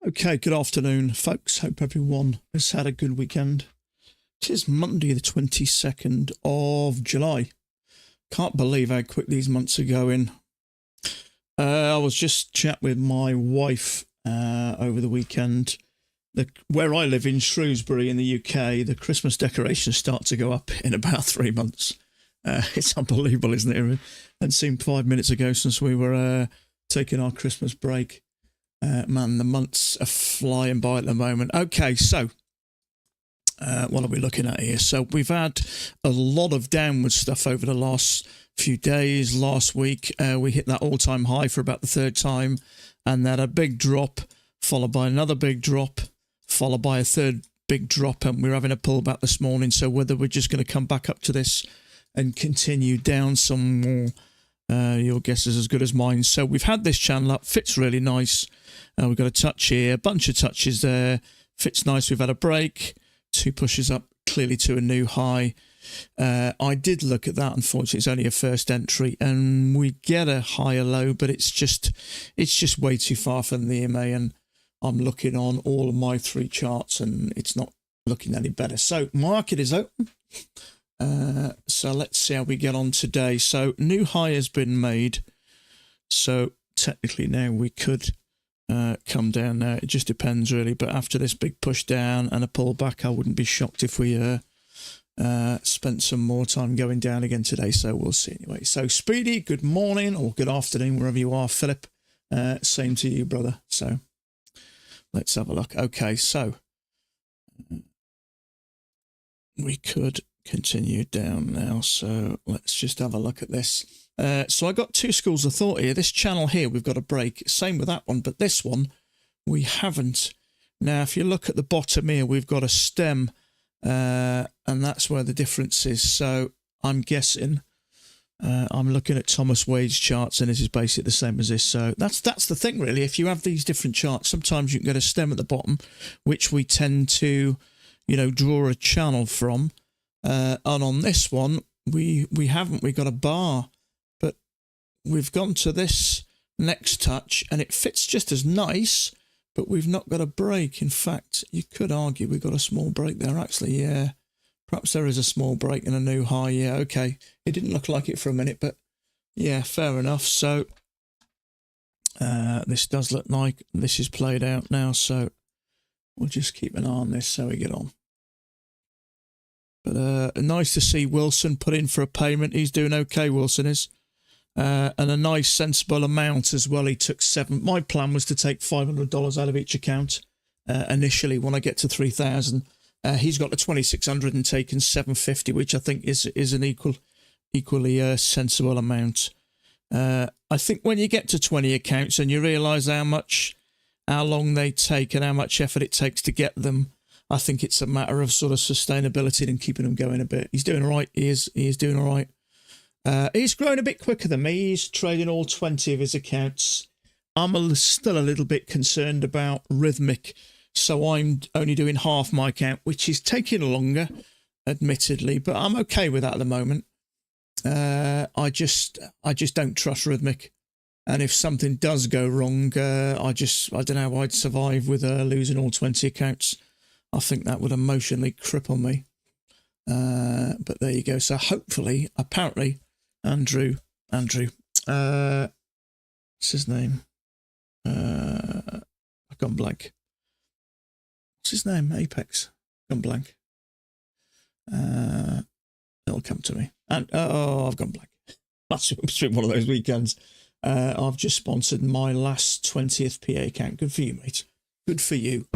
Okay, good afternoon, folks. Hope everyone has had a good weekend. It is Monday, the 22nd of July. Can't believe how quick these months are going. I was just chatting with my wife over the weekend. Where I live in Shrewsbury in the UK, the Christmas decorations start to go up in about 3 months. It's unbelievable, isn't it? And seemed 5 minutes ago since we were taking our Christmas break. Man, the months are flying by at the moment. Okay, so what are we looking at here? So we've had a lot of downward stuff over the last few days. Last week, we hit that all-time high for about the third time, and then a big drop, followed by another big drop, followed by a third big drop, and we're having a pullback this morning. So whether we're just going to come back up to this and continue down some more, your guess is as good as mine. So we've had this channel up, fits really nice. We've got a touch here, a bunch of touches there, fits nice. We've had a break, 2 pushes up, clearly to a new high. I did look at that. Unfortunately, it's only a first entry, and we get a higher low, but it's just way too far from the EMA, and I'm looking on all of my 3 charts, and it's not looking any better. So market is open. So let's see how we get on today. So new high has been made. So technically now we could come down now. It just depends really. But after this big push down and a pullback, I wouldn't be shocked if we spent some more time going down again today. So we'll see anyway. So Speedy, good morning or good afternoon, wherever you are. Philip, same to you, brother. So let's have a look. Okay, so we could continue down now. So let's just have a look at this. So I got 2 schools of thought here. This channel here, we've got a break. Same with that one, but this one, we haven't. Now, if you look at the bottom here, we've got a stem, and that's where the difference is. So I'm guessing, I'm looking at Thomas Wade's charts, and this is basically the same as this. So that's the thing, really. If you have these different charts, sometimes you can get a stem at the bottom, which we tend to, draw a channel from. And on this one, we haven't. We got a bar. We've gone to this next touch and it fits just as nice, but we've not got a break. In fact, you could argue we've got a small break there, actually. Yeah, perhaps there is a small break and a new high. Yeah, okay. It didn't look like it for a minute, but yeah, fair enough. So this does look like this is played out now. So we'll just keep an eye on this so we get on. But nice to see Wilson put in for a payment. He's doing okay, Wilson is. And a nice sensible amount as well. He took 7. My plan was to take $500 out of each account initially when I get to 3,000. He's got the 2,600 and taken 750, which I think is an equally sensible amount. I think when you get to 20 accounts and you realise how long they take and how much effort it takes to get them, I think it's a matter of sort of sustainability and keeping them going a bit. He's doing all right. He is doing all right. He's grown a bit quicker than me. He's trading all 20 of his accounts. I'm still a little bit concerned about Rhythmic, so I'm only doing half my account, which is taking longer, admittedly, but I'm okay with that at the moment. I just don't trust Rhythmic, and if something does go wrong, I don't know how I'd survive with losing all 20 accounts. I think that would emotionally cripple me. But there you go. So hopefully, apparently, Andrew, what's his name? I've gone blank. What's his name? Apex. Gone blank. It'll come to me. And I've gone blank. That's been one of those weekends. I've just sponsored my last 20th PA account. Good for you, mate. Good for you.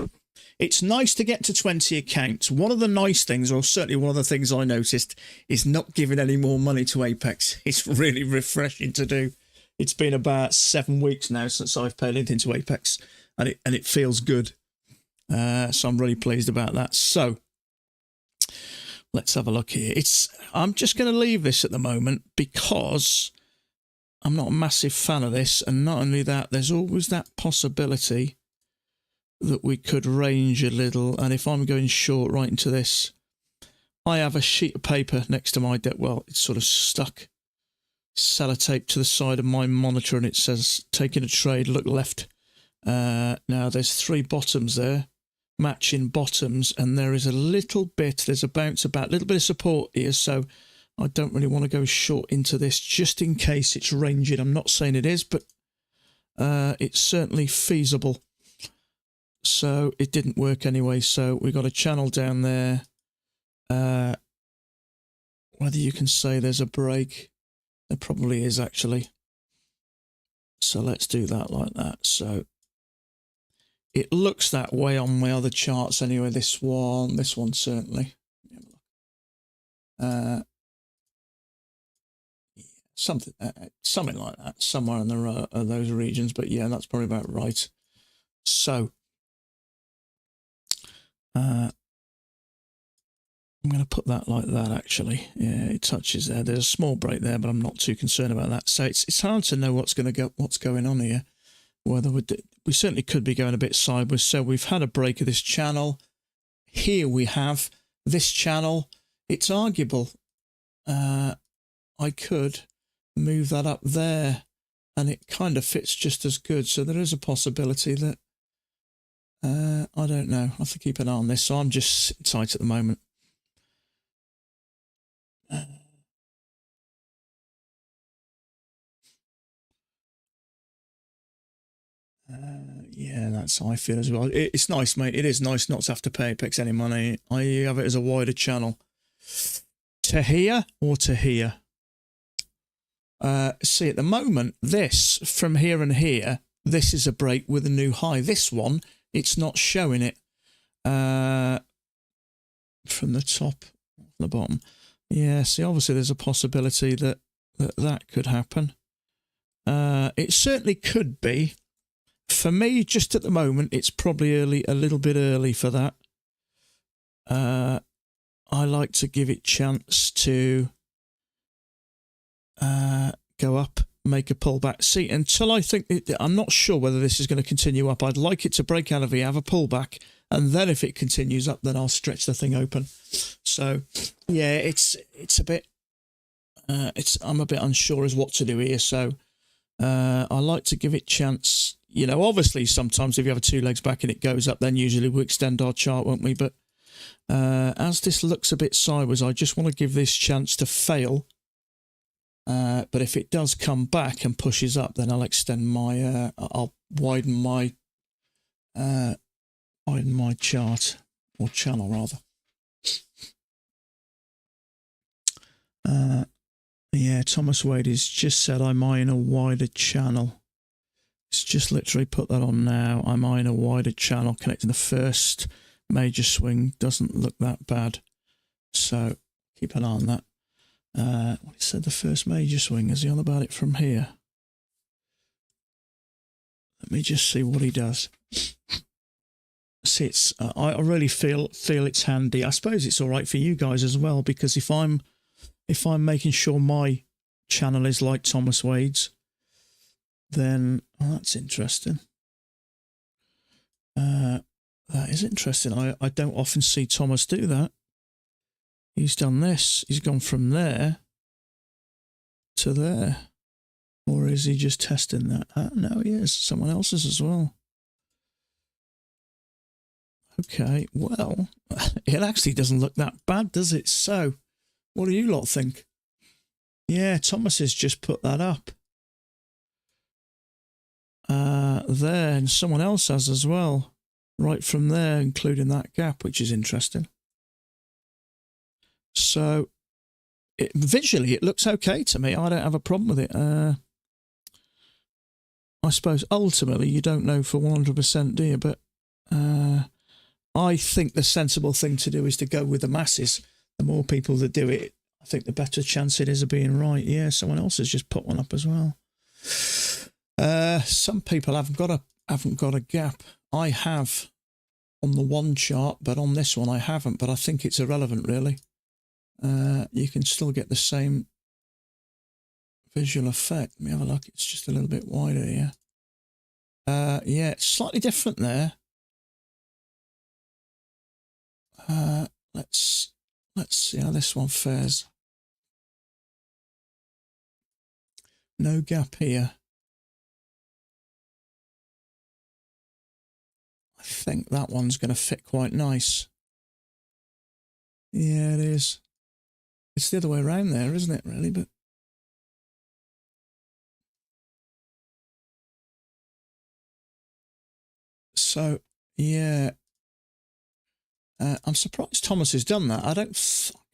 It's nice to get to 20 accounts. One of the nice things, or certainly one of the things I noticed, is not giving any more money to Apex. It's really refreshing to do. It's been about 7 weeks now since I've paid into Apex, and it feels good. So I'm really pleased about that. So let's have a look here. I'm just going to leave this at the moment because I'm not a massive fan of this, and not only that, there's always that possibility that we could range a little, and if I'm going short right into this, I have a sheet of paper next to my desk. Well, it's sort of stuck sellotape to the side of my monitor, and it says taking a trade, look left, Now there's 3 bottoms there, matching bottoms, and there is a little bit, there's a bounce about, a little bit of support here, so I don't really want to go short into this just in case it's ranging. I'm not saying it is, but it's certainly feasible. So it didn't work anyway, so we got a channel down there. Whether you can say there's a break, there probably is actually. So let's do that like that. So it looks that way on my other charts anyway. This one certainly. Something like that, somewhere in those regions. But yeah, that's probably about right. So I'm going to put that like that, actually. Yeah, it touches there. There's a small break there, but I'm not too concerned about that. So it's hard to know what's going on here. Whether we certainly could be going a bit sideways. So we've had a break of this channel. Here we have this channel. It's arguable. I could move that up there, and it kind of fits just as good. So there is a possibility that I don't know. I have to keep an eye on this. So I'm just sitting tight at the moment. Yeah, that's how I feel as well. It's nice, mate. It is nice not to have to pay Apex any money. I have it as a wider channel. To here or to here? See, at the moment, this, from here and here, this is a break with a new high. This one, it's not showing it. From the top, the bottom. Yeah, see, obviously there's a possibility that could happen. It certainly could be. For me, just at the moment, it's probably a little bit early for that. I like to give it chance to go up, make a pullback. See, until I think, I'm not sure whether this is going to continue up. I'd like it to break out of here, have a pullback, and then if it continues up, then I'll stretch the thing open. So, yeah, it's a bit, I'm a bit unsure as what to do here. So, I like to give it chance. You know, obviously, sometimes if you have 2 legs back and it goes up, then usually we'll extend our chart, won't we? But as this looks a bit sideways, I just want to give this chance to fail. But if it does come back and pushes up, then I'll extend my, I'll widen my chart, or channel rather. Yeah, Thomas Wade has just said I'm eyeing a wider channel. It's just literally put that on now. I'm eyeing a wider channel connecting the first major swing. Doesn't look that bad. So keep an eye on that. What he said, the first major swing. Is he on about it from here? Let me just see what he does. See, it's I really feel it's handy. I suppose it's all right for you guys as well, because if I'm making sure my channel is like Thomas Wade's, then that's interesting. That is interesting. I don't often see Thomas do that. He's done this. He's gone from there to there. Or is he just testing that? No, he is. Someone else's as well. Okay, well, it actually doesn't look that bad, does it? So, what do you lot think? Yeah, Thomas has just put that up. There, and someone else has as well. Right from there, including that gap, which is interesting. So, visually, it looks okay to me. I don't have a problem with it. I suppose, ultimately, you don't know for 100%, do you? But I think the sensible thing to do is to go with the masses. The more people that do it, I think the better chance it is of being right. Yeah, someone else has just put one up as well. Some people haven't got a gap. I have on the one chart, but on this one I haven't. But I think it's irrelevant, really. You can still get the same visual effect. Let me have a look. It's just a little bit wider here. Yeah, it's slightly different there. Let's see how this one fares. No gap here. think that one's going to fit quite nice. Yeah, it is. It's the other way around there, isn't it, really? But so, yeah. I'm surprised Thomas has done that. I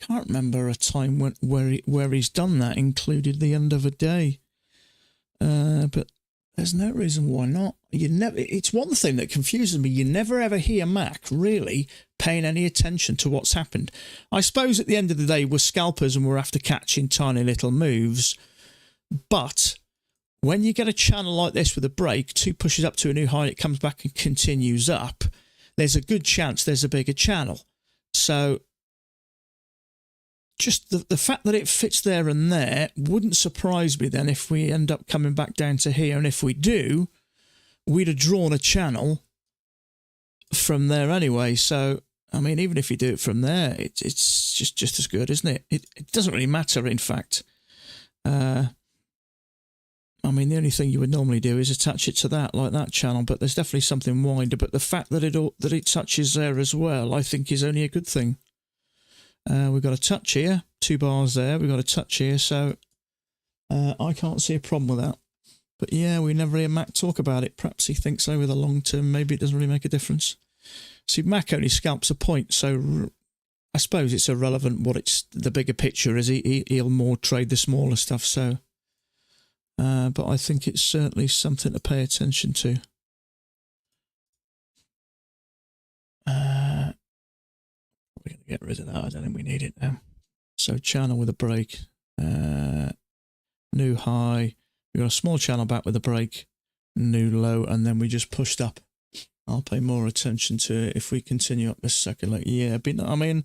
can't remember a time where he's done that, included the end of a day. But there's no reason why not. It's one thing that confuses me. You never ever hear Mac really paying any attention to what's happened. I suppose at the end of the day, we're scalpers and we're after catching tiny little moves. But when you get a channel like this with a break, 2 pushes up to a new high, it comes back and continues up, there's a good chance there's a bigger channel. So just the fact that it fits there and there wouldn't surprise me then if we end up coming back down to here. And if we do, we'd have drawn a channel from there anyway. So, I mean, even if you do it from there, it's just as good, isn't it? It doesn't really matter, in fact. I mean, the only thing you would normally do is attach it to that, like that channel, but there's definitely something wider. But the fact that it touches there as well, I think is only a good thing. We've got a touch here, 2 bars there, we've got a touch here, so I can't see a problem with that. But yeah, we never hear Mac talk about it. Perhaps he thinks over the long term, maybe it doesn't really make a difference. See, Mac only scalps a point, so I suppose it's irrelevant what the bigger picture is. He'll more trade the smaller stuff, so... but I think it's certainly something to pay attention to. We're going to get rid of that. I don't think we need it now. So channel with a break. New high. We've got a small channel back with a break. New low. And then we just pushed up. I'll pay more attention to it if we continue up this second leg. Yeah, I mean...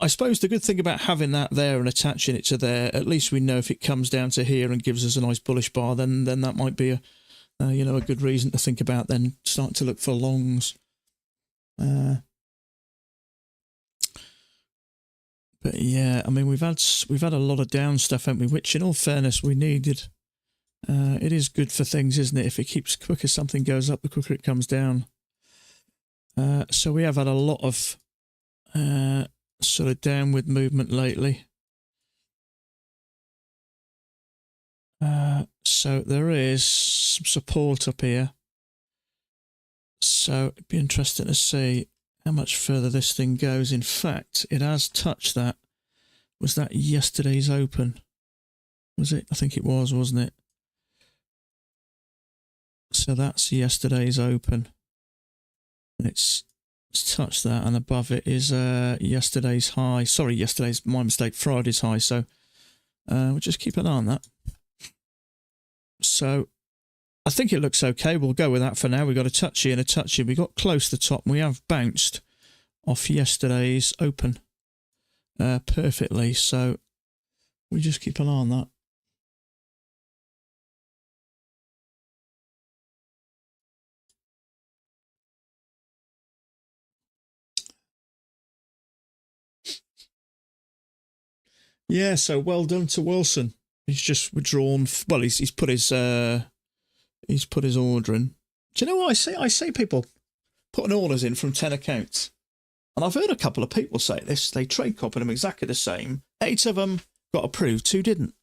I suppose the good thing about having that there and attaching it to there, at least we know if it comes down to here and gives us a nice bullish bar, then that might be a good reason to think about then start to look for longs. But yeah, I mean we've had a lot of down stuff, haven't we? Which, in all fairness, we needed. It is good for things, isn't it? If it keeps quicker something goes up, the quicker it comes down. So we have had a lot of. Sort of downward movement lately. So there is some support up here. So it'd be interesting to see how much further this thing goes. In fact, it has touched that. Was that yesterday's open? Was it? I think it was, wasn't it? So that's yesterday's open. And it's touched that, and above it is yesterday's high. Sorry, my mistake, Friday's high. So we'll just keep an eye on that. So I think it looks okay. We'll go with that for now. We've got a touch here and a touch here. We got close to the top, and we have bounced off yesterday's open perfectly. So we just keep an eye on that. Yeah, so well done to Wilson. He's just withdrawn. Well, he's put his order in. Do you know what I say? I see people putting orders in from 10 accounts, and I've heard a couple of people say this. They trade copied them exactly the same. 8 of them got approved, 2 didn't.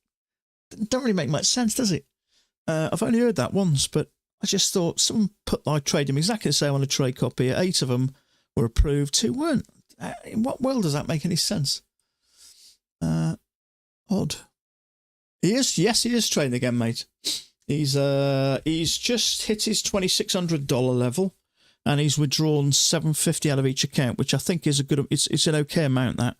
Don't really make much sense, does it? I've only heard that once, but I just thought someone I trade them exactly the same on a trade copy. 8 of them were approved, 2 weren't. In what world does that make any sense? Odd. Yes, he is trading again, mate. He's just hit his $2,600 level, and he's withdrawn $750 out of each account, which I think is it's an okay amount. That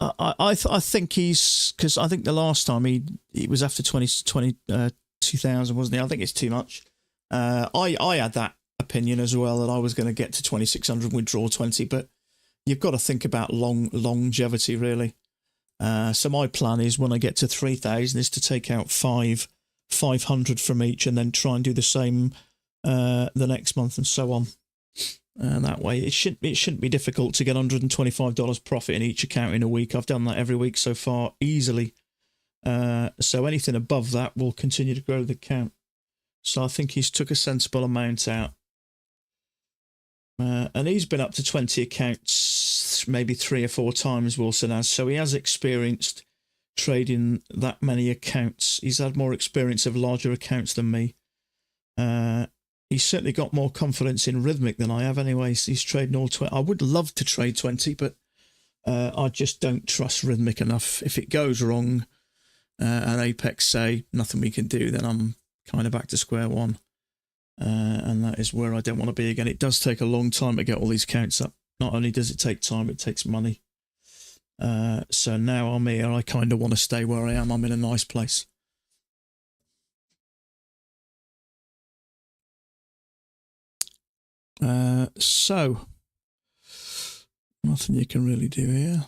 I think he's, because I think the last time he was after 22,000, wasn't he? I think it's too much. I had that opinion as well, that I was going to get to 2,600, withdraw 20, but you've got to think about longevity, really. So my plan is, when I get to 3,000, is to take out 500 from each, and then try and do the same the next month, and so on. That way, it shouldn't be difficult to get $125 profit in each account in a week. I've done that every week so far, easily. So anything above that will continue to grow the account. So I think he's took a sensible amount out. And he's been up to 20 accounts maybe 3 or 4 times, Wilson has. So he has experienced trading that many accounts. He's had more experience of larger accounts than me. He's certainly got more confidence in rhythmic than I have anyway. So he's trading all 20. I would love to trade 20, but I just don't trust rhythmic enough. If it goes wrong and Apex say nothing we can do, then I'm kind of back to square one. And that is where I don't want to be again. It does take a long time to get all these counts up. Not only does it take time, it takes money. So now I'm here. I kind of want to stay where I am. I'm in a nice place. So nothing you can really do here.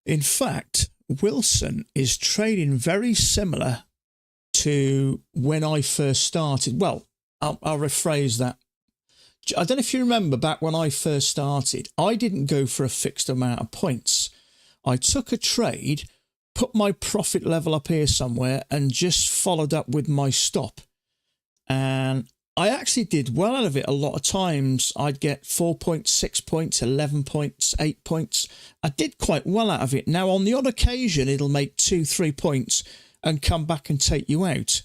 In fact, Wilson is trading very similar to when I first started. Well, I'll rephrase that. I don't know if you remember back when I first started, I didn't go for a fixed amount of points. I took a trade, put my profit level up here somewhere, and just followed up with my stop. And I actually did well out of it a lot of times. I'd get 4 points, 6 points, 11 points, 8 points. I did quite well out of it. Now, on the odd occasion, it'll make 2, 3 points and come back and take you out.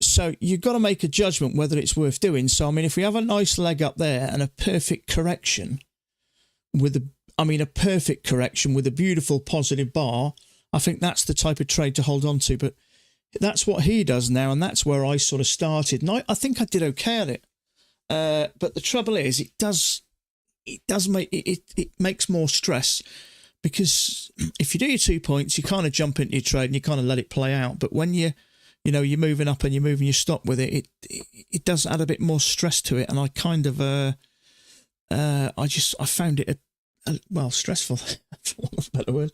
So you've got to make a judgment whether it's worth doing. So, I mean, if we have a nice leg up there and a perfect correction with a perfect correction with a beautiful positive bar, I think that's the type of trade to hold on to. But that's what he does now, and that's where I sort of started. And I think I did okay at it. But the trouble is, it makes more stress, because if you do your 2 points, you kind of jump into your trade and you kind of let it play out. But when you're moving up and you're moving your stop with it, it does add a bit more stress to it. And I kind of, I found it stressful, for want of a better word.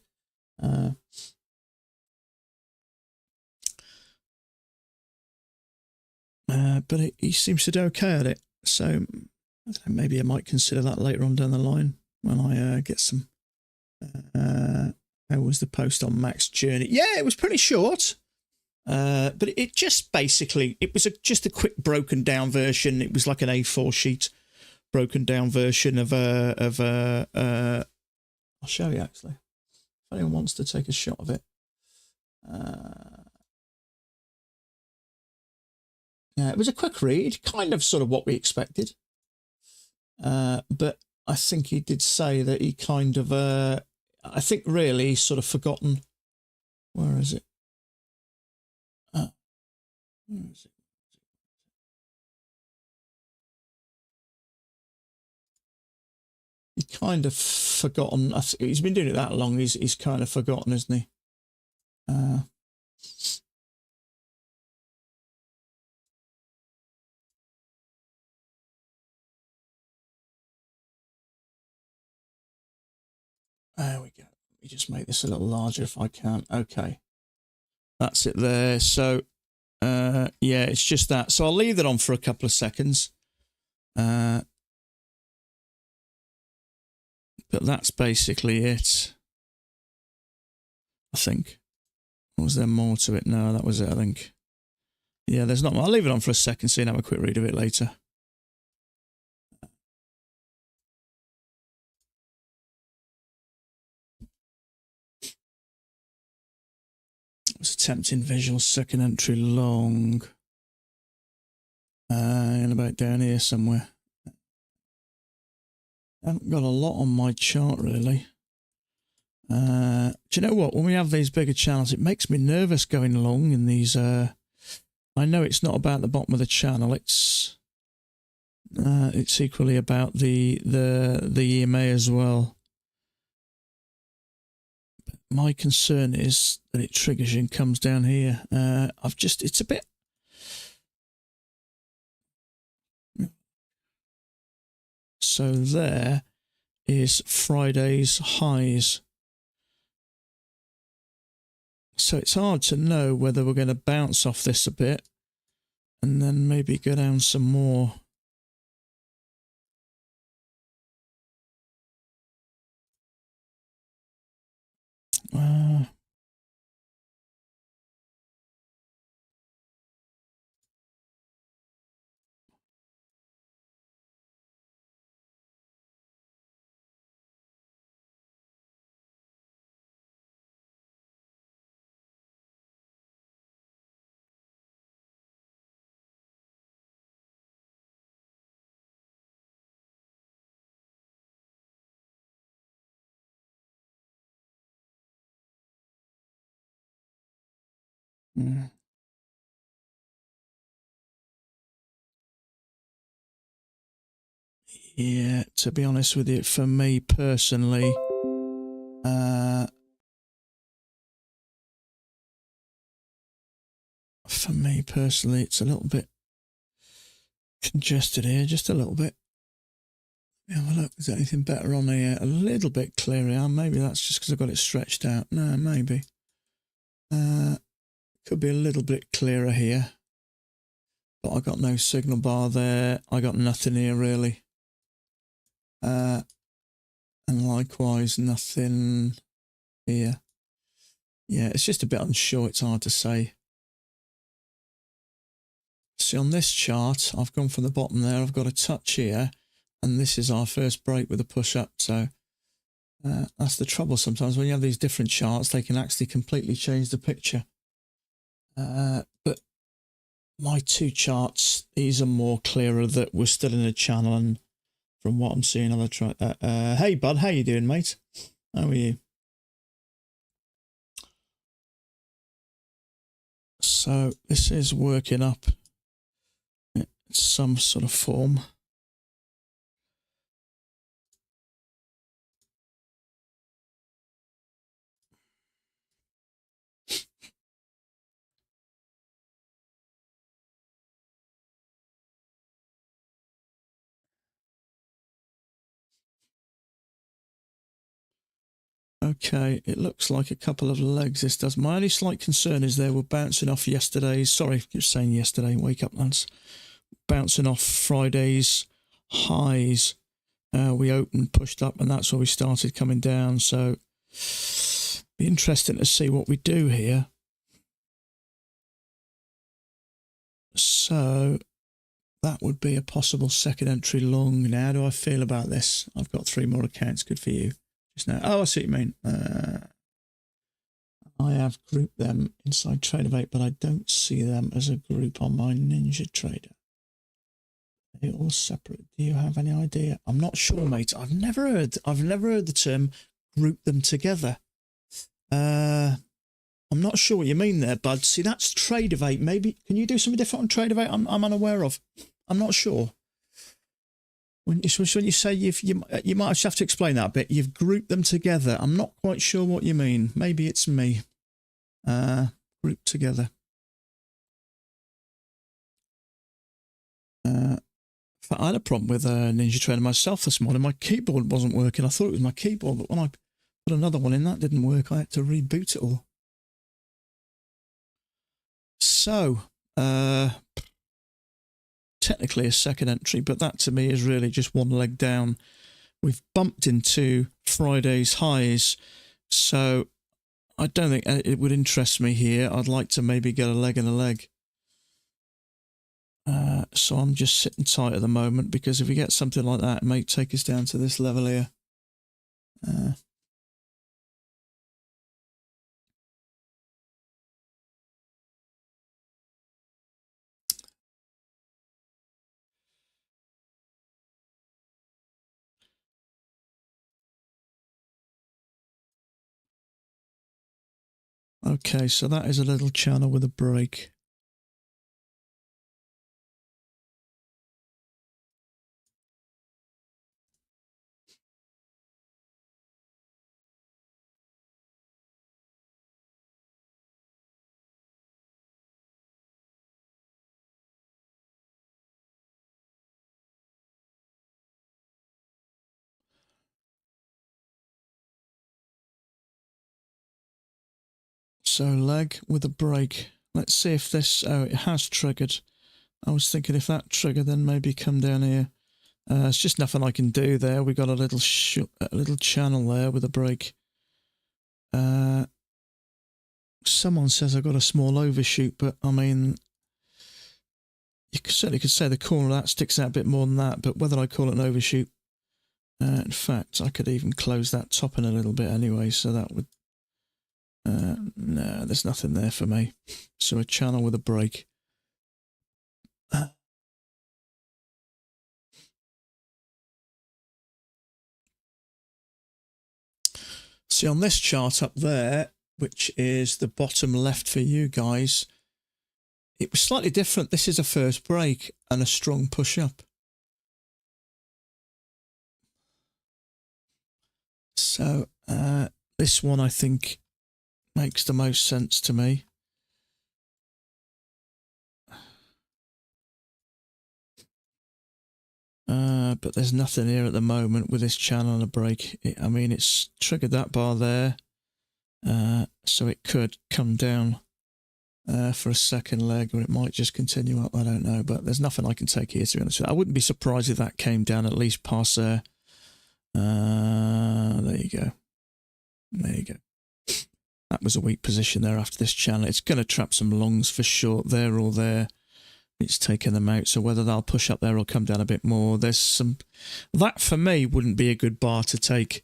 But he seems to do okay at it. So I don't know, maybe I might consider that later on down the line when I get some. How was the post on Mac's journey? Yeah, it was pretty short. But it just basically, it was just a quick broken down version. It was like an A4 sheet broken down version of I'll show you actually, if anyone wants to take a shot of it. Yeah, it was a quick read, kind of sort of what we expected. But I think he did say that he kind of, I think really he's sort of forgotten. Where is it? Where is it? He kind of forgotten. He's been doing it that long. He's kind of forgotten, isn't he? There we go. Let me just make this a little larger if I can. Okay. That's it there. So, yeah, it's just that. So I'll leave that on for a couple of seconds. But that's basically it, I think. Was there more to it? No, that was it, I think. Yeah, there's not more. I'll leave it on for a second so you can have a quick read of it later. It was attempting visual second entry long. And about down here somewhere. I haven't got a lot on my chart, really. Do you know what? When we have these bigger channels, it makes me nervous going along in these. I know it's not about the bottom of the channel. It's equally about the EMA as well. But my concern is that it triggers and comes down here. It's a bit. So there is Friday's highs. So it's hard to know whether we're going to bounce off this a bit and then maybe go down some more. Yeah, to be honest with you, for me personally, it's a little bit congested here, just a little bit. Have a look, is there anything better on here? A little bit clearer. Maybe that's just because I've got it stretched out. No, maybe. Could be a little bit clearer here. But I got no signal bar there. I got nothing here really. And likewise, nothing here. Yeah, it's just a bit unsure. It's hard to say. See, on this chart, I've gone from the bottom there. I've got a touch here. And this is our first break with a push-up. So that's the trouble sometimes. When you have these different charts, they can actually completely change the picture. But my two charts, these are more clearer that we're still in a channel. And from what I'm seeing, I'll try. Hey, bud, how you doing, mate? How are you? So this is working up in some sort of form. Okay, it looks like a couple of legs this does. My only slight concern is they were bouncing off yesterday's, sorry, you're saying yesterday, wake up lads, bouncing off Friday's highs. We opened, pushed up, and that's where we started coming down. So, be interesting to see what we do here. So, that would be a possible second entry long. Now, how do I feel about this? I've got 3 more accounts. Good for you. Just now. Oh, I see what you mean. I have grouped them inside Tradeovate, but I don't see them as a group on my Ninja Trader. They're all separate. Do you have any idea? I'm not sure, mate. I've never heard the term group them together. I'm not sure what you mean there, bud. See, that's Tradeovate. Maybe can you do something different on Tradeovate? I'm unaware of. I'm not sure. When you say you might have to explain that a bit. You've grouped them together. I'm not quite sure what you mean. Maybe it's me. Grouped together. I had a problem with Ninja Trader myself this morning. My keyboard wasn't working. I thought it was my keyboard, but when I put another one in, that didn't work. I had to reboot it all. So, technically a second entry, but that to me is really just one leg down. We've bumped into Friday's highs, so I don't think it would interest me here. I'd like to maybe get a leg and a leg. So I'm just sitting tight at the moment, because if we get something like that, it may take us down to this level here. Okay, so that is a little channel with a break. So leg with a break. Let's see if this, oh, it has triggered. I was thinking if that triggered, then maybe come down here. It's just nothing I can do there. We got a little channel there with a break. Someone says I got a small overshoot, but I mean, you certainly could say the corner of that sticks out a bit more than that, but whether I call it an overshoot, in fact, I could even close that top in a little bit anyway, so that would, no, there's nothing there for me. So a channel with a break. See, on this chart up there, which is the bottom left for you guys. It was slightly different. This is a first break and a strong push up. So this one I think makes the most sense to me. But there's nothing here at the moment with this channel and a break. I mean, it's triggered that bar there. So it could come down for a second leg, or it might just continue up. I don't know, but there's nothing I can take here, to be honest with you. I wouldn't be surprised if that came down at least past there. There you go. There you go. That was a weak position there after this channel. It's going to trap some longs for sure, there or there. It's taken them out, so whether they'll push up there or come down a bit more, there's some... That, for me, wouldn't be a good bar to take.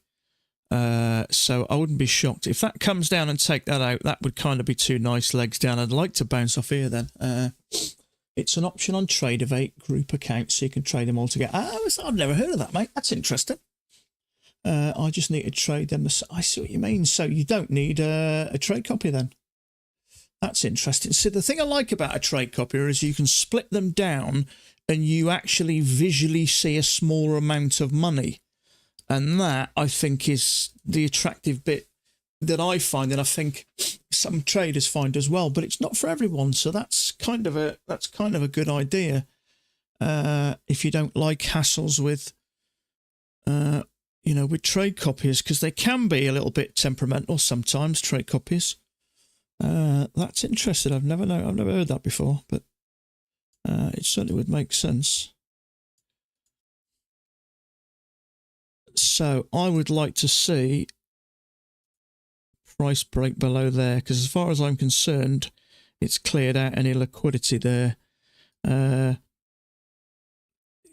So I wouldn't be shocked. If that comes down and take that out, that would kind of be two nice legs down. I'd like to bounce off here then. It's an option on Tradeovate group accounts, so you can trade them all together. I've never heard of that, mate. That's interesting. I just need to trade them. I see what you mean. So you don't need a trade copy then. That's interesting. So the thing I like about a trade copier is you can split them down and you actually visually see a smaller amount of money. And that, I think, is the attractive bit that I find, and I think some traders find as well. But it's not for everyone, so that's kind of a good idea. If you don't like hassles with, with trade copiers, because they can be a little bit temperamental sometimes. Trade copiers. That's interesting. I've never heard that before, but it certainly would make sense. So I would like to see price break below there, because as far as I'm concerned, it's cleared out any liquidity there.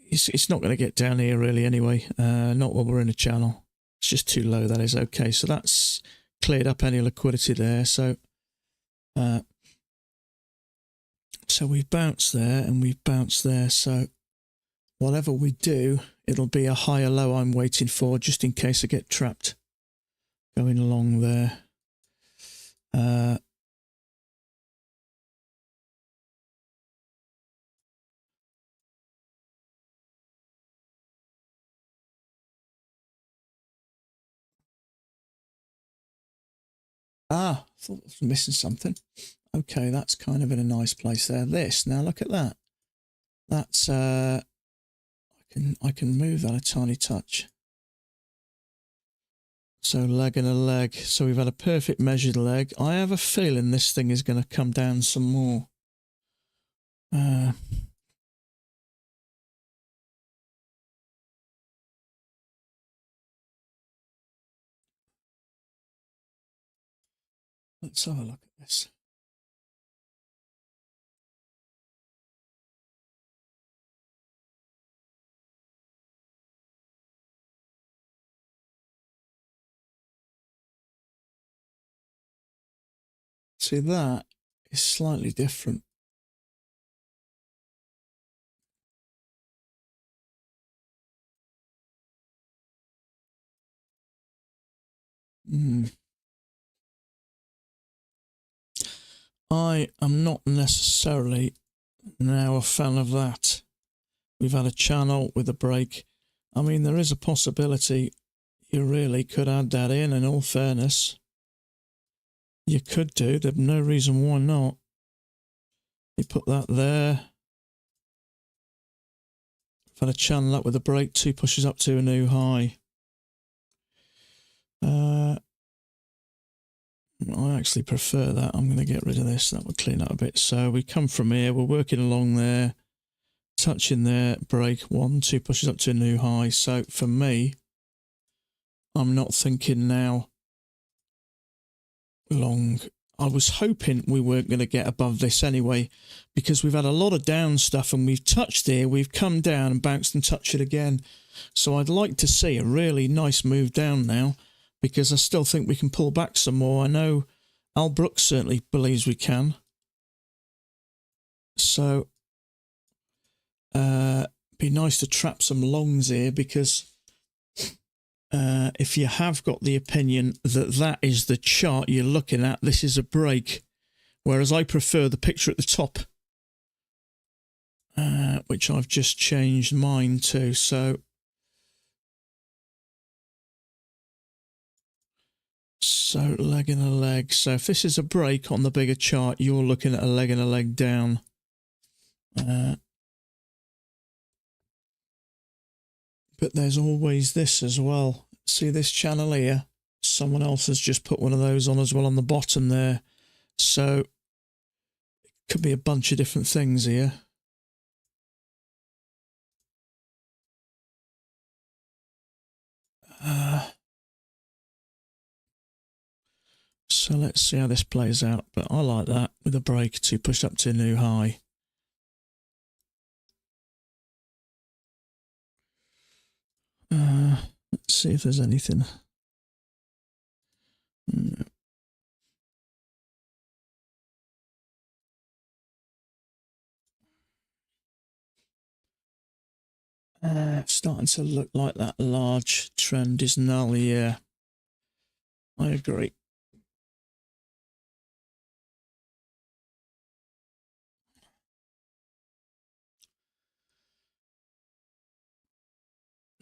It's not going to get down here really anyway. Not while we're in a channel. It's just too low. That is okay. So that's cleared up any liquidity there. So we've bounced there and we've bounced there. So whatever we do, it'll be a higher low I'm waiting for, just in case I get trapped going along there. I thought I was missing something. Okay, that's kind of in a nice place there. Now look at that. That's I can move that a tiny touch. So leg and a leg. So we've had a perfect measured leg. I have a feeling this thing is going to come down some more. Let's have a look at this. See, that is slightly different. I am not necessarily now a fan of that. We've had a channel with a break. I mean, there is a possibility you really could add that in all fairness. You could do. There's no reason why not. You put that there. I've had a channel up with a break, 2 pushes up to a new high. I actually prefer that. I'm going to get rid of this. That will clean up a bit. So we come from here. We're working along there. Touching there. Break. 1, 2 pushes up to a new high. So for me, I'm not thinking now long. I was hoping we weren't going to get above this anyway, because we've had a lot of down stuff and we've touched here. We've come down and bounced and touched it again. So I'd like to see a really nice move down now, because I still think we can pull back some more. I know Al Brooks certainly believes we can. So, be nice to trap some longs here, because if you have got the opinion that that is the chart you're looking at, this is a break. Whereas I prefer the picture at the top, which I've just changed mine to. So leg and a leg. So if this is a break on the bigger chart, you're looking at a leg and a leg down. But there's always this as well. See this channel here? Someone else has just put one of those on as well on the bottom there. So it could be a bunch of different things here. So let's see how this plays out. But I like that with a break to push up to a new high. Let's see if there's anything. No. Starting to look like that large trend is null. Yeah, I agree.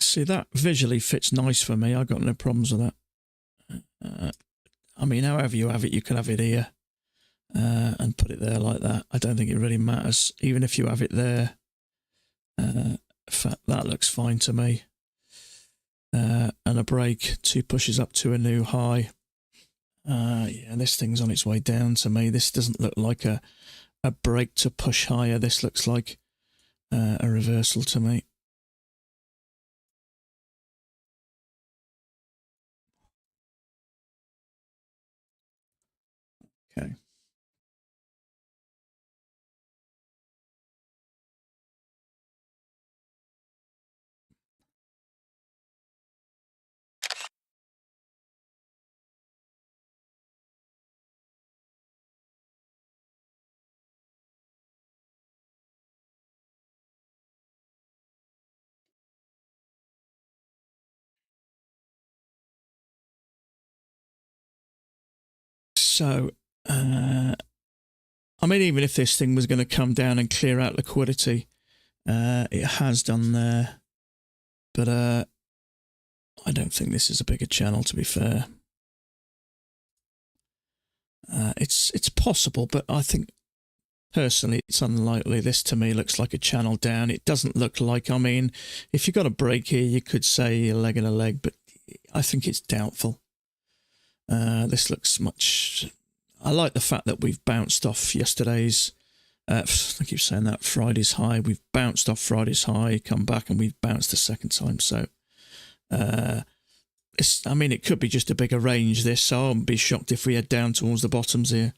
See, that visually fits nice for me. I've got no problems with that. I mean, however you have it, you can have it here and put it there like that. I don't think it really matters, even if you have it there. In fact, that looks fine to me. And a break, 2 pushes up to a new high. Yeah, this thing's on its way down to me. This doesn't look like a break to push higher. This looks like a reversal to me. Okay. So, I mean, even if this thing was going to come down and clear out liquidity, it has done there. But I don't think this is a bigger channel, to be fair. It's possible, but I think personally it's unlikely. This to me looks like a channel down. It doesn't look like, I mean, if you got a break here, you could say a leg and a leg, but I think it's doubtful. This looks much... I like the fact that we've bounced off yesterday's, I keep saying that, Friday's high. We've bounced off Friday's high, come back, and we've bounced a second time. So, I mean, it could be just a bigger range, this, so I wouldn't be shocked if we head down towards the bottoms here.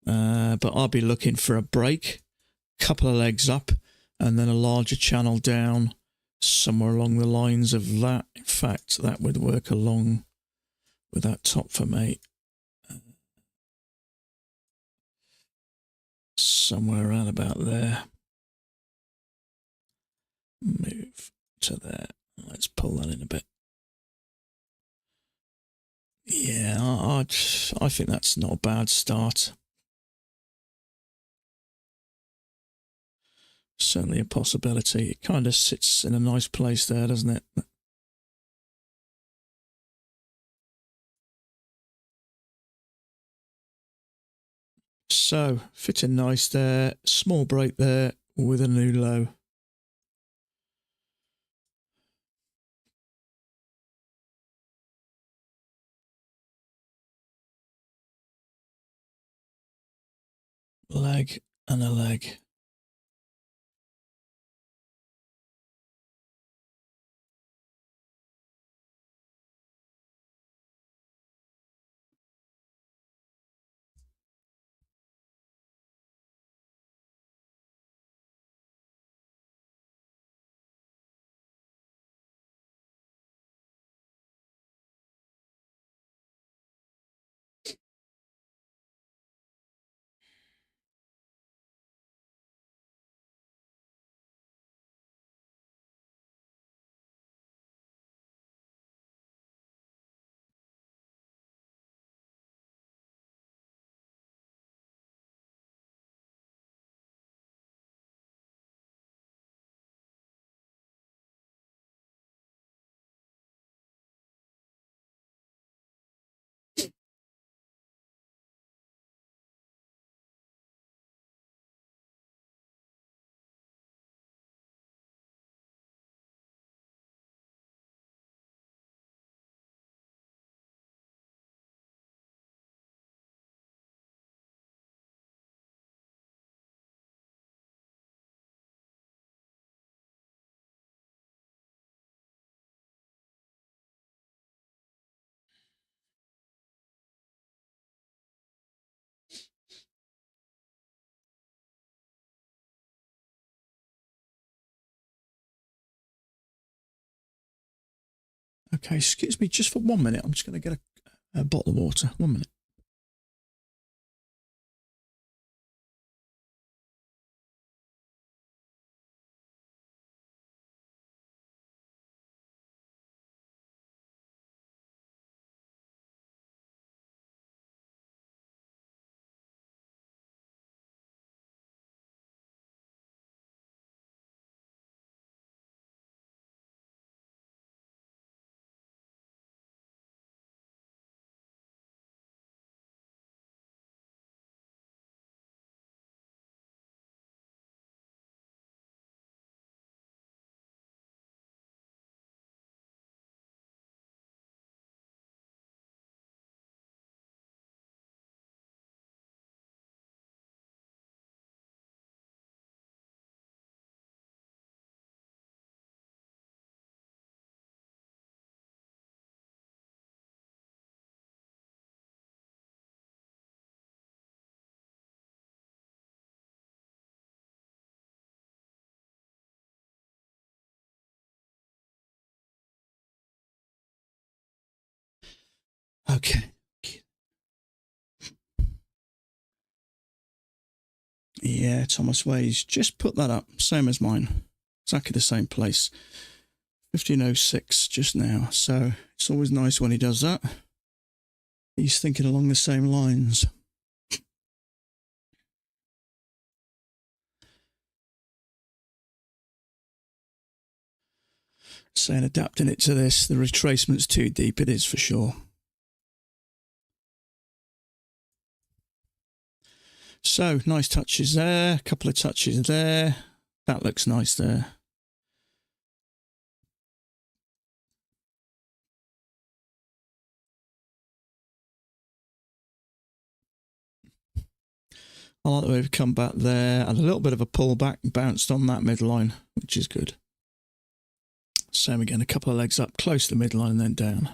But I'll be looking for a break, couple of legs up, and then a larger channel down somewhere along the lines of that. In fact, that would work along with that top for me. Somewhere around about there. Move to there. Let's pull that in a bit. Yeah, I think that's not a bad start. Certainly a possibility. It kind of sits in a nice place there, doesn't it? So, fitting nice there. Small break there with a new low. Leg and a leg. Okay, excuse me just for 1 minute. I'm just going to get a bottle of water. 1 minute. Okay. Yeah, Thomas Ways. Just put that up. Same as mine. Exactly the same place. 1506 just now. So it's always nice when he does that. He's thinking along the same lines. Saying adapting it to this, the retracement's too deep. It is for sure. So nice touches there. A couple of touches there. That looks nice there. I like the way we've come back there. And a little bit of a pullback, bounced on that midline, which is good. Same again, a couple of legs up, close to the midline and then down.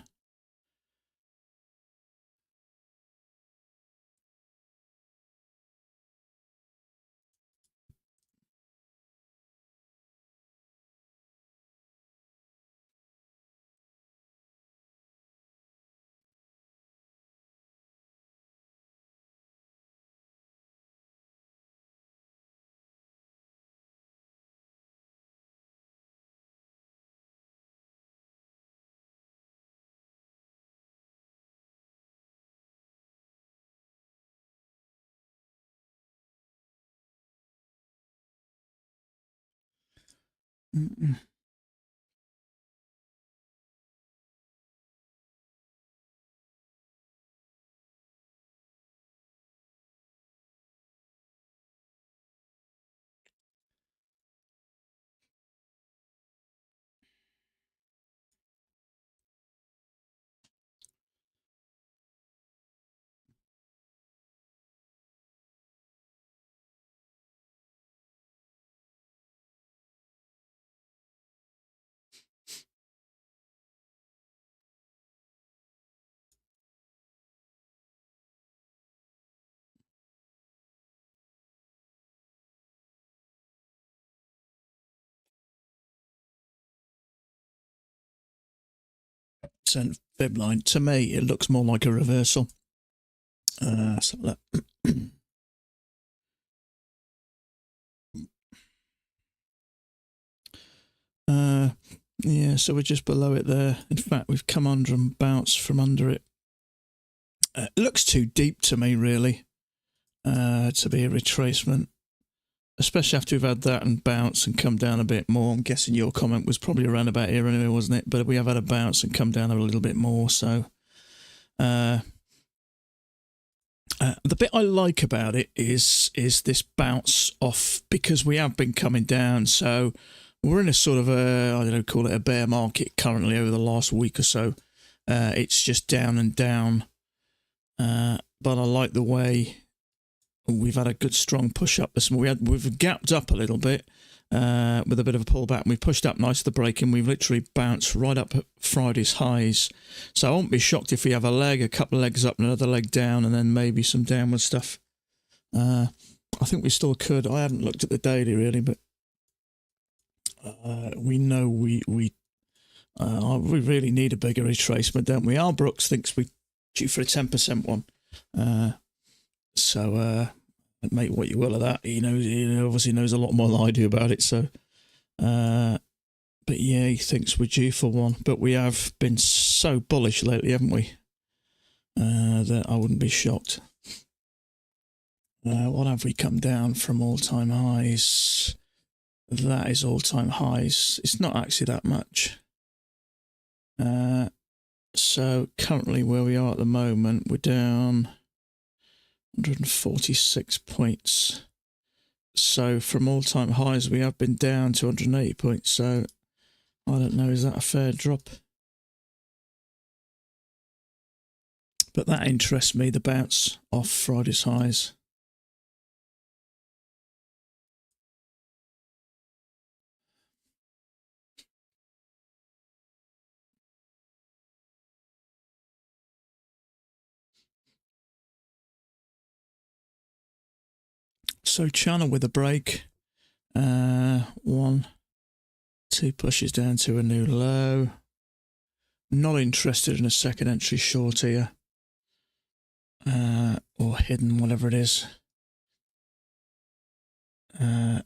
Fib line. To me, it looks more like a reversal. So that yeah, so we're just below it there. In fact, we've come under and bounced from under it. It looks too deep to me, really, to be a retracement, especially after we've had that and bounce and come down a bit more. I'm guessing your comment was probably around about here anyway, wasn't it? But we have had a bounce and come down a little bit more, so... the bit I like about it is this bounce off, because we have been coming down, so we're in a sort of a, I don't know, call it a bear market currently over the last week or so. It's just down and down, but I like the way we've had a good strong push up this morning. We've gapped up a little bit with a bit of a pullback, and we've pushed up nice to the break, and we've literally bounced right up at Friday's highs. So I won't be shocked if we have a couple of legs up and another leg down, and then maybe some downward stuff. I think we still could. I haven't looked at the daily really, but we know we We really need a bigger retracement, don't we? Our Brooks thinks we're due for a 10% one. So make what you will of that. He obviously knows a lot more than I do about it. So, but yeah, he thinks we're due for one. But we have been so bullish lately, haven't we? That I wouldn't be shocked. What have we come down from all-time highs? That is all-time highs. It's not actually that much. So currently where we are at the moment, we're down 146 points. So from all-time highs, we have been down 280 points. So I don't know, is that a fair drop? But that interests me, the bounce off Friday's highs. So channel with a break. 1, 2 pushes down to a new low. Not interested in a second entry short here. Or hidden, whatever it is.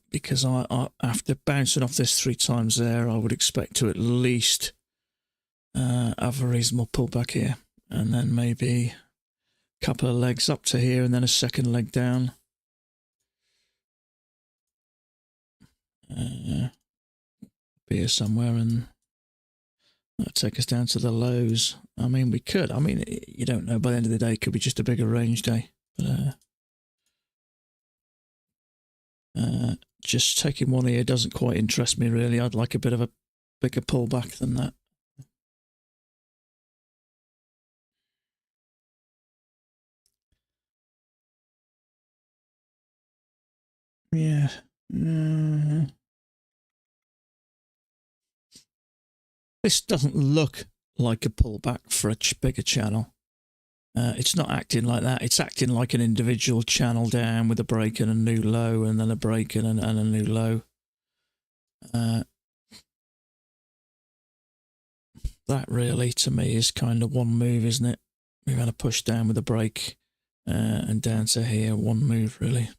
Because I after bouncing off this 3 times there, I would expect to at least have a reasonable pullback here. And then maybe a couple of legs up to here and then a second leg down. Be here somewhere and that'll take us down to the lows. I mean, we could. I mean, you don't know. By the end of the day, it could be just a bigger range day. But just taking one here doesn't quite interest me, really. I'd like a bit of a bigger pullback than that. Yeah. This doesn't look like a pullback for a bigger channel. It's not acting like that. It's acting like an individual channel down with a break and a new low, and then a break and a new low. That really, to me, is kind of one move, isn't it? We've had a push down with a break and down to here, one move, really.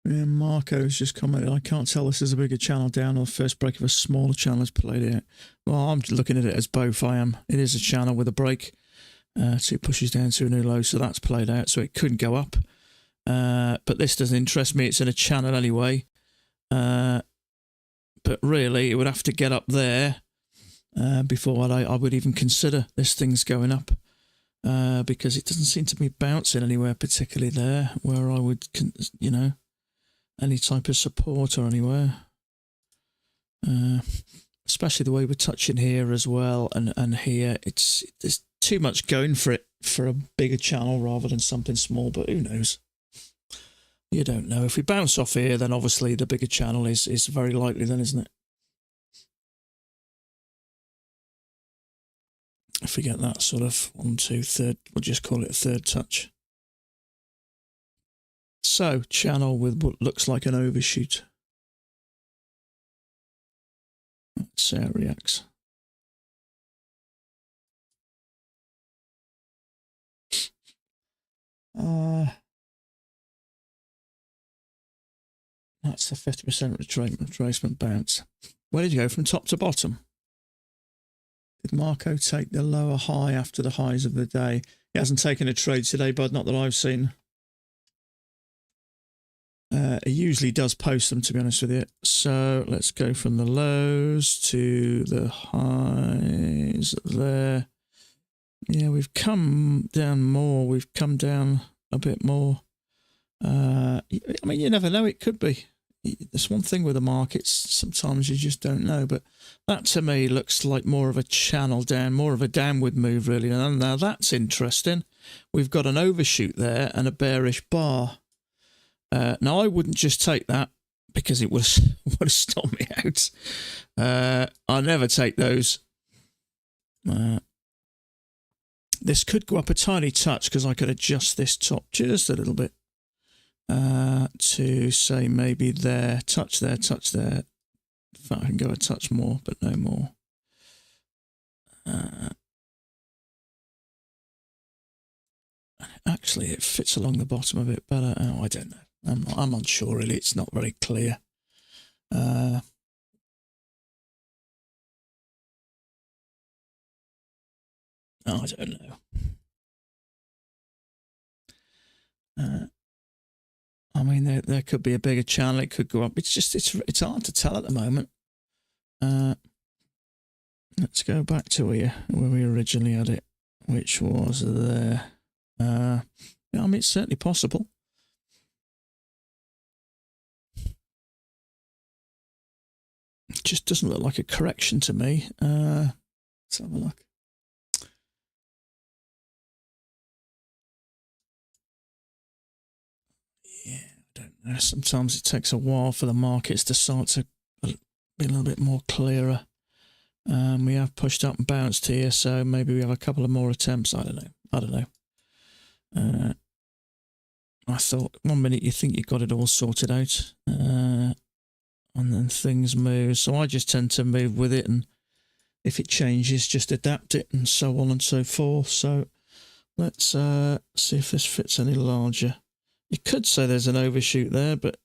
Yeah, Marco's just commented, I can't tell this is a bigger channel down or the first break of a smaller channel has played out. Well, I'm looking at it as both. I am. It is a channel with a break. So it pushes down to a new low, so that's played out. So it could go up. But this doesn't interest me. It's in a channel anyway. But really, it would have to get up there before I would even consider this thing's going up. Because it doesn't seem to be bouncing anywhere particularly there where I would, any type of support or anywhere. Especially the way we're touching here as well and here. There's too much going for it for a bigger channel rather than something small, but who knows? You don't know. If we bounce off here, then obviously the bigger channel is very likely then, isn't it? If we get that sort of 1, 2, third, we'll just call it a third touch. So, channel with what looks like an overshoot. Let's see how it reacts. That's the 50% retracement bounce. Where did you go from top to bottom? Did Marco take the lower high after the highs of the day? He hasn't taken a trade today, but not that I've seen. He usually does post them, to be honest with you. So let's go from the lows to the highs there. Yeah, we've come down more. We've come down a bit more. I mean, you never know. It could be. There's one thing with the markets. Sometimes you just don't know. But that, to me, looks like more of a channel down, more of a downward move, really. And now that's interesting. We've got an overshoot there and a bearish bar. Now, I wouldn't just take that because it would have stopped me out. I never take those. This could go up a tiny touch because I could adjust this top just a little bit to say maybe there, touch there, touch there. In fact, I can go a touch more, but no more. Actually, it fits along the bottom a bit better. Oh, I don't know. I'm unsure, really. It's not very clear. I don't know. I mean, there could be a bigger channel. It could go up. It's just it's hard to tell at the moment. Let's go back to where we originally had it, which was there. Yeah, I mean, it's certainly possible. It just doesn't look like a correction to me. Let's have a look. Yeah, I don't know. Sometimes it takes a while for the markets to start to be a little bit more clearer. We have pushed up and bounced here, so maybe we have a couple of more attempts. I don't know. I thought 1 minute you think you got it all sorted out, and then things move. So I just tend to move with it, and if it changes, just adapt it, and so on and so forth. So let's see if this fits any larger. You could say there's an overshoot there, but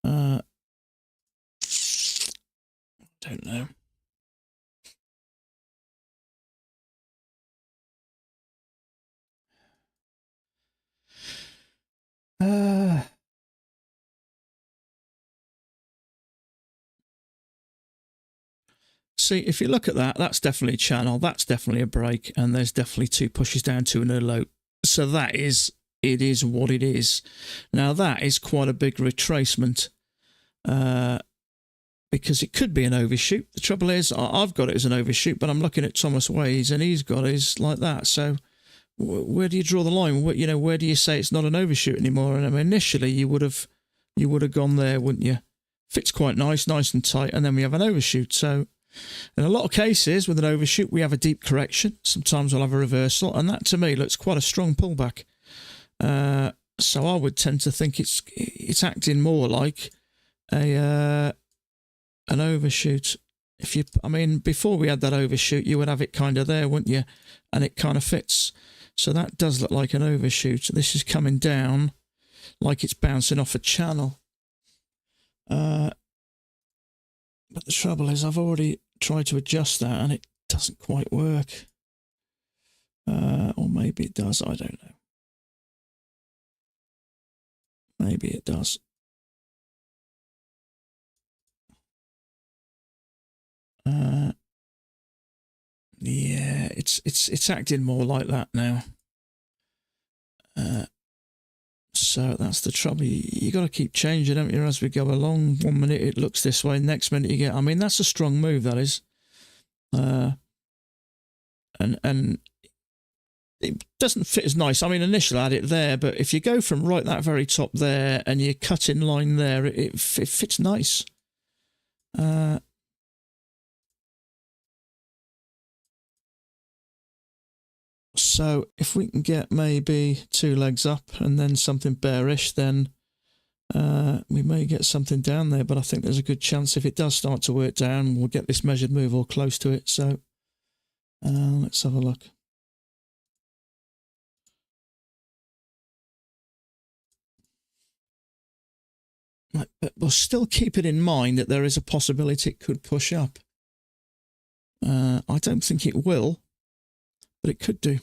I don't know. See, if you look at that, that's definitely a channel, that's definitely a break, and there's definitely two pushes down to another low. So it is what it is. Now that is quite a big retracement, because it could be an overshoot. The trouble is, I've got it as an overshoot, but I'm looking at Thomas Wade's, and he's got his like that. So where do you draw the line? Where do you say it's not an overshoot anymore? And I mean, initially you would have gone there, wouldn't you? Fits quite nice and tight, and then we have an overshoot. So in a lot of cases with an overshoot, we have a deep correction. Sometimes we'll have a reversal, and that to me looks quite a strong pullback. So I would tend to think it's acting more like an overshoot. I mean, before we had that overshoot, you would have it kind of there, wouldn't you? And it kind of fits. So that does look like an overshoot. This is coming down like it's bouncing off a channel. But the trouble is, I've already tried to adjust that, and it doesn't quite work. Or maybe it does. I don't know. Maybe it does. Yeah, it's acting more like that now. So that's the trouble. You got to keep changing, don't you, as we go along. 1 minute it looks this way, next minute you get. I mean, that's a strong move, that is. And it doesn't fit as nice. I mean, initially I had it there, but if you go from right that very top there and you cut in line there, it fits nice. So if we can get maybe 2 legs up and then something bearish, then we may get something down there. But I think there's a good chance if it does start to work down, we'll get this measured move or close to it. So let's have a look. Right, but we'll still keep it in mind that there is a possibility it could push up. I don't think it will, but it could do.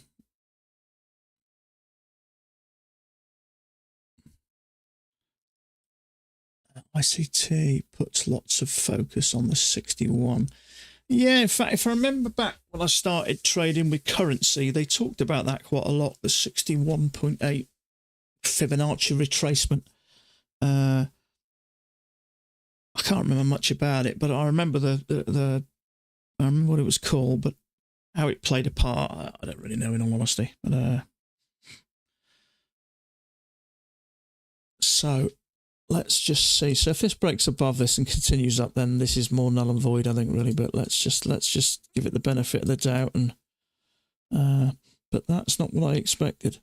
ICT puts lots of focus on the 61. Yeah, in fact, if I remember back when I started trading with currency, they talked about that quite a lot, the 61.8 Fibonacci retracement. I can't remember much about it, but I remember I remember what it was called, but how it played a part, I don't really know, in all honesty. But so let's just see. So if this breaks above this and continues up, then this is more null and void, I think, really. But let's just give it the benefit of the doubt. And but that's not what I expected.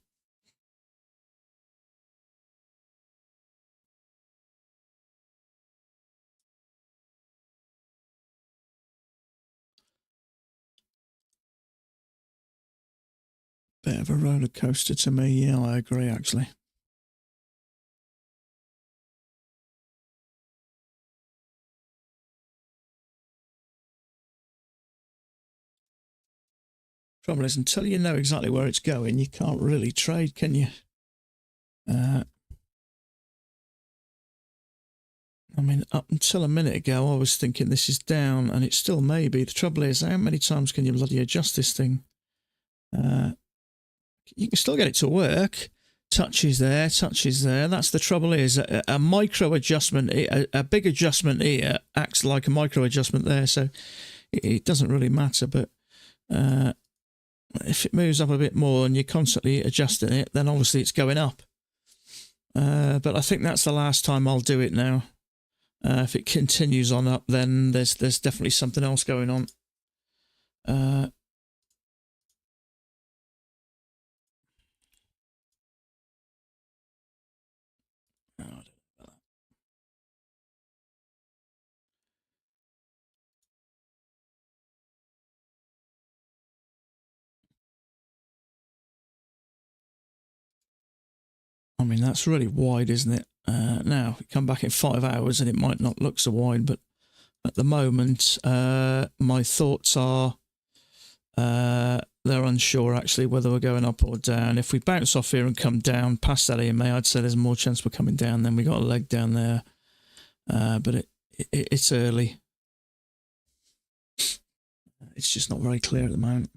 Bit of a roller coaster to me. Yeah, I agree, actually. Trouble is, until you know exactly where it's going, you can't really trade, can you? I mean, up until a minute ago, I was thinking this is down, and it still may be. The trouble is, how many times can you bloody adjust this thing? You can still get it to work. Touches there, touches there. That's the trouble is, a micro adjustment, a big adjustment here acts like a micro adjustment there, so it doesn't really matter. But if it moves up a bit more and you're constantly adjusting it, then obviously it's going up. But I think that's the last time I'll do it now. If it continues on up, then there's definitely something else going on. I mean, that's really wide, isn't it? Now, we come back in 5 hours and it might not look so wide, but at the moment, my thoughts are they're unsure, actually, whether we're going up or down. If we bounce off here and come down past that EMA, I'd say there's more chance we're coming down. Then we got a leg down there, but it's early. It's just not very clear at the moment.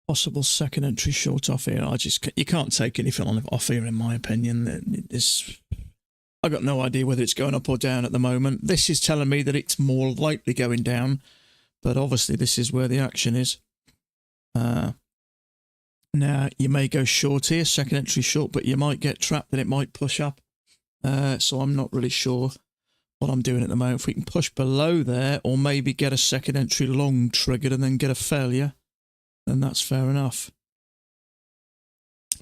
Possible second entry short off here. You can't take anything on off here, in my opinion. I've got no idea whether it's going up or down at the moment. This is telling me that it's more likely going down, but obviously this is where the action is. Now, you may go short here, second entry short, but you might get trapped and it might push up. So I'm not really sure what I'm doing at the moment. If we can push below there, or maybe get a second entry long triggered and then get a failure, then that's fair enough.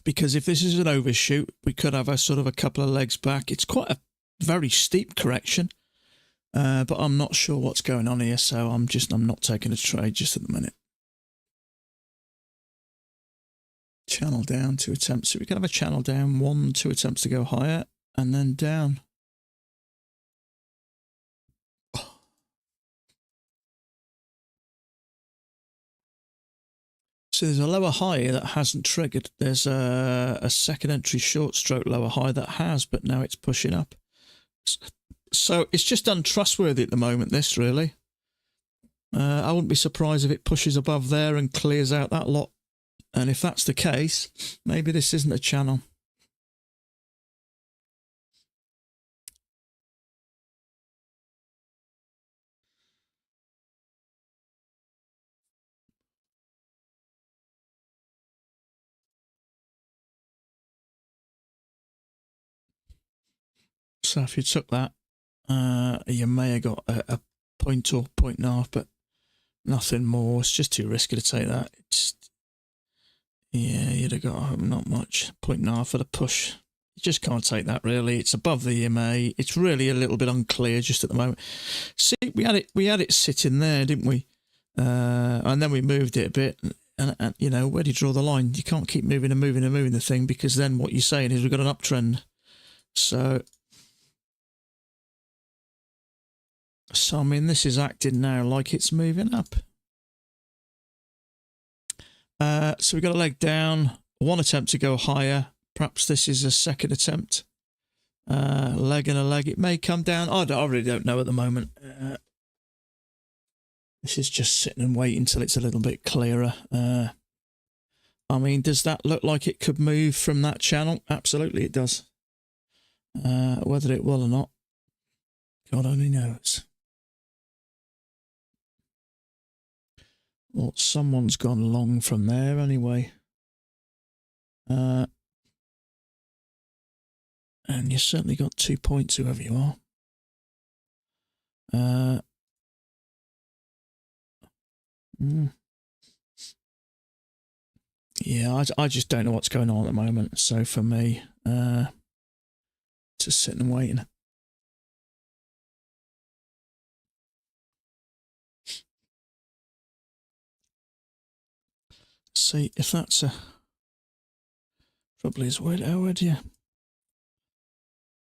Because if this is an overshoot, we could have a sort of a couple of legs back. It's quite a very steep correction, but I'm not sure what's going on here, so I'm not taking a trade just at the minute. Channel down, 2 attempts. So we can have a channel down, 1, 2 attempts to go higher, and then down. So there's a lower high that hasn't triggered. There's a second entry short stroke lower high that has, but now it's pushing up. So it's just untrustworthy at the moment, this, really. I wouldn't be surprised if it pushes above there and clears out that lot. And if that's the case, maybe this isn't a channel. So if you took that, you may have got a point or point and a half, but nothing more. It's just too risky to take that. Yeah, you'd have got not much. Point and a half for the push. You just can't take that, really. It's above the EMA. It's really a little bit unclear just at the moment. See, we had it sitting there, didn't we? And then we moved it a bit. And you know, where do you draw the line? You can't keep moving and moving and moving the thing, because then what you're saying is we've got an uptrend. So I mean, this is acting now like it's moving up. So we've got a leg down, 1 attempt to go higher. Perhaps this is a second attempt. Leg and a leg. It may come down. I really don't know at the moment. This is just sitting and waiting until it's a little bit clearer. I mean, does that look like it could move from that channel? Absolutely, it does. Whether it will or not, God only knows. Well, someone's gone long from there anyway. And you certainly got 2 points, whoever you are. Yeah, I just don't know what's going on at the moment. So for me, just sitting and waiting. See if that's probably is way lower, yeah.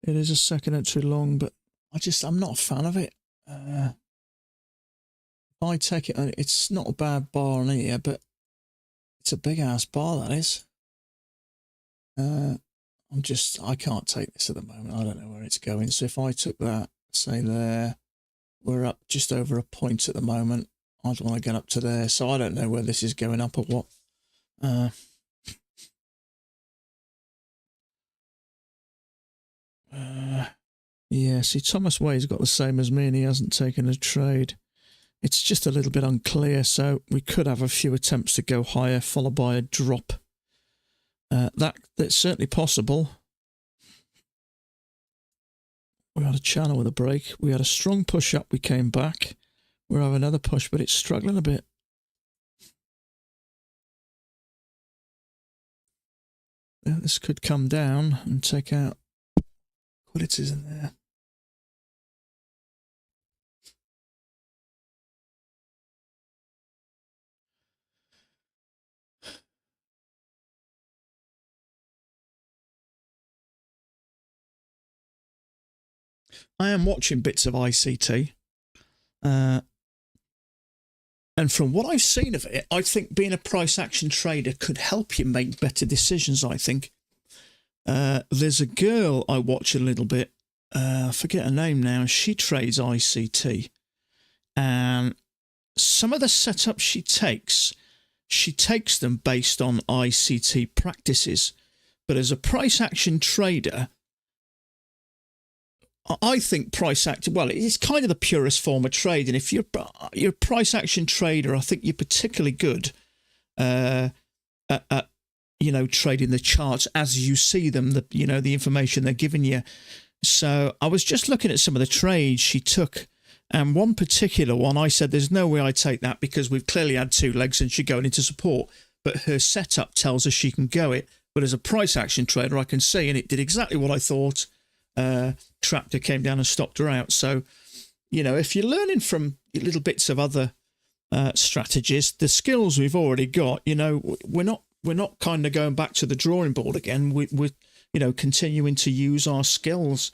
It is a second or too long, but I'm not a fan of it. If I take it, it's not a bad bar on here, but it's a big ass bar, that is. I can't take this at the moment. I don't know where it's going. So if I took that, say there, we're up just over a point at the moment. I'd want to get up to there. So I don't know where this is going up or what. Yeah, see, Thomas Way's got the same as me and he hasn't taken a trade. It's just a little bit unclear, so we could have a few attempts to go higher, followed by a drop. That's certainly possible. We had a channel with a break. We had a strong push up. We came back. We'll have another push, but it's struggling a bit. Yeah, this could come down and take out liquidities in there. I am watching bits of ICT. And from what I've seen of it, I think being a price action trader could help you make better decisions, I think. There's a girl I watch a little bit. I forget her name now. She trades ICT. And some of the setups she takes them based on ICT practices. But as a price action trader, I think price action, well, it's kind of the purest form of trade. And if you're a price action trader, I think you're particularly good at trading the charts as you see them, the information they're giving you. So I was just looking at some of the trades she took. And one particular one, I said, there's no way I'd take that because we've clearly had two legs and she's going into support. But her setup tells us she can go it. But as a price action trader, I can see, and it did exactly what I thought. Trapped her, came down and stopped her out. So, if you're learning from little bits of other strategies, the skills we've already got, we're not kind of going back to the drawing board again. We're continuing to use our skills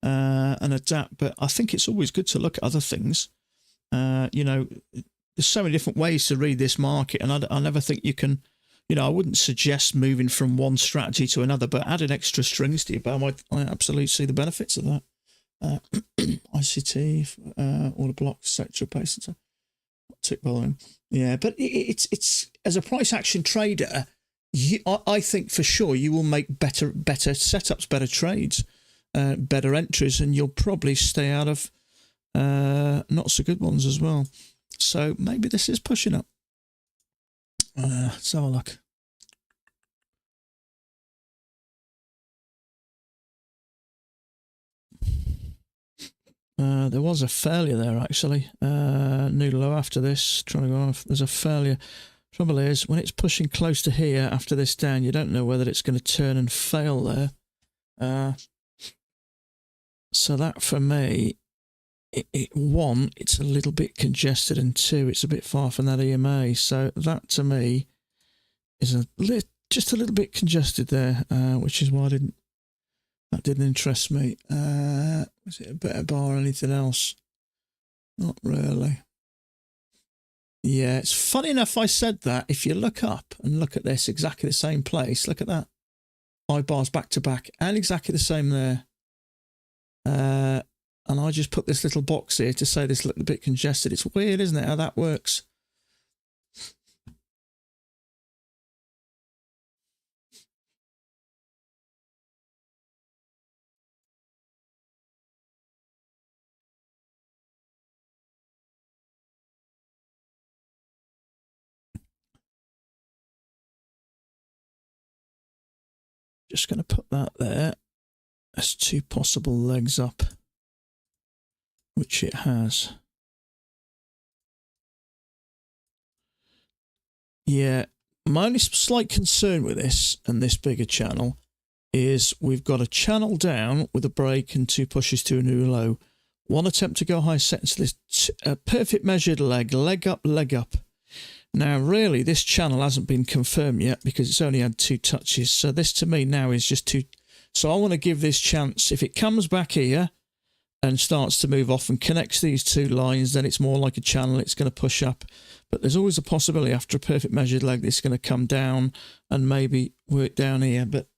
and adapt. But I think it's always good to look at other things. There's so many different ways to read this market, and I never think you can. I wouldn't suggest moving from one strategy to another, but adding extra strings to your bow, I absolutely see the benefits of that. ICT, order blocks, sector pace, and so tick volume. Yeah, but it's as a price action trader, I think for sure you will make better setups, better trades, better entries, and you'll probably stay out of not so good ones as well. So maybe this is pushing up. Let's have a look. There was a failure there, actually. New low after this, trying to go off. There's a failure. Trouble is, when it's pushing close to here after this down, you don't know whether it's going to turn and fail there. So that, for me, one, it's a little bit congested, and two, it's a bit far from that EMA. So that, to me, is just a little bit congested there, which is why that didn't interest me. Was it a better bar or anything else? Not really. Yeah, it's funny enough I said that. If you look up and look at this, exactly the same place, look at that. 5 bars back to back, and exactly the same there. and I just put this little box here to say this looked a bit congested. It's weird, isn't it, how that works? Just going to put that there as 2 possible legs up, which it has. Yeah, my only slight concern with this and this bigger channel is we've got a channel down with a break and 2 pushes to a new low. 1 attempt to go high, set into this perfect measured leg up, leg up. Now, really, this channel hasn't been confirmed yet because it's only had 2 touches. So this to me now is just 2. So I want to give this chance. If it comes back here and starts to move off and connects these 2 lines, then it's more like a channel. It's going to push up. But there's always a possibility after a perfect measured leg, it's going to come down and maybe work down here. But,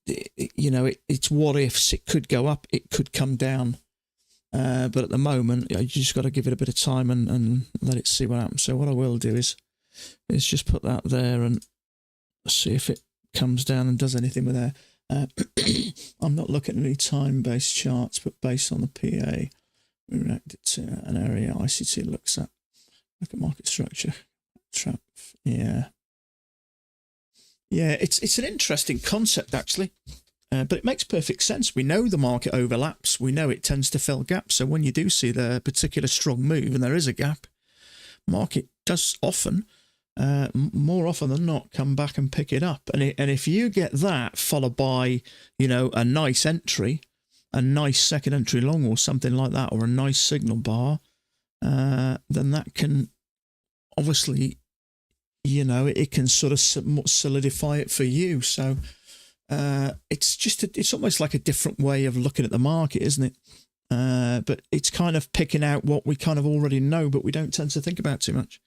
you know, it's what ifs. It could go up. It could come down. But at the moment, you just got to give it a bit of time and let it see what happens. So what I will do is just put that there and see if it comes down and does anything with there. I'm not looking at any time-based charts, but based on the PA, we reacted to an area ICT looks at. Look at market structure. Yeah, it's an interesting concept actually. But it makes perfect sense. We know the market overlaps. We know it tends to fill gaps. So when you do see the particular strong move and there is a gap, market does often, more often than not, come back and pick it up. And if you get that followed by, you know, a nice entry, a nice second entry long or something like that, or a nice signal bar, then that can obviously, you know, it can sort of solidify it for you. So it's almost like a different way of looking at the market, isn't it? But it's kind of picking out what we kind of already know, but we don't tend to think about too much.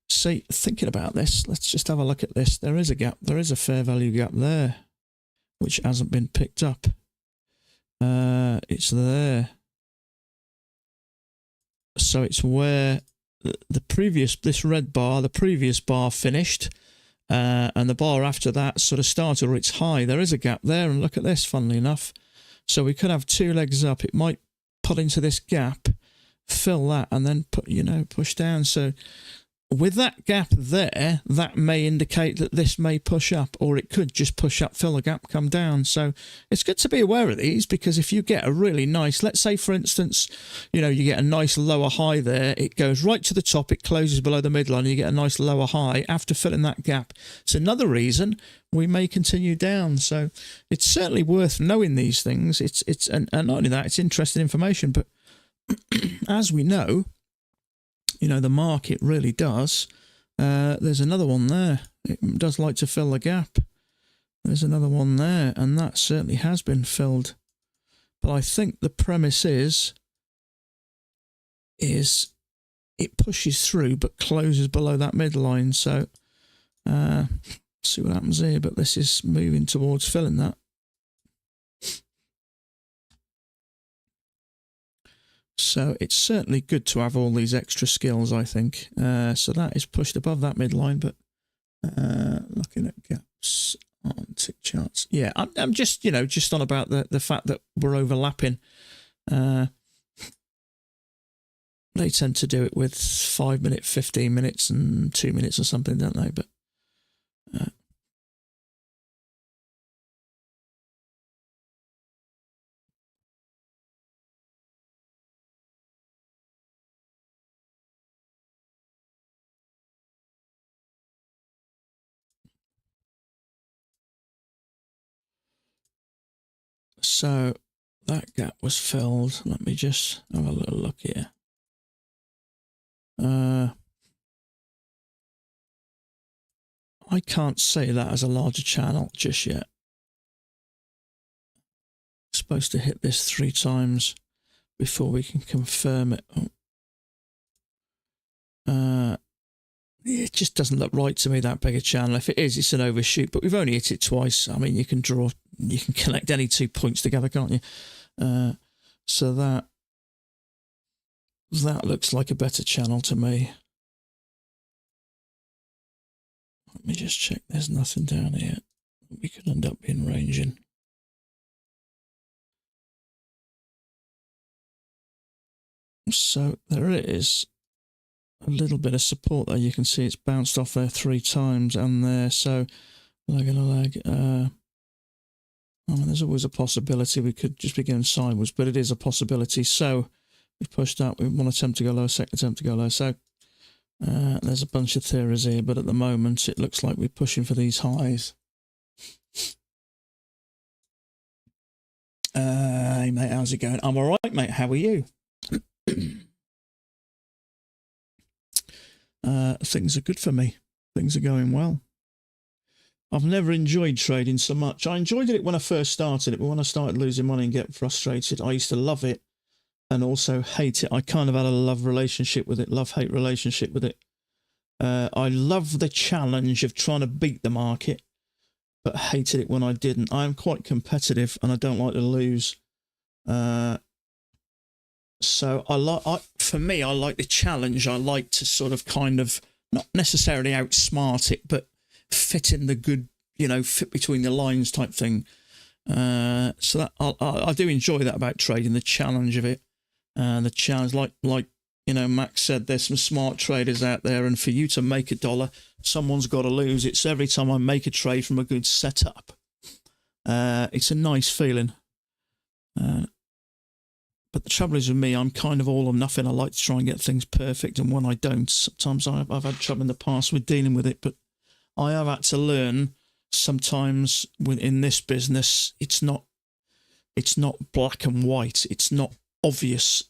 See, thinking about this, let's just have a look at this. There is a gap. There is a fair value gap there, which hasn't been picked up. It's there. So it's where the previous, this red bar, the previous bar finished, and the bar after that sort of started, or it's high. There is a gap there, and look at this, funnily enough. So we could have 2 legs up. It might put into this gap, fill that, and then put, you know, push down. So with that gap there, that may indicate that this may push up, or it could just push up, fill a gap, come down. So it's good to be aware of these, because if you get a really nice, let's say for instance, you know, you get a nice lower high there, it goes right to the top, it closes below the midline, and you get a nice lower high after filling that gap. It's another reason we may continue down. So it's certainly worth knowing these things. And not only that, it's interesting information, but as we know, you know, the market really does. There's another one there. It does like to fill the gap. There's another one there, and that certainly has been filled. But I think the premise is it pushes through but closes below that midline. So see what happens here. But this is moving towards filling that. So it's certainly good to have all these extra skills, I think. So that is pushed above that midline, but looking at gaps on tick charts. Yeah, I'm just, you know, just on about the fact that we're overlapping. They tend to do it with 5 minutes, 15 minutes and 2 minutes or something, don't they? But so that gap was filled. Let me just have a little look here. I can't say that as a larger channel just yet. Supposed to hit this 3 times before we can confirm it. it just doesn't look right to me, that big a channel. If it is, it's an overshoot, but we've only hit it twice. I mean, you can connect any 2 points together, can't you? So that looks like a better channel to me. Let me just check. There's nothing down here. We could end up being ranging. So there it is. A little bit of support there. You can see it's bounced off there 3 times and there. So lag and a lag. I mean, there's always a possibility we could just be going sideways, but it is a possibility. So we've pushed out. We want attempt to go low, second attempt to go low. So there's a bunch of theories here, but at the moment it looks like we're pushing for these highs. Hey mate, how's it going? I'm all right, mate. How are you? Things are good for me. Things are going well. I've never enjoyed trading so much. I enjoyed it when I first started it, but when I started losing money and getting frustrated, I used to love it and also hate it. I kind of had a love-hate relationship with it. I love the challenge of trying to beat the market, but hated it when I didn't. I am quite competitive and I don't like to lose. So for me, I like the challenge. I like to sort of kind of not necessarily outsmart it, but fit in the good, fit between the lines type thing. So that I do enjoy that about trading, the challenge of it. The challenge, like Max said, there's some smart traders out there, and for you to make $1, someone's got to lose. It's every time I make a trade from a good setup. It's a nice feeling. But the trouble is with me, I'm kind of all or nothing. I like to try and get things perfect, and when I don't, sometimes I've had trouble in the past with dealing with it. But I have had to learn sometimes in this business, it's not black and white. It's not obvious.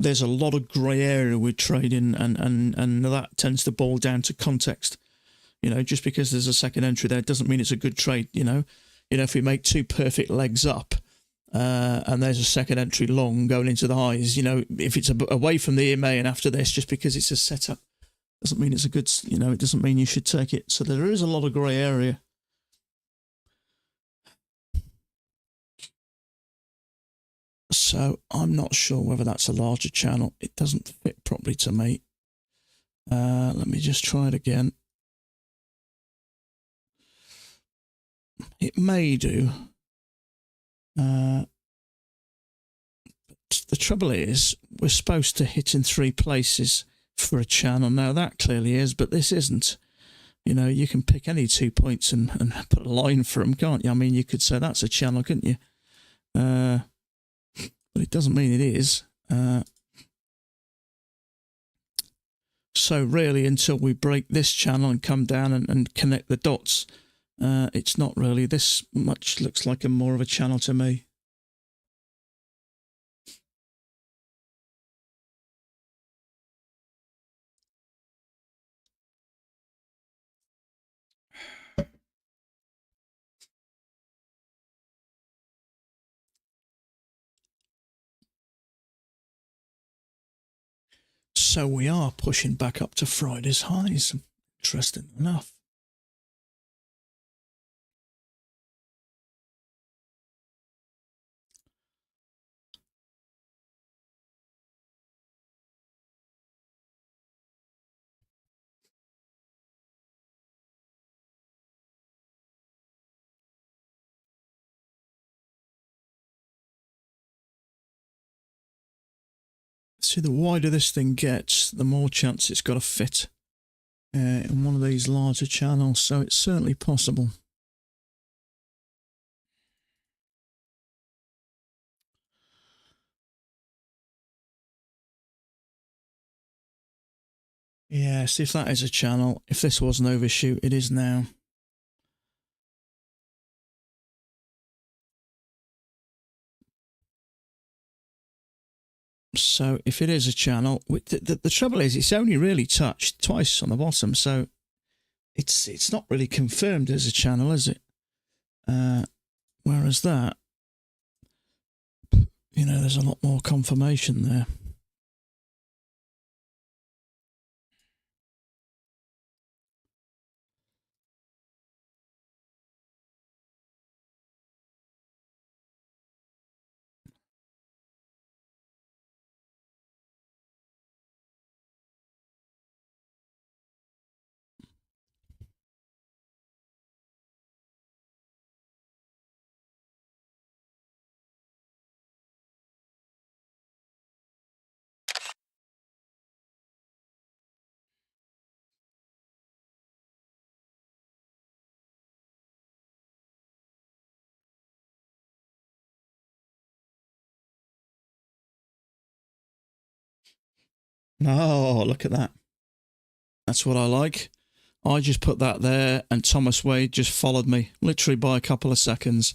There's a lot of grey area with trading, and that tends to boil down to context. Just because there's a second entry there doesn't mean it's a good trade. If we make 2 perfect legs up, and there's a second entry long going into the highs, if it's away from the EMA and after this, just because it's a setup, doesn't mean it's a good, it doesn't mean you should take it. So there is a lot of grey area. So I'm not sure whether that's a larger channel. It doesn't fit properly to me. Let me just try it again. It may do. But the trouble is, we're supposed to hit in 3 places for a channel. Now that clearly is, but this isn't. You can pick any 2 points and put a line for them, can't you? I mean, you could say that's a channel, couldn't you? But it doesn't mean it is. So really, until we break this channel and come down and connect the dots, it's not really this much. Looks like more of a channel to me. So we are pushing back up to Friday's highs. Interesting enough. See, the wider this thing gets, the more chance it's got to fit in one of these larger channels. So it's certainly possible. Yes, if that is a channel, if this was an overshoot, it is now. So if it is a channel, the trouble is it's only really touched twice on the bottom, so it's not really confirmed as a channel, is it? Whereas that, there's a lot more confirmation there. Oh, look at that. That's what I like. I just put that there, and Thomas Wade just followed me, literally by a couple of seconds.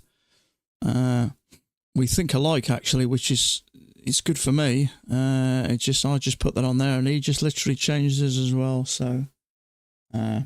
We think alike, actually, which is it's good for me. I just put that on there, and he just literally changed his as well. So, oh,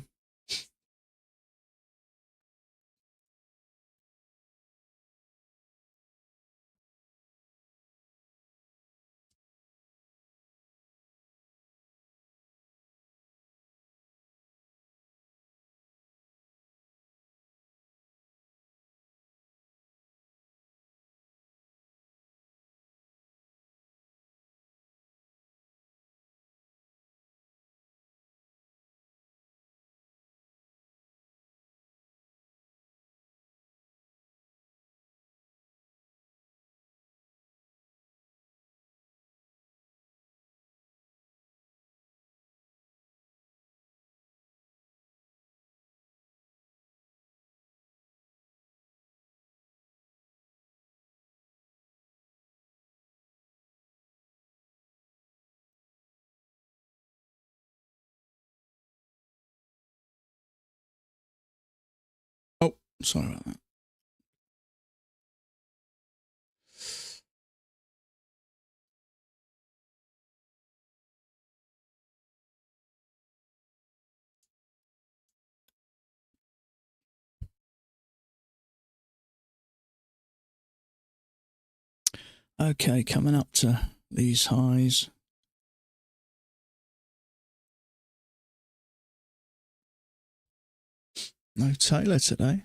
sorry about that. Okay, coming up to these highs. No Taylor today.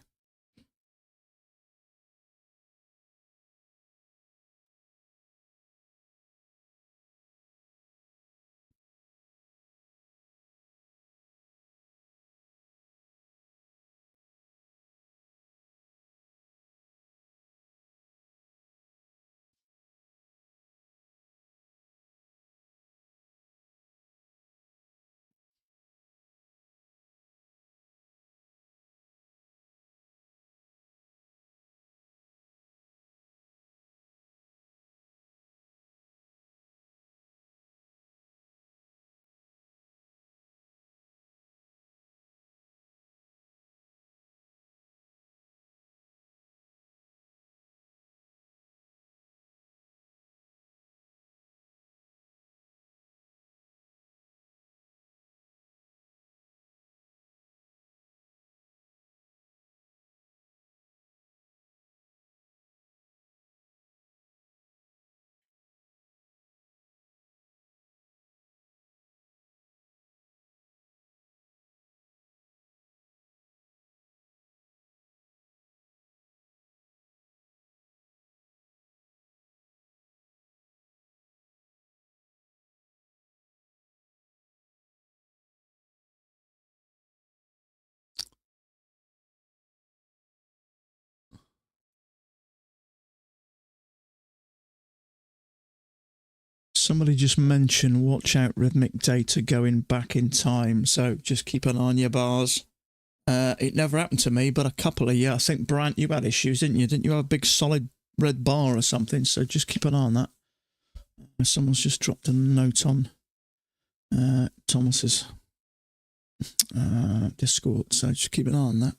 Somebody just mentioned watch out rhythmic data going back in time. So just keep an eye on your bars. It never happened to me, but a couple of you. I think, Brant, you had issues, didn't you? Didn't you have a big solid red bar or something? So just keep an eye on that. Someone's just dropped a note on Thomas's Discord, so just keep an eye on that.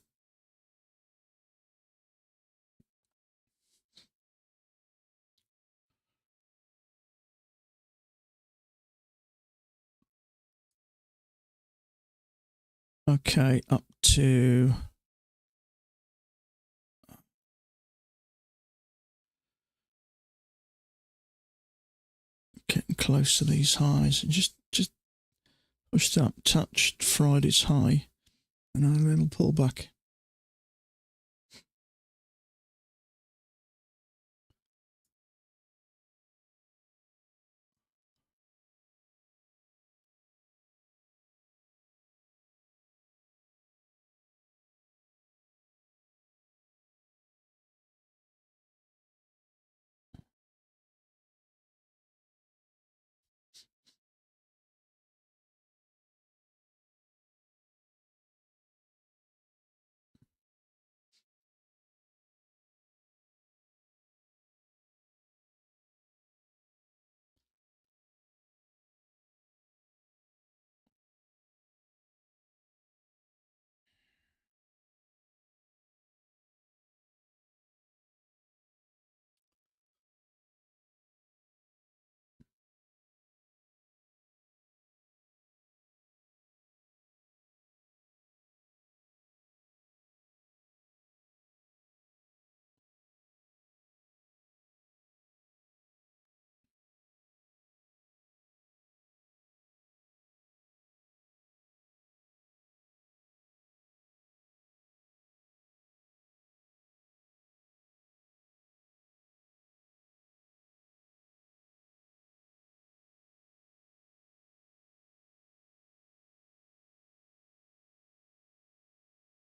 Okay, up to getting close to these highs, and just pushed up, touched Friday's high, and a little pullback.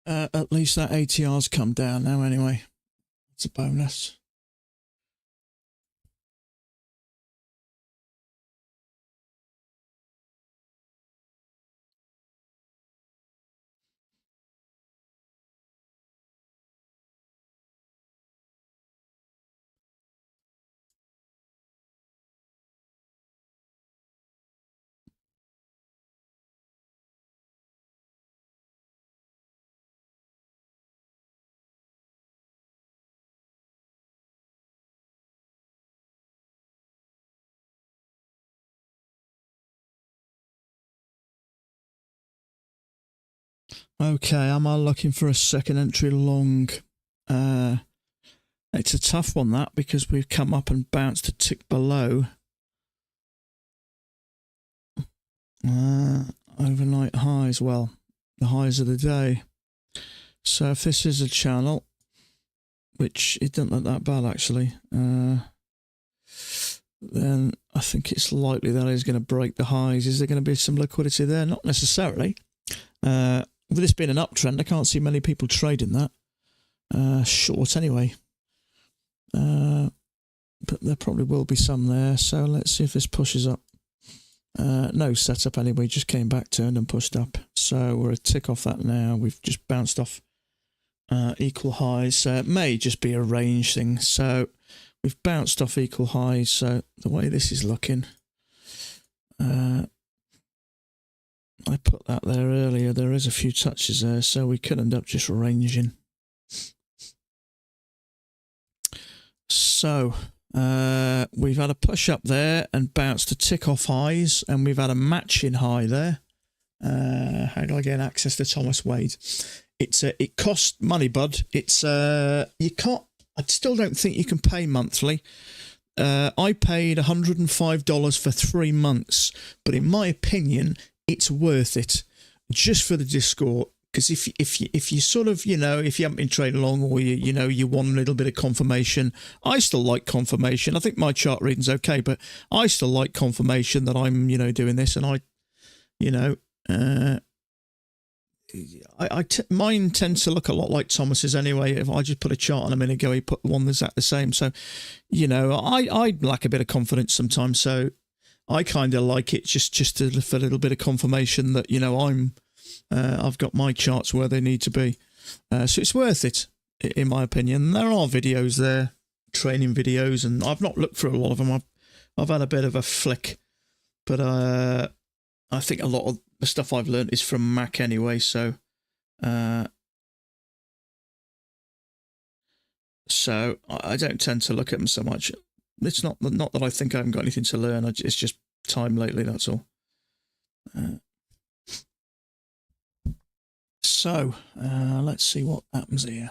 At least that ATR's come down now anyway. It's a bonus. Okay, am I looking for a second entry long? It's a tough one, that, because we've come up and bounced a tick below overnight highs. Well, the highs of the day. So if this is a channel, which it doesn't look that bad actually, then I think it's likely that it's going to break the highs. Is there going to be some liquidity there? Not necessarily. With this being an uptrend, I can't see many people trading that. Short anyway. But there probably will be some there. So let's see if this pushes up. No setup anyway, just came back, turned and pushed up. So we're a tick off that now. We've just bounced off equal highs. So it may just be a range thing. So we've bounced off equal highs. So the way this is looking, I put that there earlier. There is a few touches there, so we could end up just ranging. So we've had a push up there and bounced a tick off highs, and we've had a matching high there. How do I get access to Thomas Wade? It costs money, bud. It's you can't. I still don't think you can pay monthly. I paid $105 for 3 months, but in my opinion, it's worth it just for the Discord. Because if you sort of, if you haven't been trading long, or you want a little bit of confirmation, I still like confirmation. I think my chart reading's okay, but I still like confirmation that I'm doing this, and mine tends to look a lot like Thomas's anyway. If I just put a chart on a minute ago, he put one that's exactly the same. So, I lack a bit of confidence sometimes. So I kind of like it just for a little bit of confirmation that, I've got my charts where they need to be. So it's worth it, in my opinion. There are videos there, training videos, and I've not looked through a lot of them. I've had a bit of a flick, but I think a lot of the stuff I've learned is from Mac anyway. So I don't tend to look at them so much. It's not that I think I haven't got anything to learn. It's just time lately, that's all. So let's see what happens here.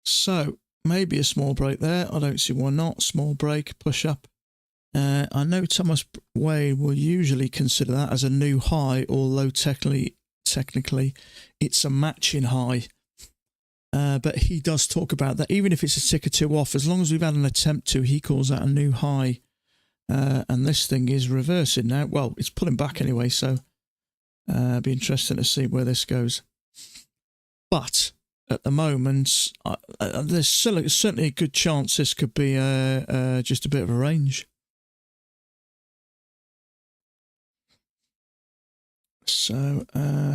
So maybe a small break there. I don't see why not. Small break, push up. I know Thomas Wade will usually consider that as a new high, although technically it's a matching high. But he does talk about that. Even if it's a tick or two off, as long as we've had an attempt to, he calls that a new high. And this thing is reversing now. Well, it's pulling back anyway, so it'll be interesting to see where this goes. But at the moment, there's certainly a good chance this could be just a bit of a range. So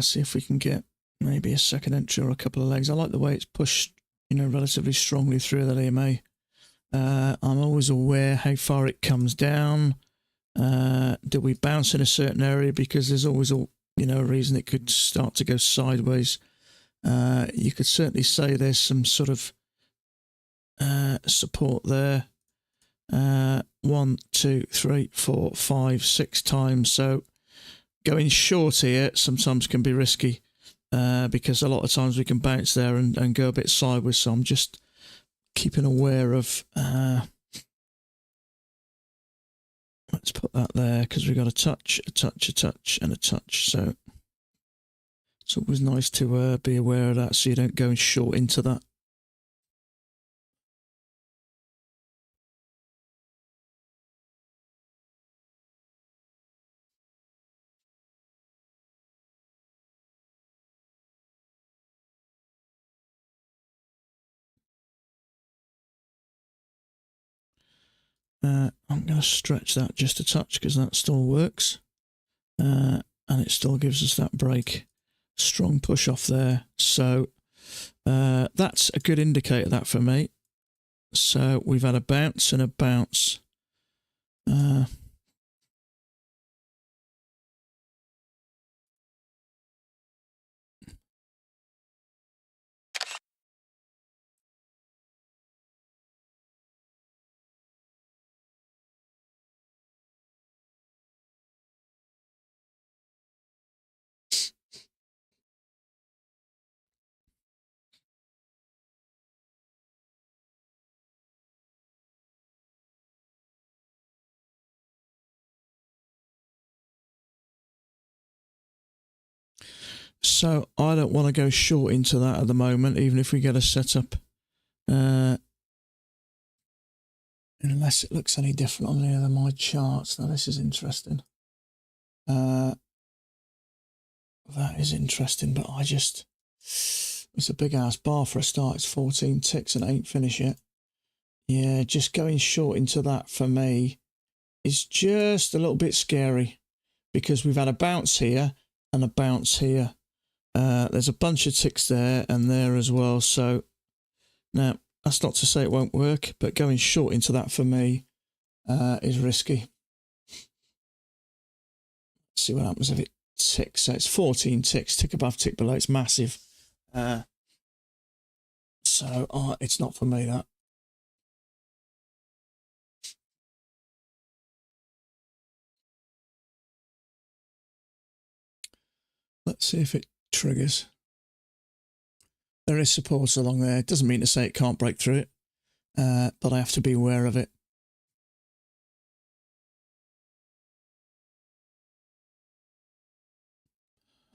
see if we can get maybe a second entry or a couple of legs. I like the way it's pushed, relatively strongly through that EMA. I'm always aware how far it comes down. Do we bounce in a certain area? Because there's always a reason it could start to go sideways. You could certainly say there's some sort of support there. 1, 2, 3, 4, 5, 6 times. So going short here sometimes can be risky because a lot of times we can bounce there and go a bit sideways. So I'm just keeping aware of Let's put that there because we've got a touch, a touch, a touch, and a touch. So it's always nice to be aware of that so you don't go short into that. I'm going to stretch that just a touch because that still works. And it still gives us that break. Strong push off there. So that's a good indicator, that for me. So we've had a bounce and a bounce. So I don't want to go short into that at the moment, even if we get a setup. Unless it looks any different on any of my charts. Now this is interesting. That is interesting, but it's a big ass bar for a start. It's 14 ticks and 8 finish yet. Yeah, just going short into that for me is just a little bit scary because we've had a bounce here and a bounce here. There's a bunch of ticks there and there as well. So now that's not to say it won't work, but going short into that for me is risky. Let's see what happens if it ticks. So it's 14 ticks, tick above, tick below. It's massive. So it's not for me, that. Let's see if it triggers. There is support along there. It doesn't mean to say it can't break through it, but I have to be aware of it.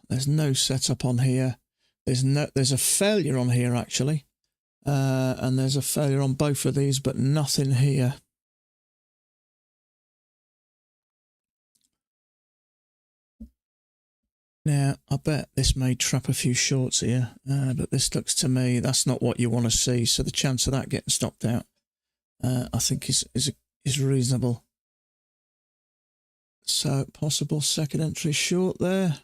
There's no setup on here. There's a failure on here actually, and there's a failure on both of these, but nothing here. Now, I bet this may trap a few shorts here, but this looks to me, that's not what you want to see. So the chance of that getting stopped out, I think is reasonable. So possible second entry short there.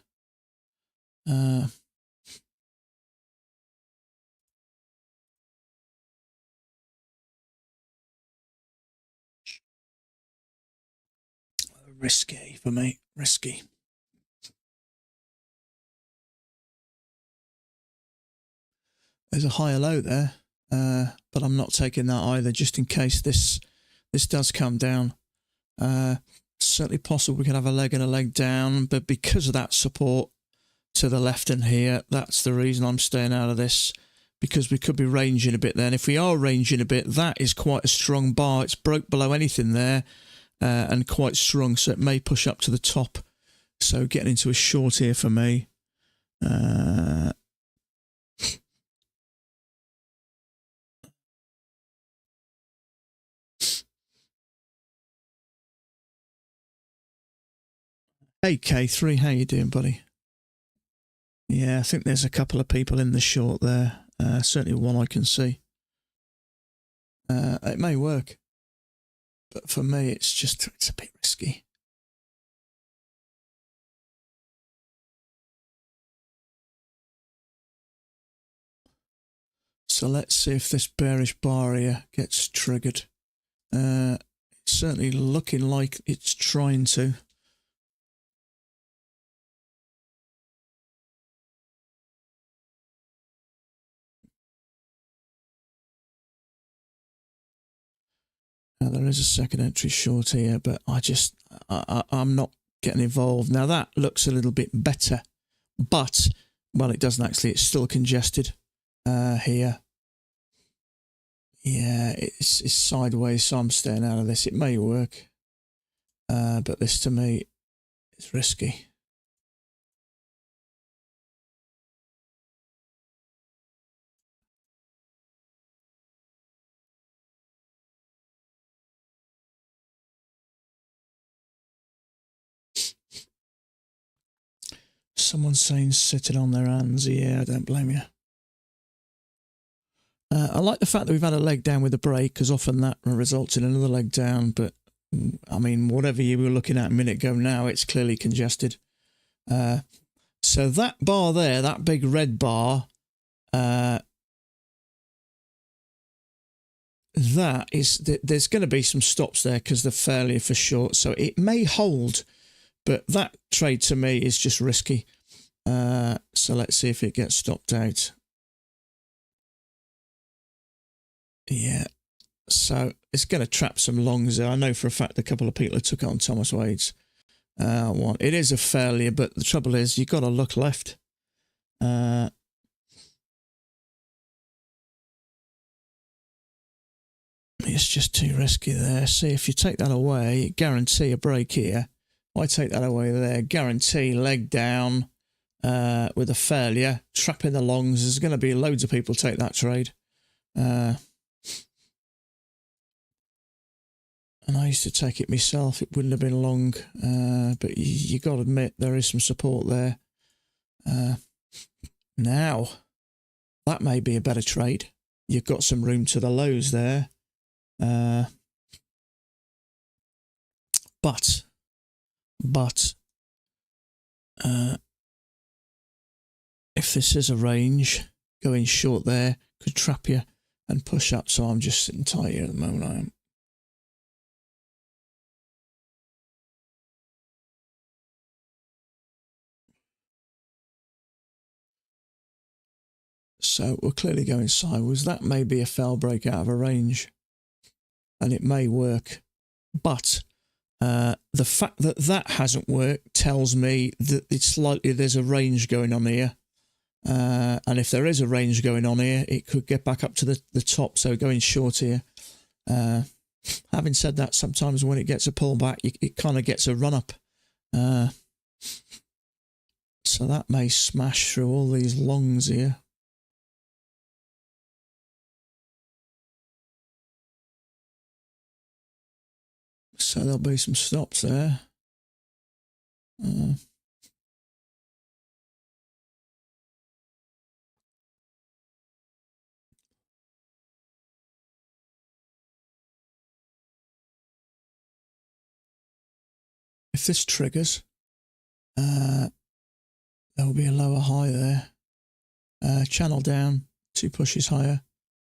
Risky for me, risky. There's a higher low there, but I'm not taking that either, just in case this does come down. Certainly possible we can have a leg and a leg down, but because of that support to the left and here, that's the reason I'm staying out of this, because we could be ranging a bit there. And if we are ranging a bit, that is quite a strong bar. It's broke below anything there and quite strong, so it may push up to the top. So getting into a short here for me. Hey K3, how you doing, buddy? Yeah, I think there's a couple of people in the short there. Certainly one I can see. It may work, but for me, it's a bit risky. So let's see if this bearish bar here gets triggered. It's certainly looking like it's trying to. Now, there is a second entry short here, but I'm not getting involved. Now that looks a little bit better, but, well, it doesn't actually. It's still congested here. Yeah, it's sideways, so I'm staying out of this. It may work. But this to me is risky. Someone's saying sitting on their hands. Yeah, I don't blame you. I like the fact that we've had a leg down with a break, because often that results in another leg down. But I mean, whatever you were looking at a minute ago now, it's clearly congested. So that bar there, that big red bar, that is, there's going to be some stops there because they're fairly for short. So it may hold, but that trade to me is just risky. So let's see if it gets stopped out. Yeah. So it's going to trap some longs there. I know for a fact a couple of people have took it on Thomas Wade's one. It is a failure, but the trouble is you've got to look left. It's just too risky there. See, if you take that away, guarantee a break here. I take that away there, guarantee leg down with a failure, trapping the longs. There's going to be loads of people take that trade. And I used to take it myself. It wouldn't have been long, but you got to admit there is some support there. Now, that may be a better trade. You've got some room to the lows there. But if this is a range, going short there could trap you and push up. So I'm just sitting tight here at the moment. I am. So we're clearly going sideways. That may be a fell break out of a range, and it may work. But the fact that that hasn't worked tells me that it's likely there's a range going on here. And if there is a range going on here, it could get back up to the top. So going short here. Having said that, sometimes when it gets a pullback, it kind of gets a run up. So that may smash through all these longs here. So there'll be some stops there. If this triggers, there will be a lower high there. Channel down, 2 pushes higher.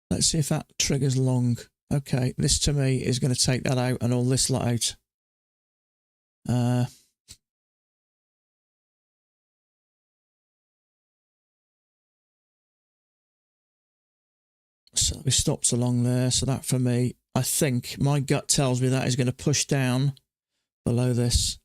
Let's see if that triggers long. Okay, this to me is going to take that out and all this lot out. So we stopped along there. So that for me, I think my gut tells me that is going to push down below this.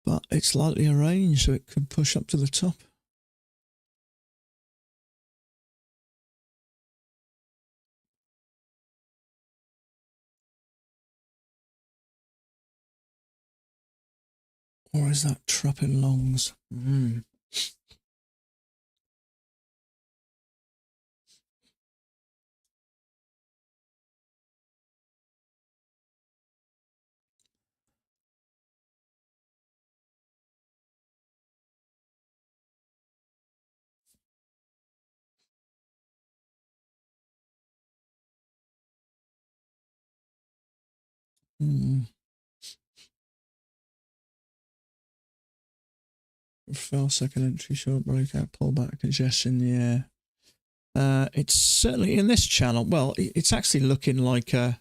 But it's likely a range, so it could push up to the top. Or is that trapping longs? Fell second entry, short breakout, pullback, congestion, yeah. It's certainly in this channel. Well, it's actually looking like a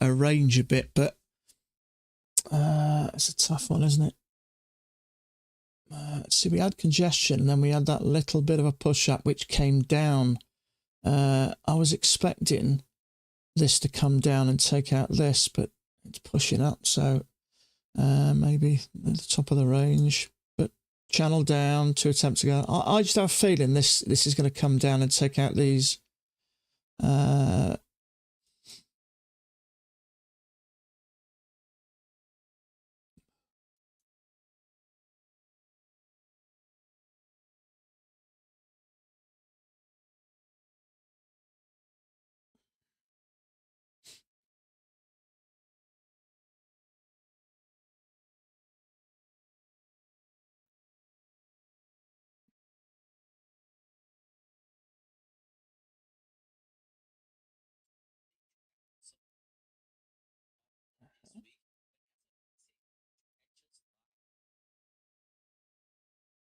range a bit, but it's a tough one, isn't it? see, we had congestion and then we had that little bit of a push up which came down. I was expecting this to come down and take out this, but it's pushing up, so maybe at the top of the range. But channel down, 2 attempts ago. I just have a feeling this is going to come down and take out these.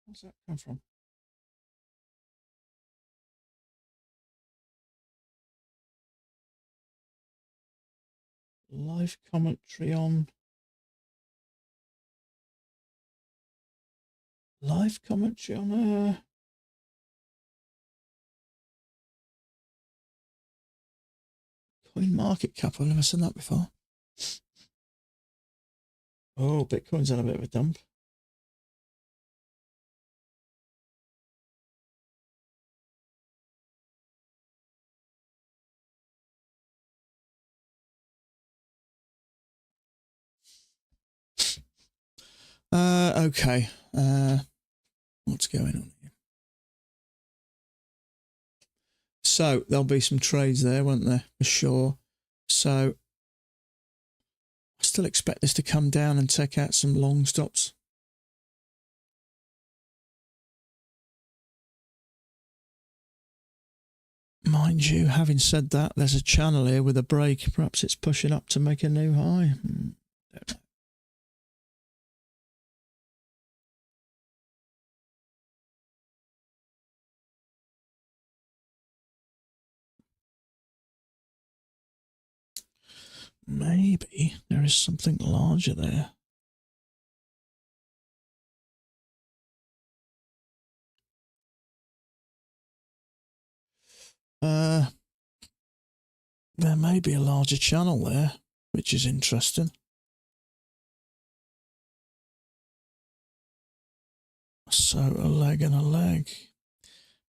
Where's that come from? Live commentary on. Live commentary on Coin Market Cap. I've never seen that before. Oh, Bitcoin's had a bit of a dump. Okay. What's going on here? So there'll be some trades there, won't there? For sure. So I still expect this to come down and take out some long stops. Mind you, having said that, there's a channel here with a break. Perhaps it's pushing up to make a new high. Don't know. Maybe there is something larger there. There may be a larger channel there, which is interesting. So a leg and a leg.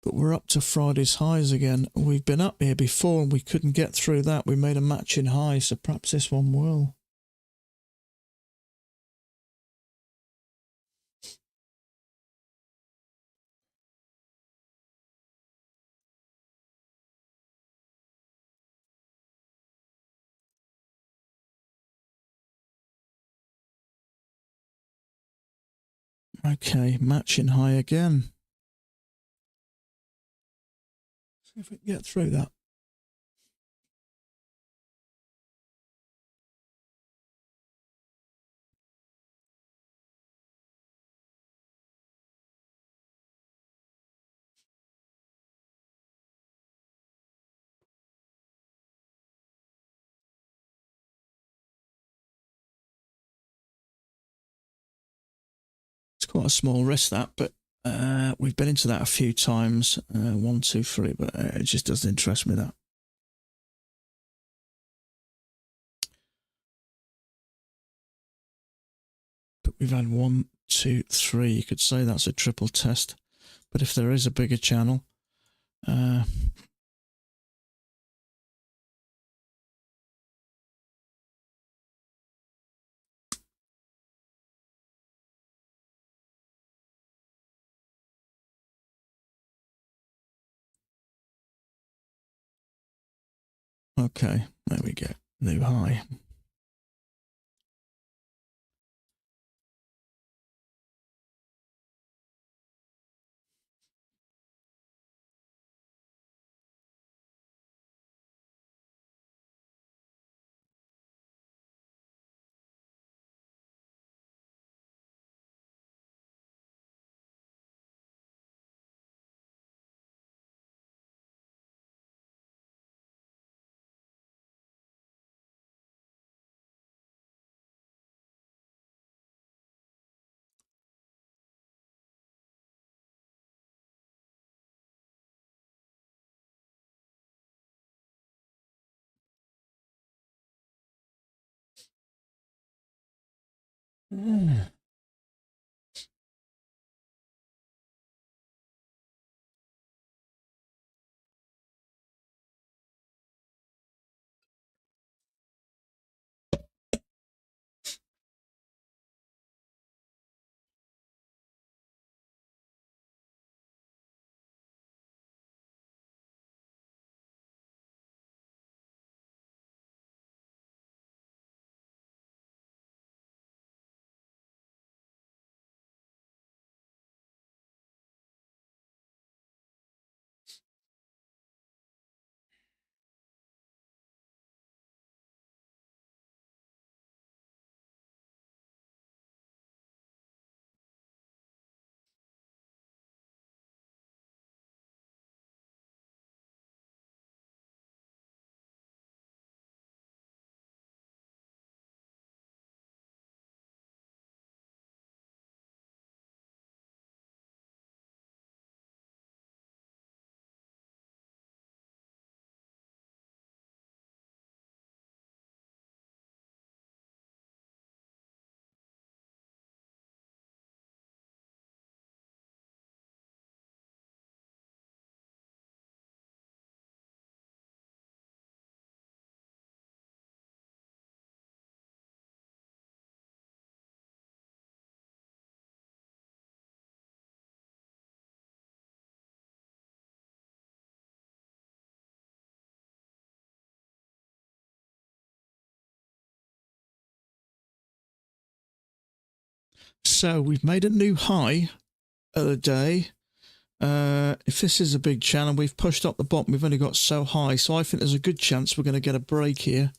But we're up to Friday's highs again. We've been up here before and we couldn't get through that. We made a matching high, so perhaps this one will. Okay, matching high again. See if we can get through that. It's quite a small risk, that, but we've been into that a few times. 1, 2, 3, but it just doesn't interest me, that. But we've had 1, 2, 3. You could say that's a triple test. But if there is a bigger channel, okay, there we go. New high. So we've made a new high of the day. If this is a big channel, we've pushed up the bottom. We've only got so high, so I think there's a good chance we're going to get a break here.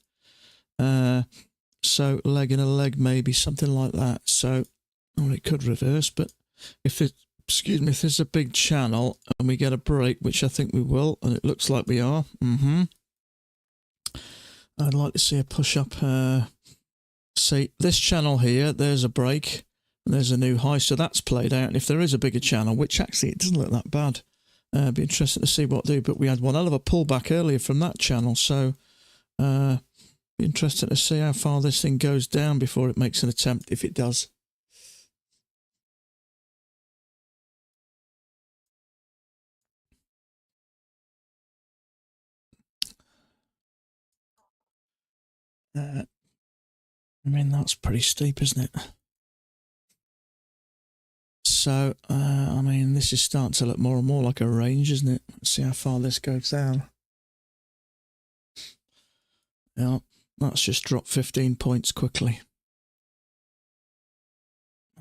So leg and a leg, maybe something like that. So, well, it could reverse, but if it, excuse me, if there's a big channel and we get a break, which I think we will, and it looks like we are. I'd like to see a push up. See this channel here. There's a break. There's a new high, so that's played out. And if there is a bigger channel, which actually it doesn't look that bad, be interesting to see what do. But we had one hell of a pullback earlier from that channel, so be interesting to see how far this thing goes down before it makes an attempt, if it does. I mean, that's pretty steep, isn't it? So, I mean, this is starting to look more and more like a range, isn't it? Let's see how far this goes down. Yeah, that's just dropped 15 points quickly.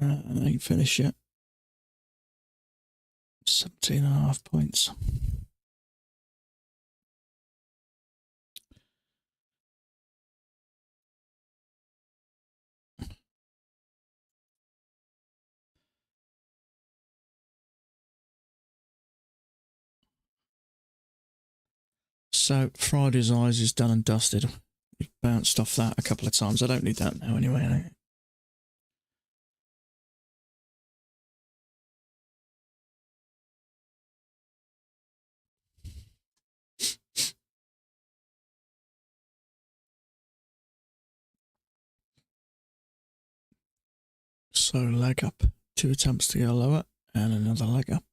I ain't finished yet. 17.5 points. So Friday's eyes is done and dusted. We've bounced off that a couple of times. I don't need that now anyway. So leg up, 2 attempts to go lower, and another leg up.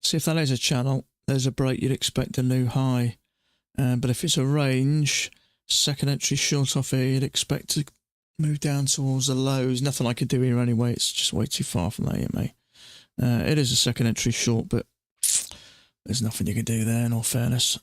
See, if that is a channel, there's a break, you'd expect a new high. But if it's a range, second entry short off here, you'd expect to move down towards the lows. Nothing I could do here anyway, it's just way too far from the EMA. It is a second entry short, but there's nothing you can do there, in all fairness.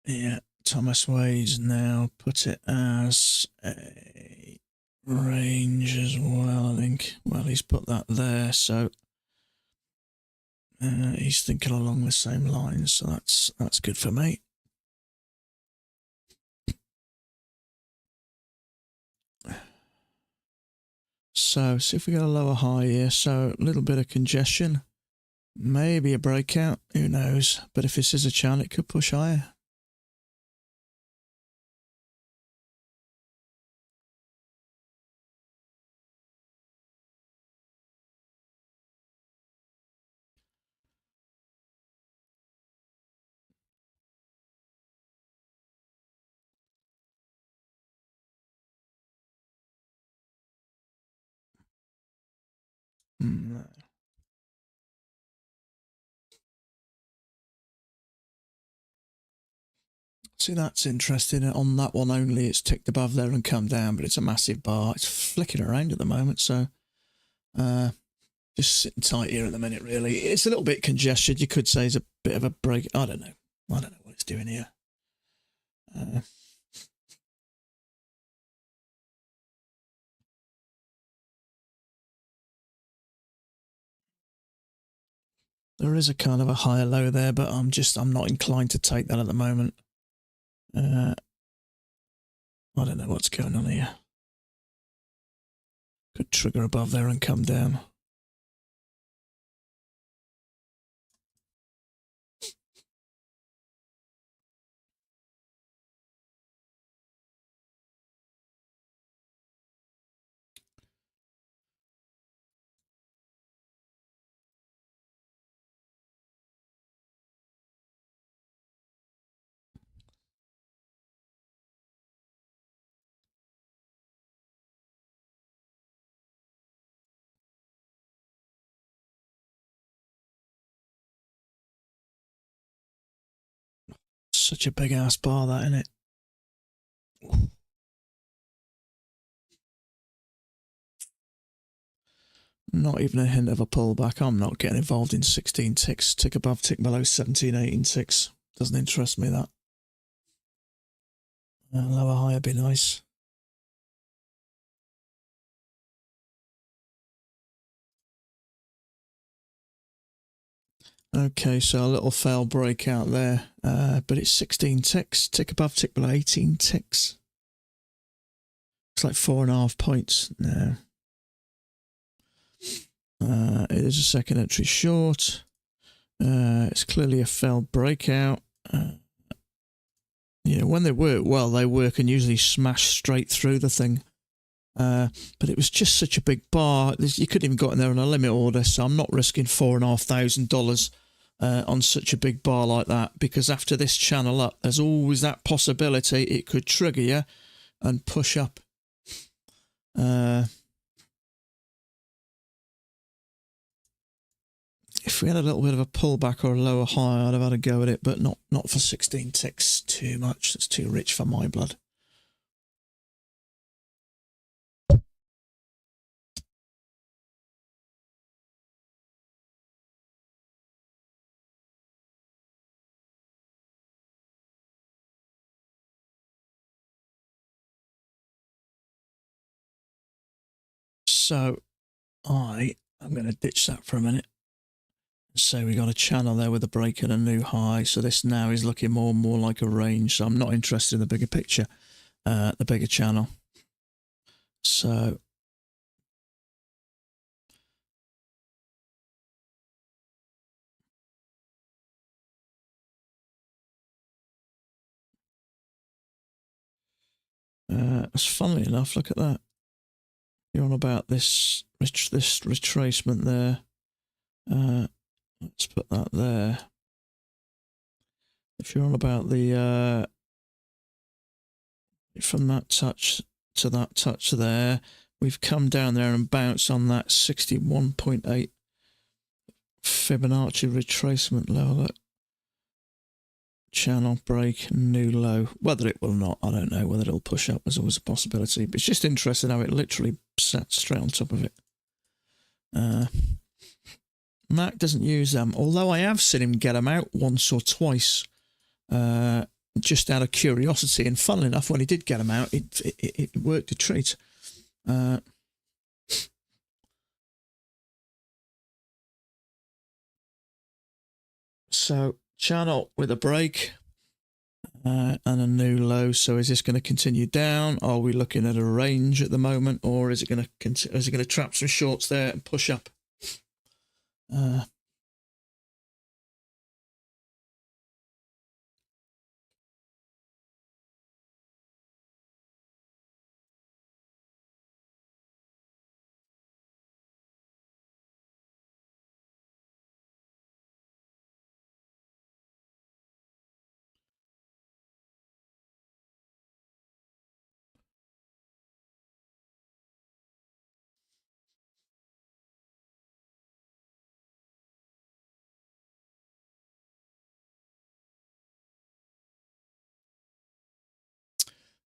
Yeah, Thomas Wade's now put it as a range as well, I think. Well, he's put that there, so he's thinking along the same lines, so that's good for me. So, see if we get a lower high here. So, a little bit of congestion, maybe a breakout, who knows? But if this is a channel, it could push higher. No. See, that's interesting. On that one only, it's ticked above there and come down, but it's a massive bar. It's flicking around at the moment, so just sitting tight here at the minute, really. It's a little bit congested. You could say it's a bit of a break. I don't know what it's doing here. There is a kind of a higher low there, but I'm not inclined to take that at the moment. I don't know what's going on here. Could trigger above there and come down. Such a big ass bar, that, isn't it? Not even a hint of a pullback. I'm not getting involved in 16 ticks. Tick above, tick below, 17, 18 ticks. Doesn't interest me, that. Lower high would be nice. Okay, so a little failed breakout there, but it's 16 ticks. Tick above, tick below, 18 ticks. It's like 4.5 points. No. It is a second entry short. It's clearly a failed breakout. Yeah, when they work well, they work and usually smash straight through the thing. But it was just such a big bar. You couldn't even got in there on a limit order, so I'm not risking $4,500 on such a big bar like that, because after this channel up, there's always that possibility it could trigger you and push up. If we had a little bit of a pullback or a lower high, I'd have had a go at it, but not for 16 ticks. Too much. That's too rich for my blood. So I'm going to ditch that for a minute. So we got a channel there with a break and a new high. So this now is looking more and more like a range. So I'm not interested in the bigger picture, the bigger channel. So funnily enough, look at that. You're on about this retracement there. Let's put that there. If you're on about the from that touch to that touch there, we've come down there and bounced on that 61.8 Fibonacci retracement level. Channel break, new low. Whether it will or not, I don't know. Whether it'll push up is always a possibility. But it's just interesting how it literally sat straight on top of it. Mac doesn't use them, although I have seen him get them out once or twice, just out of curiosity. And funnily enough, when he did get them out, it worked a treat. So channel with a break and a new low. So is this going to continue down? Are we looking at a range at the moment, or is it going to trap some shorts there and push up?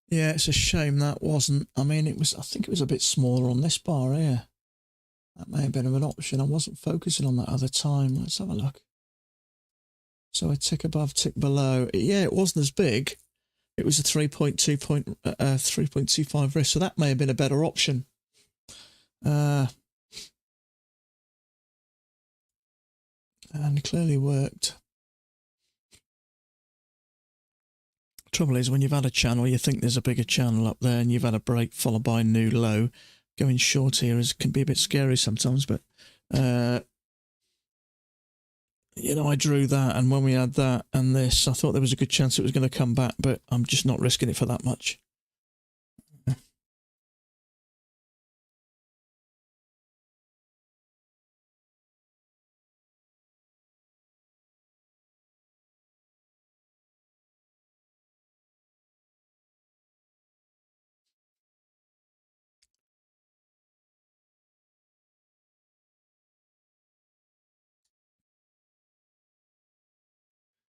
Yeah, it's a shame that wasn't. I mean, I think it was a bit smaller on this bar here. That may have been an option. I wasn't focusing on that other time. Let's have a look. So a tick above, tick below. Yeah, it wasn't as big. It was a 3.25 risk, so that may have been a better option. And clearly worked. Trouble is, when you've had a channel, you think there's a bigger channel up there, and you've had a break followed by a new low. Going short here can be a bit scary sometimes, but you know, I drew that, and when we had that and this, I thought there was a good chance it was going to come back, but I'm just not risking it for that much.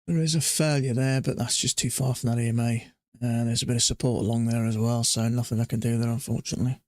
There is a failure there, but that's just too far from that EMA. And there's a bit of support along there as well, so nothing I can do there, unfortunately.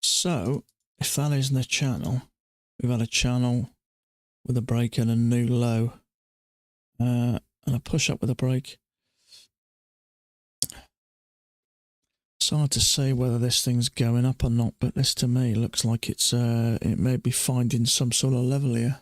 So, if that isn't a channel, we've had a channel with a break and a new low, and a push up with a break. It's hard to say whether this thing's going up or not, but this to me looks like it may be finding some sort of level here.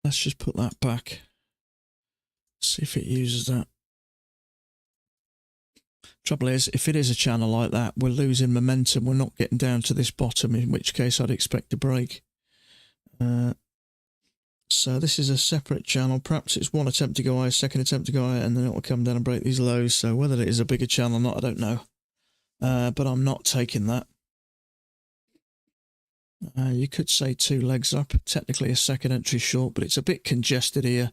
Let's just put that back. See if it uses that. Trouble is, if it is a channel like that, we're losing momentum. We're not getting down to this bottom, in which case I'd expect a break. So this is a separate channel. Perhaps it's one attempt to go higher, second attempt to go higher, and then it will come down and break these lows. So whether it is a bigger channel or not, I don't know. But I'm not taking that. You could say 2 legs up. Technically a second entry short, but it's a bit congested here.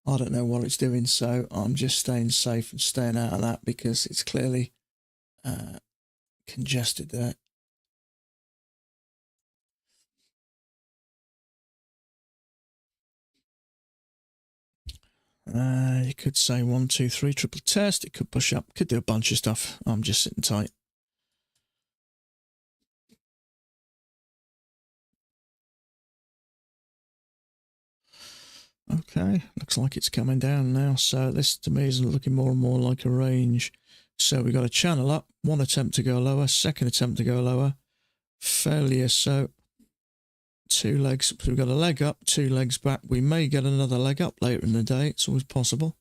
I don't know what it's doing, so I'm just staying safe and staying out of that because it's clearly congested there. You could say 1, 2, 3 triple test. It could push up, could do a bunch of stuff. I'm just sitting tight. Okay, looks like it's coming down now. So this to me is looking more and more like a range. So we got a channel up, 1 attempt to go lower, second attempt to go lower, failure. So 2 legs. So we've got a leg up, 2 legs back. We may get another leg up later in the day. It's always possible.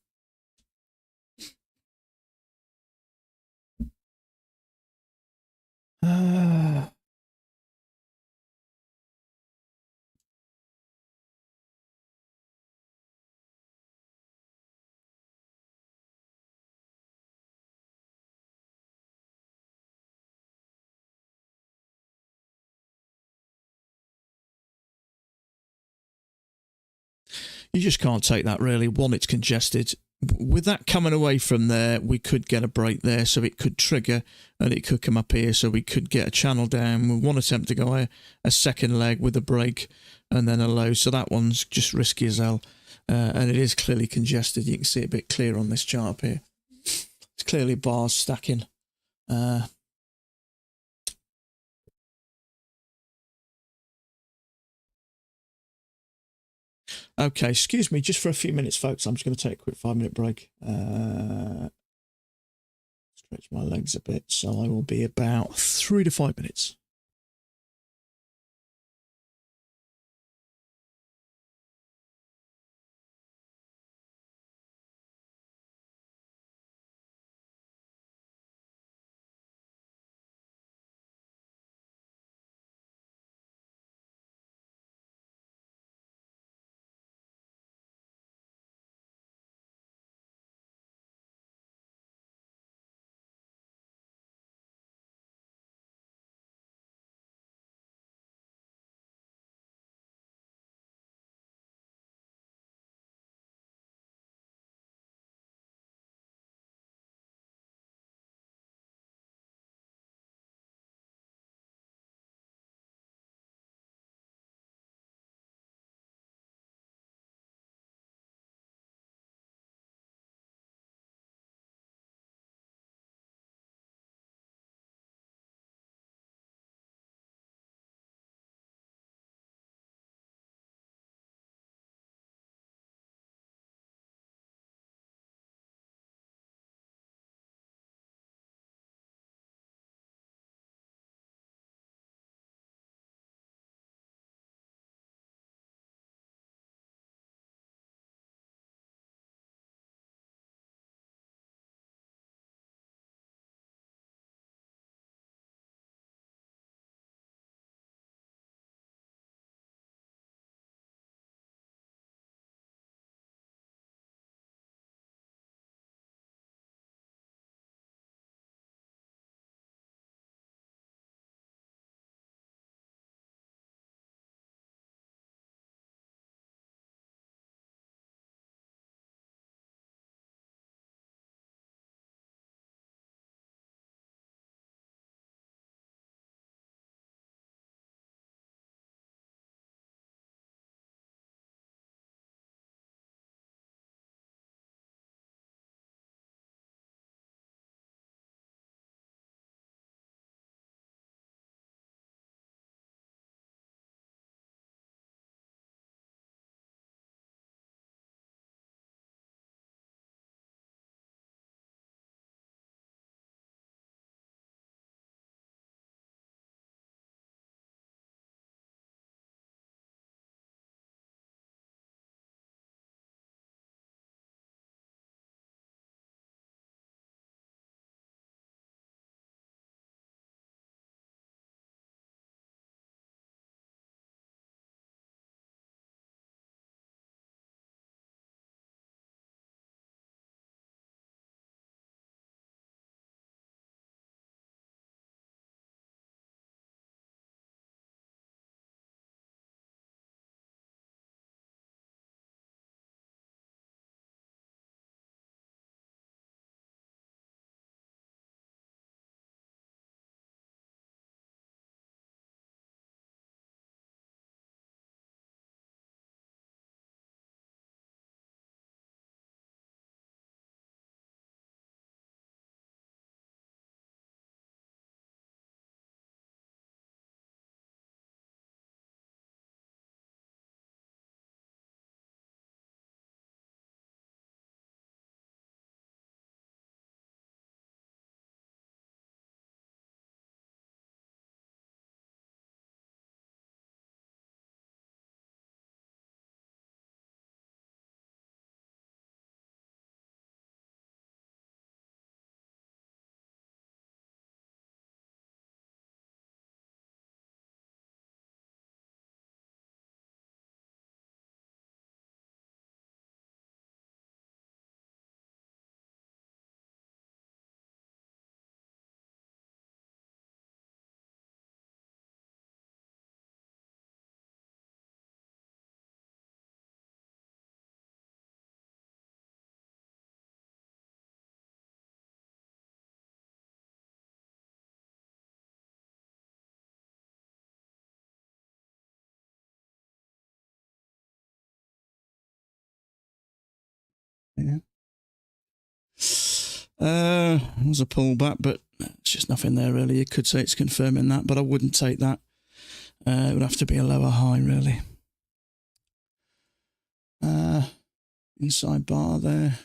You just can't take that really. One, it's congested. With that coming away from there, we could get a break there, so it could trigger and it could come up here, so we could get a channel down with 1 attempt to go higher, a second leg with a break, and then a low. So that one's just risky as hell, and it is clearly congested. You can see it a bit clear on this chart up here. It's clearly bars stacking. Okay, excuse me, just for a few minutes, folks. I'm just going to take a quick 5-minute break. Stretch my legs a bit, so I will be about 3 to 5 minutes. There's a pullback, but it's just nothing there really. You could say it's confirming that, but I wouldn't take that. It would have to be a lower high really. Inside bar there.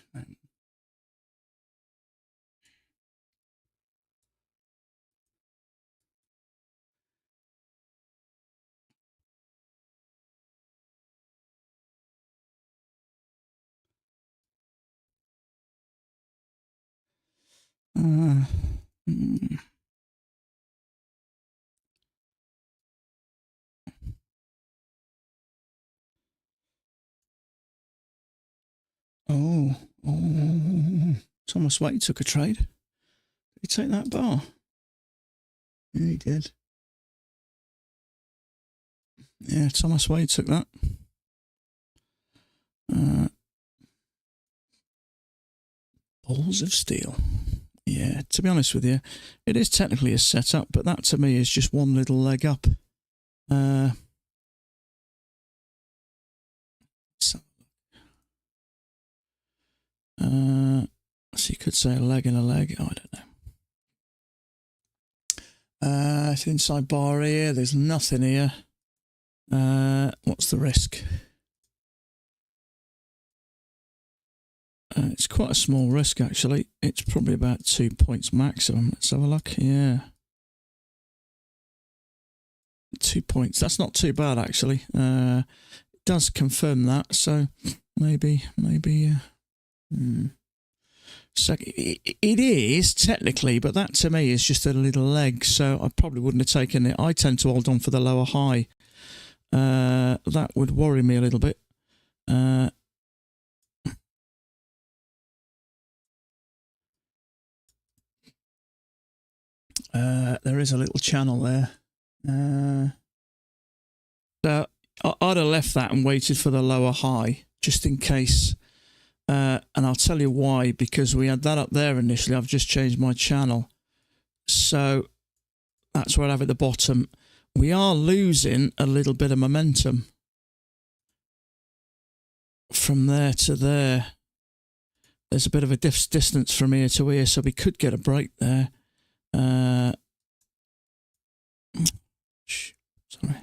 Thomas Waite took a trade. Did he take that bar? Yeah, he did. Yeah, Thomas Waite took that. Balls of steel. Yeah, to be honest with you, it is technically a setup, but that to me is just one little leg up. So you could say a leg and a leg. Oh, I don't know. It's inside bar here. There's nothing here. What's the risk? It's quite a small risk, actually. It's probably about 2 points maximum. Let's have a look. Yeah. 2 points. That's not too bad, actually. It does confirm that, so maybe. So it is technically, but that to me is just a little leg, so I probably wouldn't have taken it. I tend to hold on for the lower high. That would worry me a little bit. There is a little channel there. So I'd have left that and waited for the lower high, just in case. And I'll tell you why, because we had that up there initially. I've just changed my channel. So that's where I have at the bottom. We are losing a little bit of momentum from there to there. There's a bit of a distance from here to here, so we could get a break there. Sorry.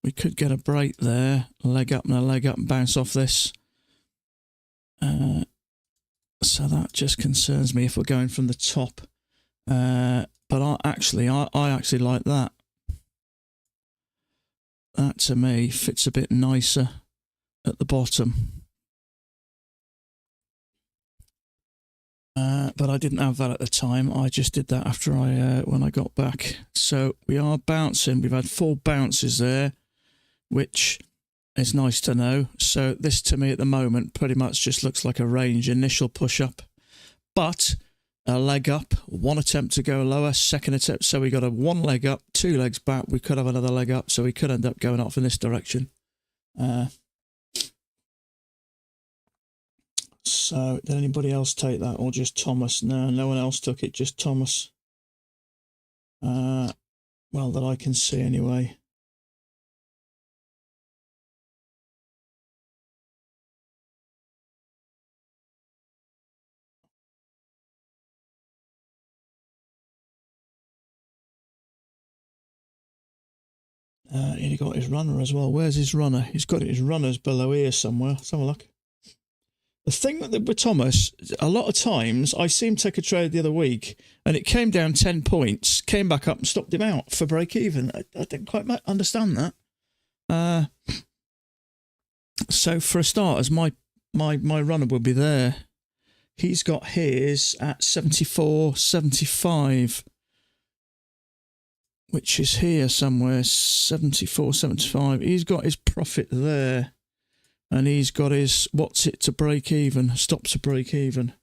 We could get a break there, a leg up and bounce off this. So that just concerns me if we're going from the top. But I actually like that. That to me fits a bit nicer at the bottom. But I didn't have that at the time. I just did that after when I got back. So we are bouncing. We've had 4 bounces there, which is nice to know. So this to me at the moment pretty much just looks like a range. Initial push up, but a leg up, 1 attempt to go lower, 2nd attempt. So we got a 1 leg up, 2 legs back. We could have another leg up, so we could end up going off in this direction. So did anybody else take that, or just Thomas? No one else took it, just Thomas. Well, that I can see anyway. He got his runner as well. Where's his runner? He's got his runners below here somewhere. Let's have a look. The thing with Thomas, a lot of times I see him take a trade the other week and it came down 10 points, came back up and stopped him out for break even. I didn't quite understand that. So for a start, my runner will be there. He's got his at 74.75, which is here somewhere, 74.75. He's got his profit there. And he's got his, what's it to break even, stop to break even.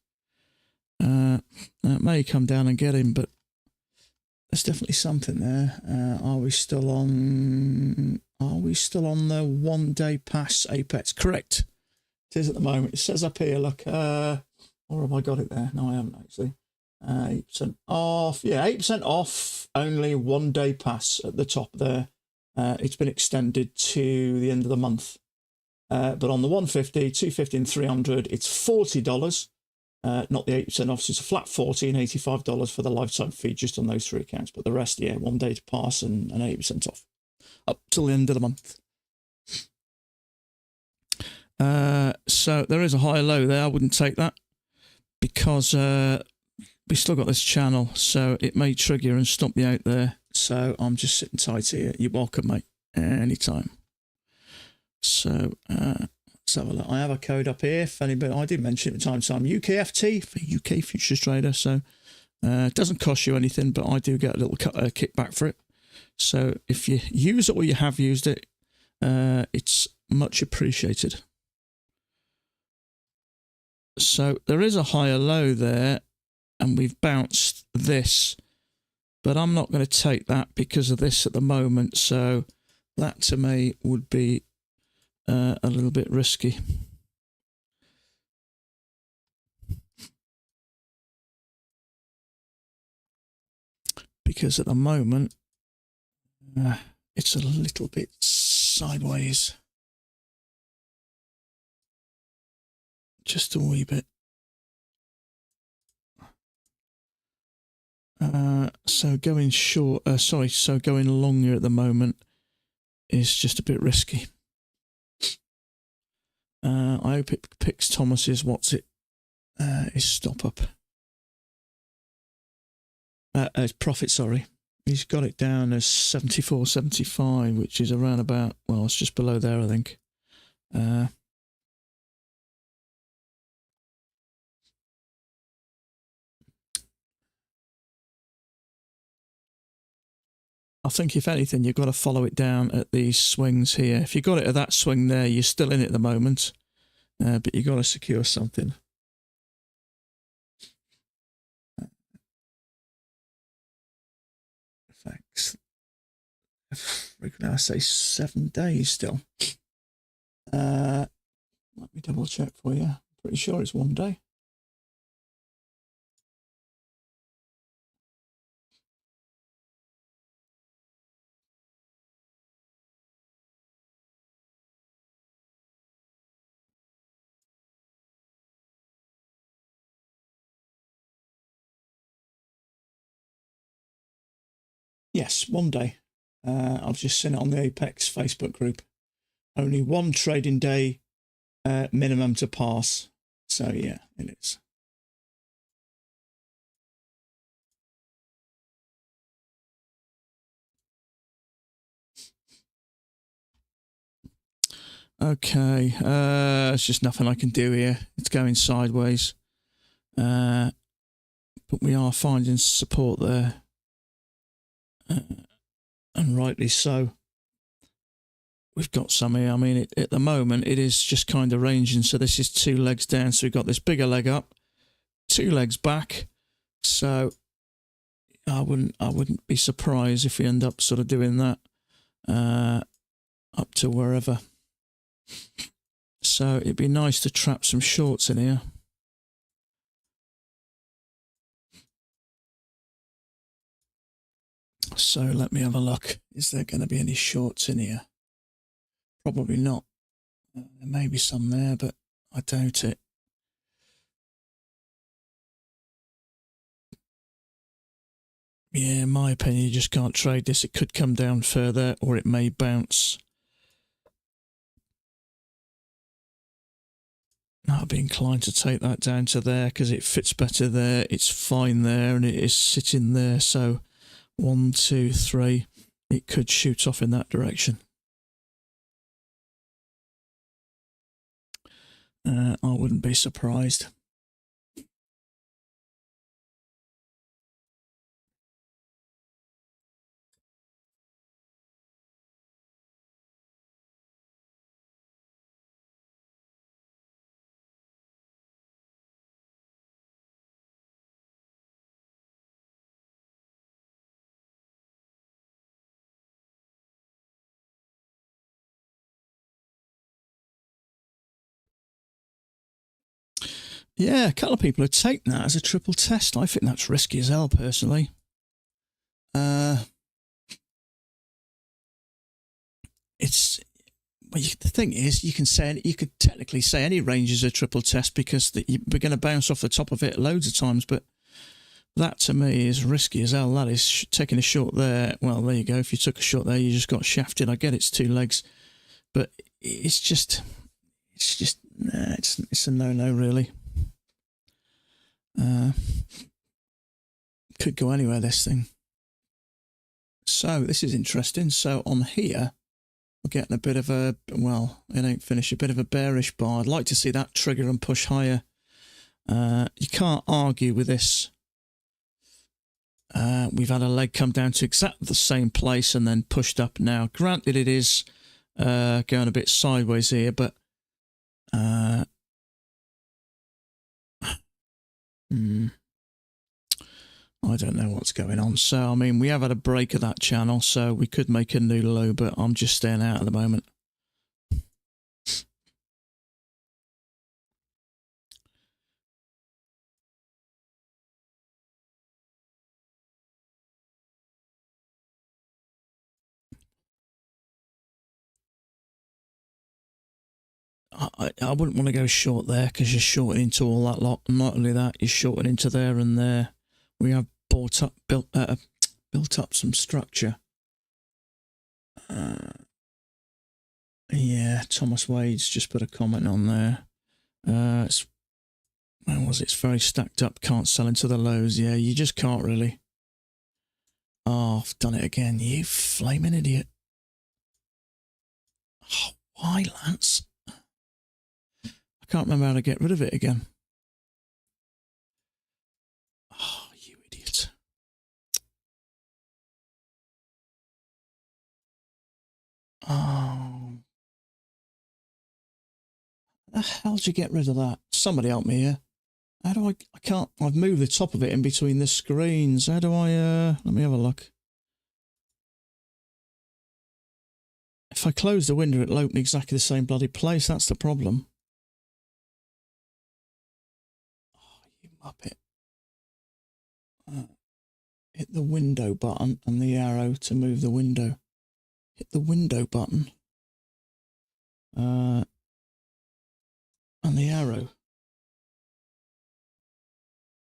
That may come down and get him, but there's definitely something there. Are we still on the 1 day pass apex? Correct. It is at the moment. It says up here, look, or have I got it there? No, I haven't actually. 8% off. Yeah, 8% off, only 1 day pass at the top there. It's been extended to the end of the month. But on the 150, 250 and 300, it's $40. not the 8% off. So it's a flat $40 and $85 for the lifetime fee just on those 3 accounts. But the rest, yeah, 1 day to pass and 8% off up till the end of the month. So there is a higher low there. I wouldn't take that because we still got this channel, so it may trigger and stop me out there. So I'm just sitting tight here. You're welcome, mate, anytime. So let's have a look. I have a code up here for anybody. I did mention it from time to time. UKFT for UK futures trader. So it doesn't cost you anything, but I do get a little kickback for it. So if you use it or you have used it, it's much appreciated. So there is a higher low there, and we've bounced this, but I'm not going to take that because of this at the moment. So that to me would be a little bit risky. Because at the moment, it's a little bit sideways. Just a wee bit. So going short, so going longer at the moment is just a bit risky. I hope it picks Thomas's, his stop up. His profit, sorry. He's got it down as 74.75, which is around about, well, it's just below there, I think. I think if anything, you've got to follow it down at these swings here. If you got it at that swing there, you're still in it at the moment, but you've got to secure something. Thanks. I say 7 days still. Let me double check for you. Pretty sure it's 1 day. Yes, 1 day. I've just seen it on the Apex Facebook group. Only 1 trading day minimum to pass. So yeah, it is. Okay, it's just nothing I can do here. It's going sideways. But we are finding support there. And rightly so. We've got some here. I mean, at the moment, it is just kind of ranging. So this is 2 legs down. So we've got this bigger leg up, 2 legs back. So I wouldn't be surprised if we end up sort of doing that up to wherever. So it'd be nice to trap some shorts in here. So let me have a look. Is there going to be any shorts in here? Probably not. There may be some there, but I doubt it. Yeah, in my opinion, you just can't trade this. It could come down further, or it may bounce. I'd be inclined to take that down to there because it fits better there. It's fine there, and it is sitting there. So 1, 2, 3, it could shoot off in that direction. I wouldn't be surprised. Yeah, a couple of people have taken that as a triple test. I think that's risky as hell, personally. Well, the thing is, you could technically say any range is a triple test because we're going to bounce off the top of it loads of times, but that to me is risky as hell. That is taking a short there. Well, there you go. If you took a short there, you just got shafted. I get it's 2 legs, but it's a no-no really. Could go anywhere, this thing. So this is interesting. So on here, we're getting a bit of a, well, it ain't finished, a bit of a bearish bar. I'd like to see that trigger and push higher. You can't argue with this. We've had a leg come down to exactly the same place and then pushed up now. Granted, it is going a bit sideways here, but I don't know what's going on. So, I mean, we have had a break of that channel, so we could make a new low, but I'm just staying out at the moment. I wouldn't want to go short there because you're shorting into all that lot. Not only that, you're shorting into there and there. We have built up some structure. Yeah, Thomas Wade's just put a comment on there. Where was it? It's very stacked up. Can't sell into the lows. Yeah, you just can't really. Oh, I've done it again. You flaming idiot. Oh, why, Lance? I can't remember how to get rid of it again. Oh, you idiot. Oh. How the hell did you get rid of that? Somebody help me here. How do I can't, I've moved the top of it in between the screens. How do I, let me have a look. If I close the window, it'll open exactly the same bloody place. That's the problem. Oh, you muppet. Hit the window button and the arrow to move the window. Hit the window button. And the arrow.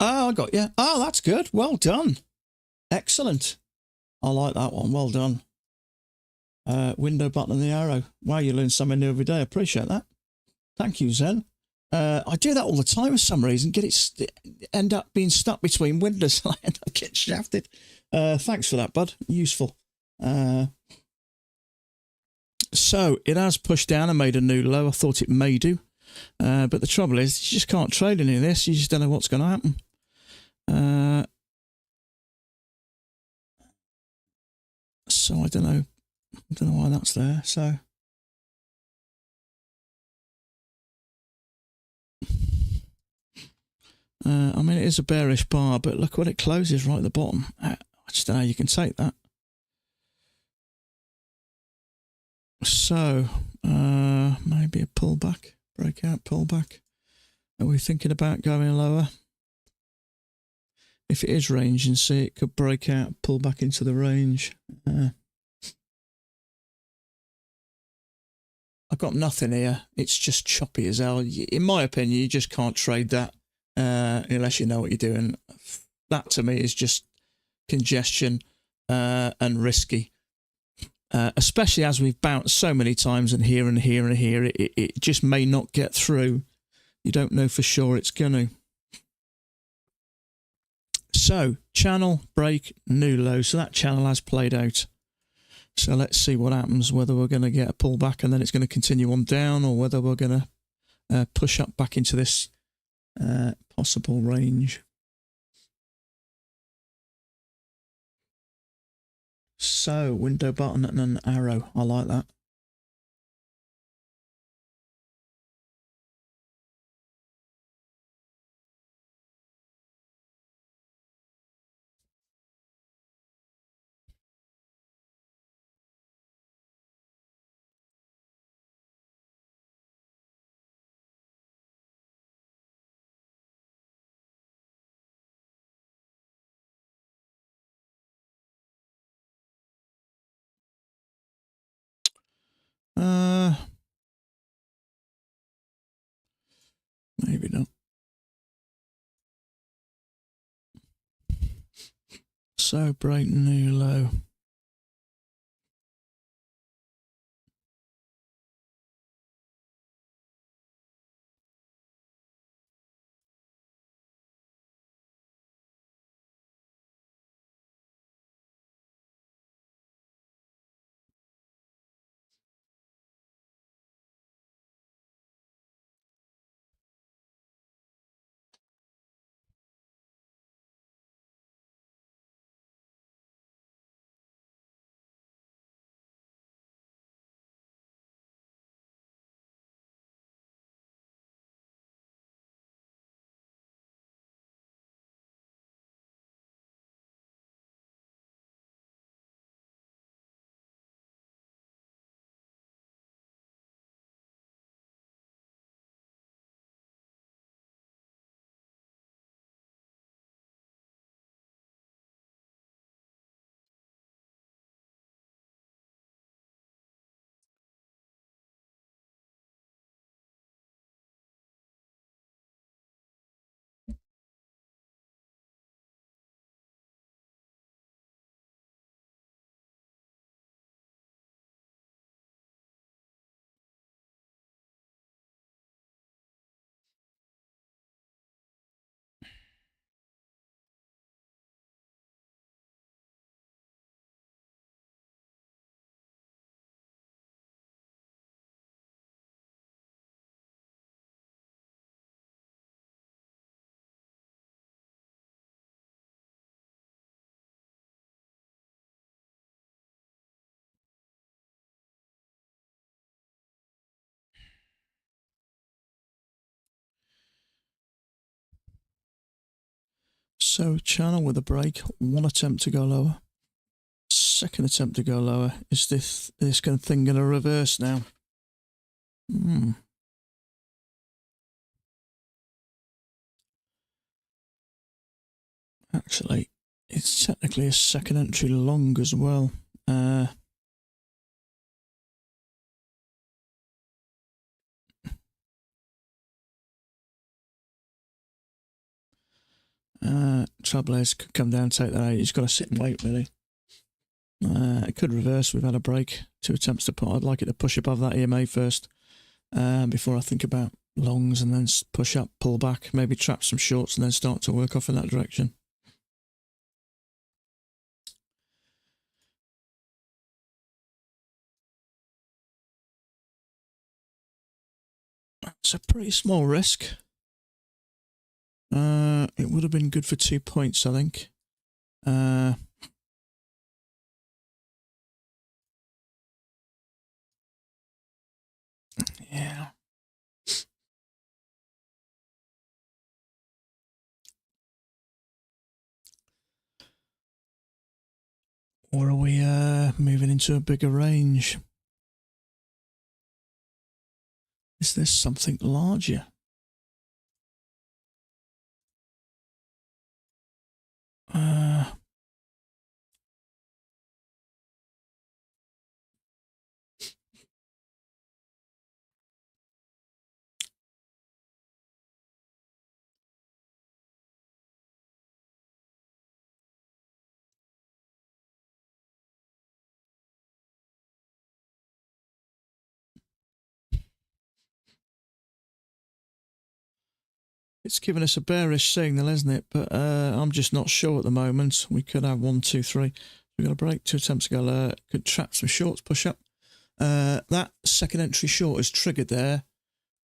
Oh, I got you. Oh, that's good. Well done. Excellent. I like that one. Well done. Window button and the arrow. Wow, you learn something new every day. I appreciate that. Thank you, Zen. I do that all the time for some reason. End up being stuck between windows. I end up getting shafted. Thanks for that, bud. Useful. So it has pushed down and made a new low. I thought it may do. But the trouble is, you just can't trade any of this. You just don't know what's going to happen. So I don't know. I don't know why that's there. So I mean, it is a bearish bar, but look what it closes right at the bottom. I just don't know how you can take that. So maybe a pullback, breakout pullback. Are we thinking about going lower? If it is range and see, it could break out, pull back into the range. I've got nothing here. It's just choppy as hell. In my opinion, you just can't trade that unless you know what you're doing. That to me is just congestion and risky. Especially as we've bounced so many times and here and here and here, it just may not get through. You don't know for sure it's going to. So, channel, break, new low. So that channel has played out. So let's see what happens, whether we're going to get a pullback and then it's going to continue on down, or whether we're going to push up back into this possible range. So, window button and an arrow. I like that. Maybe not. So break new low. So channel with a break, one attempt to go lower. Second attempt to go lower. Is this kind of thing going to reverse now? Actually, it's technically a second entry long as well. Trailblazer could come down, take that out. He's got to sit and wait, really. It could reverse. We've had a break. 2 attempts to put. I'd like it to push above that EMA first before I think about longs, and then push up, pull back, maybe trap some shorts, and then start to work off in that direction. It's a pretty small risk. It would have been good for 2 points, I think. Yeah. Or are we moving into a bigger range? Is there something larger? It's given us a bearish signal, isn't it? But I'm just not sure at the moment. We could have 1, 2, 3. We've got a break, 2 attempts to go lower. Could trap some shorts, push up. That second entry short is triggered there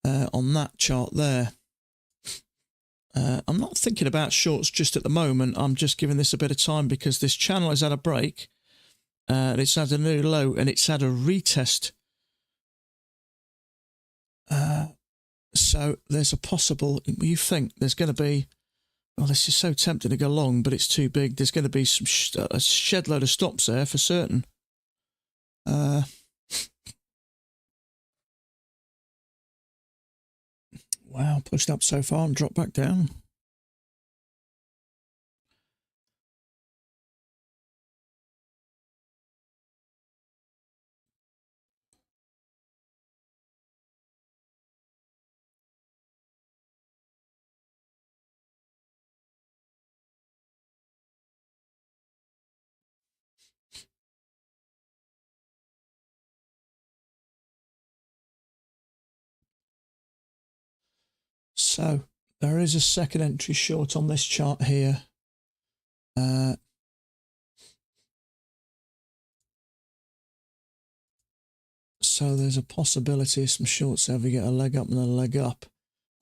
on that chart there. I'm not thinking about shorts just at the moment. I'm just giving this a bit of time because this channel has had a break. It's had a new low and it's had a retest. So there's a possible, you think there's going to be, well, this is so tempting to go long, but it's too big. There's going to be some a shed load of stops there for certain. Wow, pushed up so far and dropped back down. So there is a second entry short on this chart here. So there's a possibility of some shorts there. If we get a leg up and a leg up,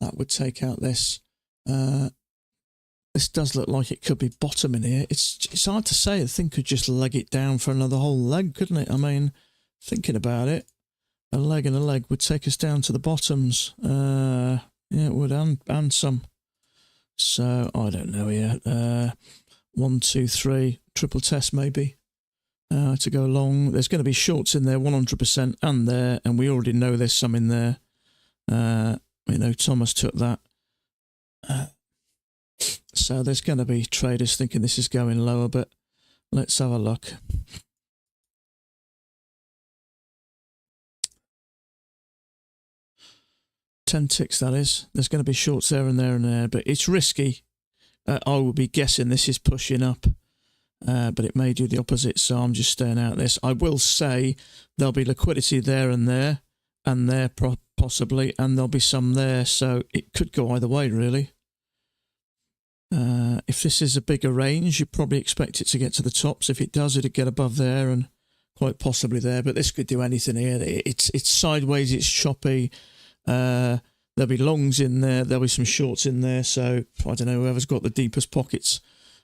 that would take out this. This does look like it could be bottoming here. It's hard to say. The thing could just leg it down for another whole leg, couldn't it? I mean, thinking about it, a leg and a leg would take us down to the bottoms. Yeah, it would, and some. So I don't know here. 1, 2, 3, triple test maybe. To go along. There's going to be shorts in there 100% and there, and we already know there's some in there. You know, Thomas took that. So there's going to be traders thinking this is going lower, but let's have a look. Ten ticks, that is. There's going to be shorts there and there and there, but it's risky. I would be guessing this is pushing up. But it may do the opposite, so I'm just staying out of this. I will say there'll be liquidity there and there possibly, and there'll be some there, so it could go either way, really. If this is a bigger range, you probably expect it to get to the tops. If it does, it'll get above there and quite possibly there, but this could do anything here. It's sideways, it's choppy. There'll be longs in there, there'll be some shorts in there, so I don't know, whoever's got the deepest pockets,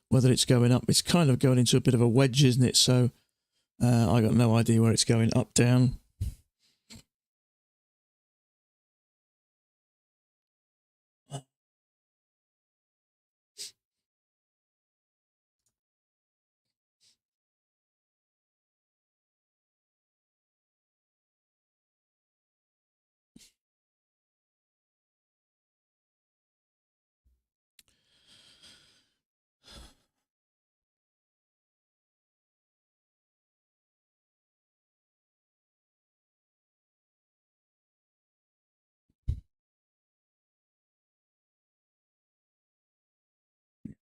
whether it's going up. It's kind of going into a bit of a wedge, isn't it? So I got no idea where it's going, up, down.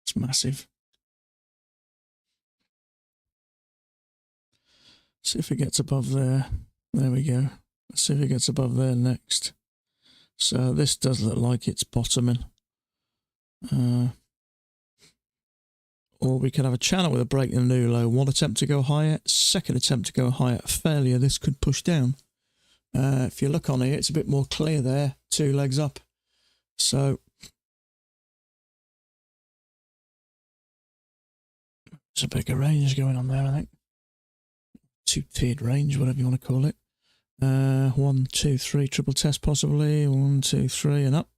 It's massive. See if it gets above there. There we go. Let's see if it gets above there next. So this does look like it's bottoming. Or we could have a channel with a break in a new low. One attempt to go higher, second attempt to go higher. Failure, this could push down. If you look on here, it's a bit more clear there. 2 legs up. So there's a bigger range going on there, I think. 2-tiered range, whatever you want to call it. 1, 2, 3, triple test possibly. 1, 2, 3, and up.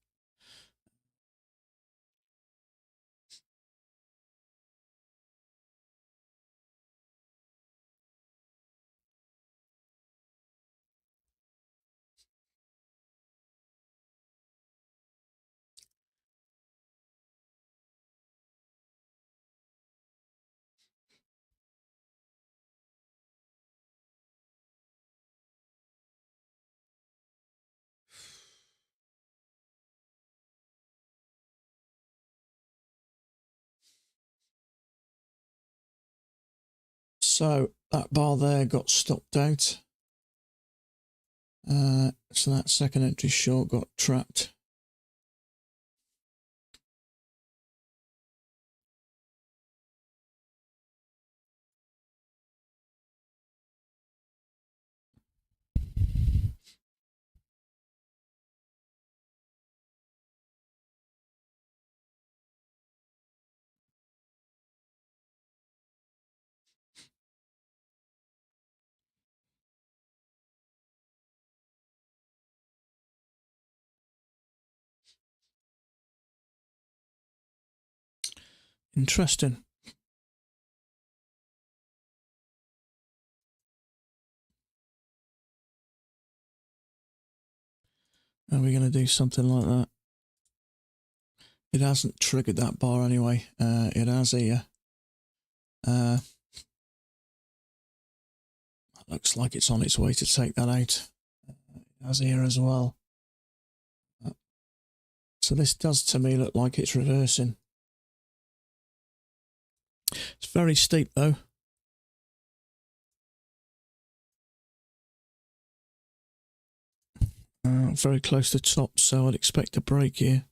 So that bar there got stopped out. So that second entry short got trapped. Interesting. Are we going to do something like that? It hasn't triggered that bar anyway. It has here. Looks like it's on its way to take that out. It has here as well. So this does to me look like it's reversing. It's very steep though. Very close to top, so I'd expect a break here.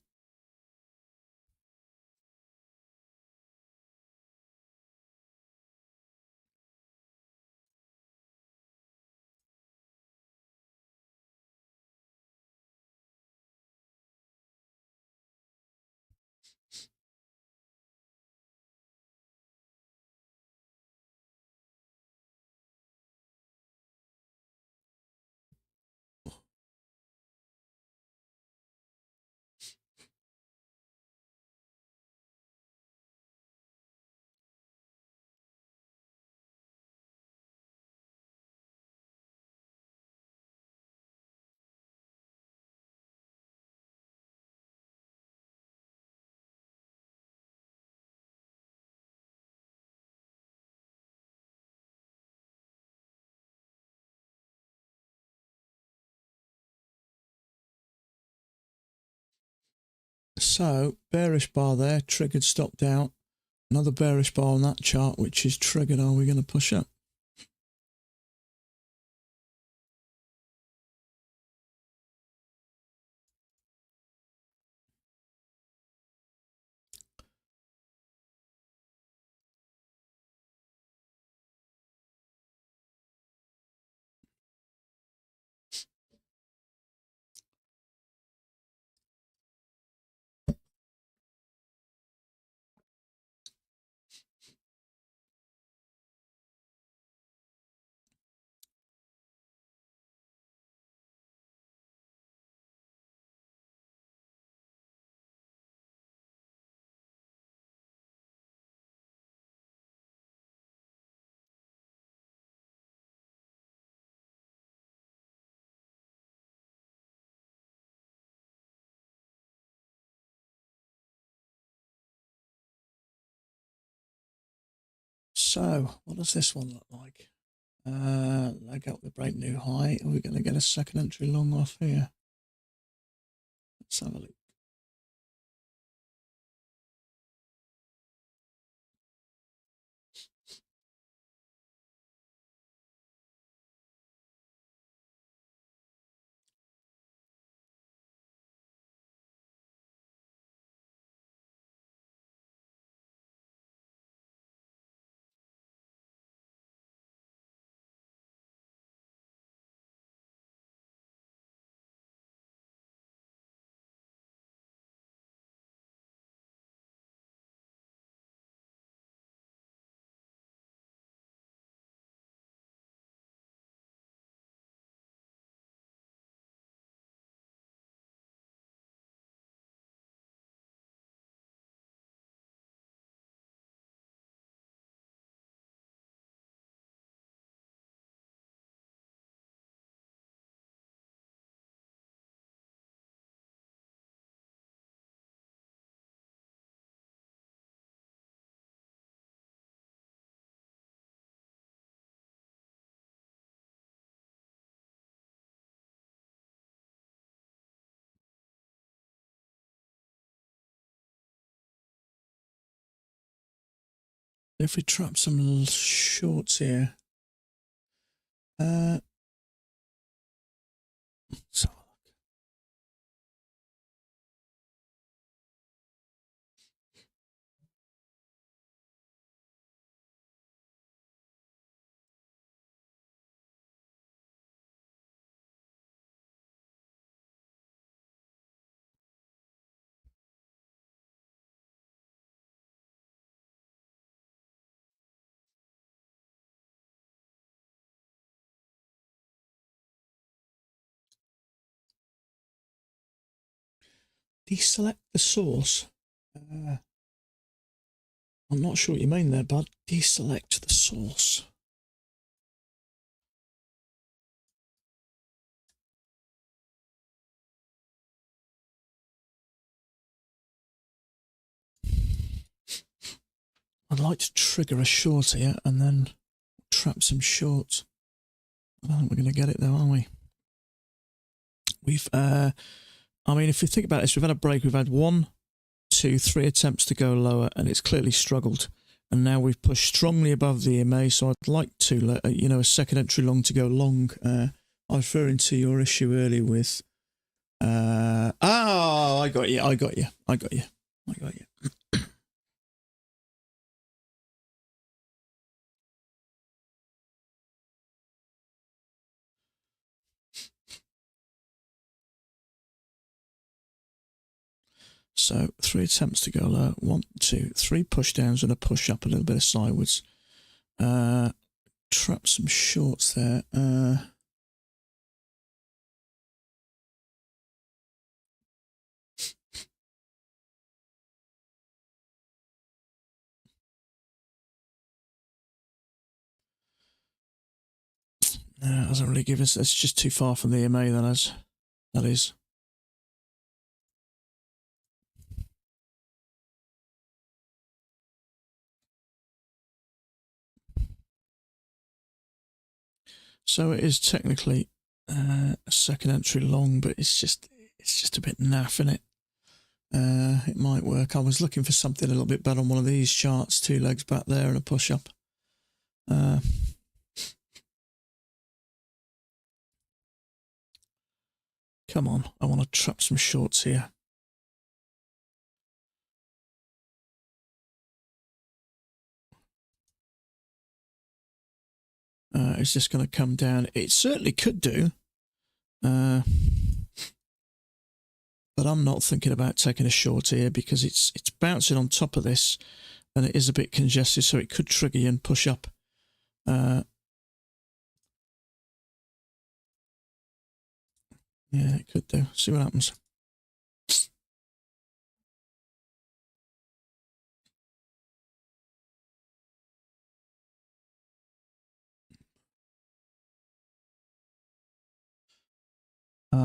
So bearish bar there, triggered, stopped out. Another bearish bar on that chart, which is triggered. Are we going to push up? So what does this one look like? Leg out the break new high. Are we going to get a second entry long off here? Let's have a look. If we trap some little shorts here, so deselect the source. I'm not sure what you mean there, bud. Deselect the source. I'd like to trigger a short here and then trap some shorts. I don't think we're going to get it though, are we? We've, I mean, if you think about this, we've had a break. We've had 1, 2, 3 attempts to go lower, and it's clearly struggled. And now we've pushed strongly above the EMA, so I'd like to, you know, a second entry long to go long. I was referring to your issue earlier with, oh, I got you. So 3 attempts to go low. 1, 2, 3 push downs and a push up, a little bit of sideways. Trap some shorts there. No, it doesn't really give us. It's just too far from the EMA. That is. So it is technically a second entry long, but it's just a bit naff, isn't it? It might work. I was looking for something a little bit better on one of these charts. 2 legs back there and a push-up. Come on, I want to trap some shorts here. Is this going to come down? It certainly could do. But I'm not thinking about taking a short here because it's bouncing on top of this and it is a bit congested, so it could trigger you and push up. Yeah, it could do. See what happens.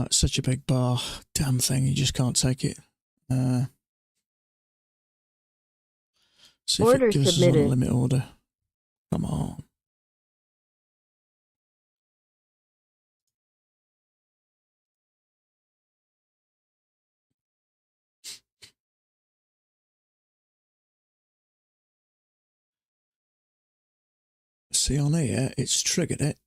Such a big bar. Damn thing, you just can't take it. See if Order it gives us on a limit order. Come on. See on here, it's triggered it.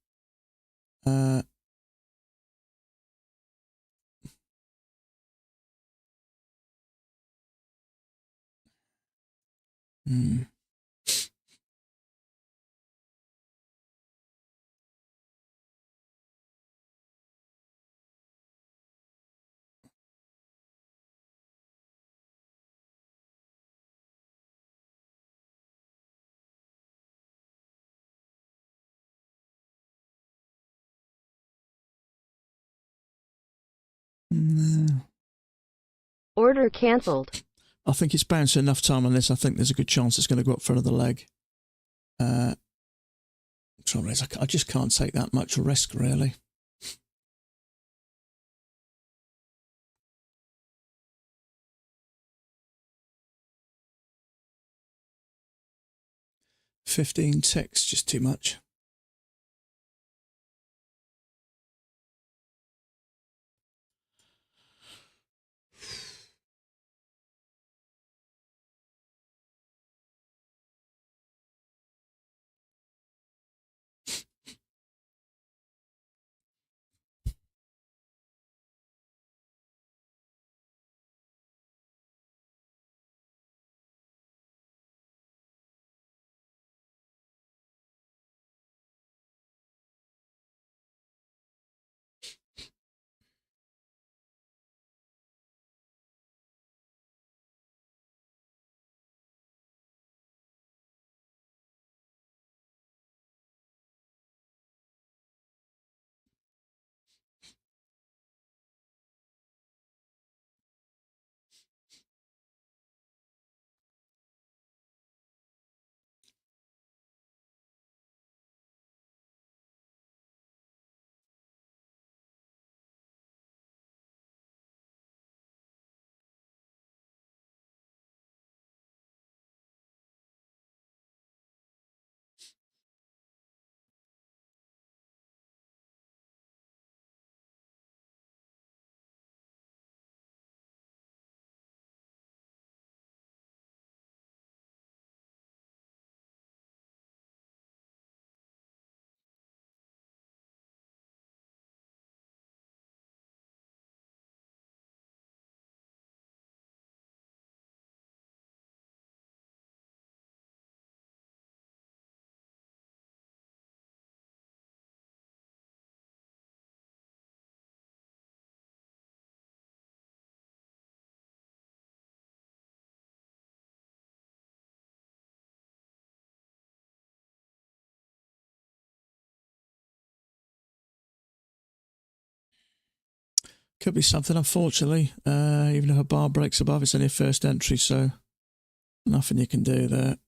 Order cancelled. I think it's bounced enough time on this. I think there's a good chance it's going to go up for another leg. Trouble is, I just can't take that much risk, really. $15 ticks, just too much. Could be something, unfortunately. Even if a bar breaks above, it's only a first entry, so nothing you can do there.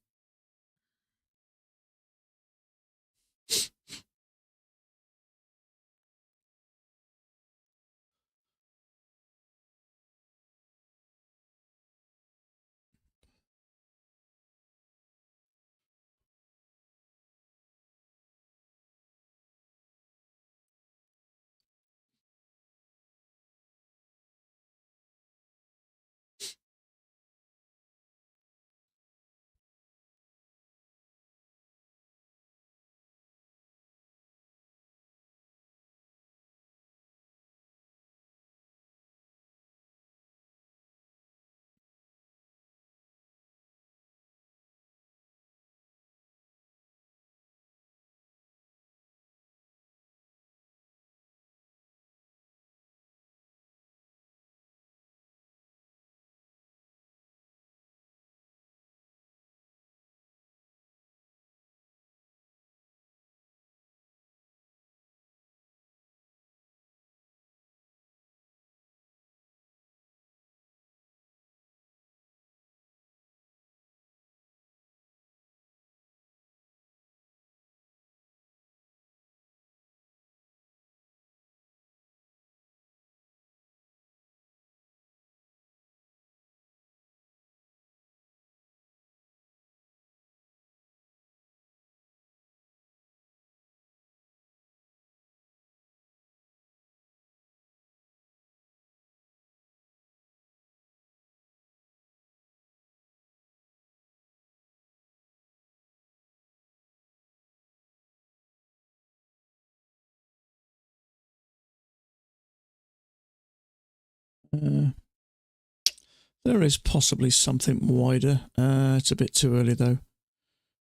There is possibly something wider. It's a bit too early though.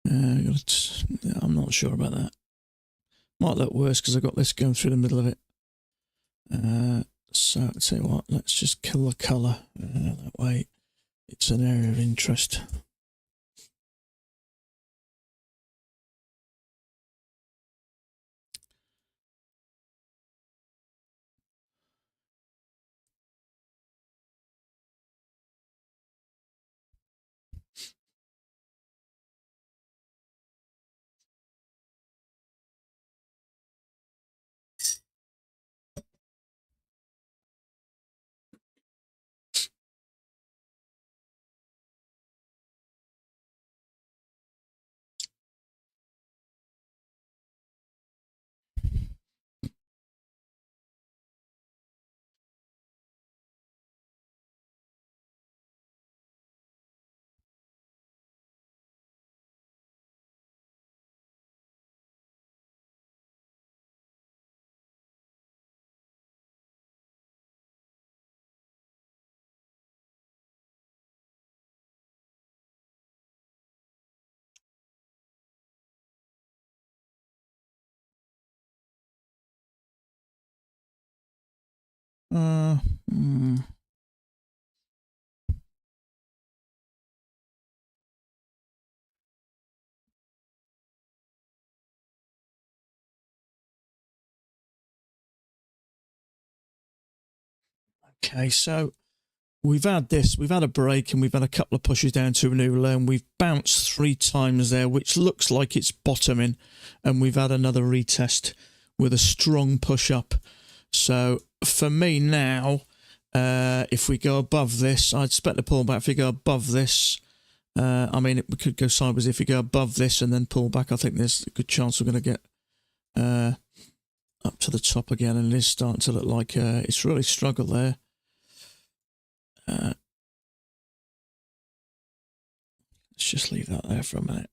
I'm not sure about that. Might look worse because I've got this going through the middle of it. So I'll tell you what, let's just kill the colour. That way it's an area of interest. Uh, hmm. Okay, so we've had a break and we've had a couple of pushes down to a new low and we've bounced 3 times there, which looks like it's bottoming, and we've had another retest with a strong push up. So for me now, if we go above this, I'd expect the pullback. If we go above this, I mean, it could go sideways. If we go above this and then pull back, I think there's a good chance we're going to get up to the top again, and it is starting to look like it's really struggled there. Let's just leave that there for a minute.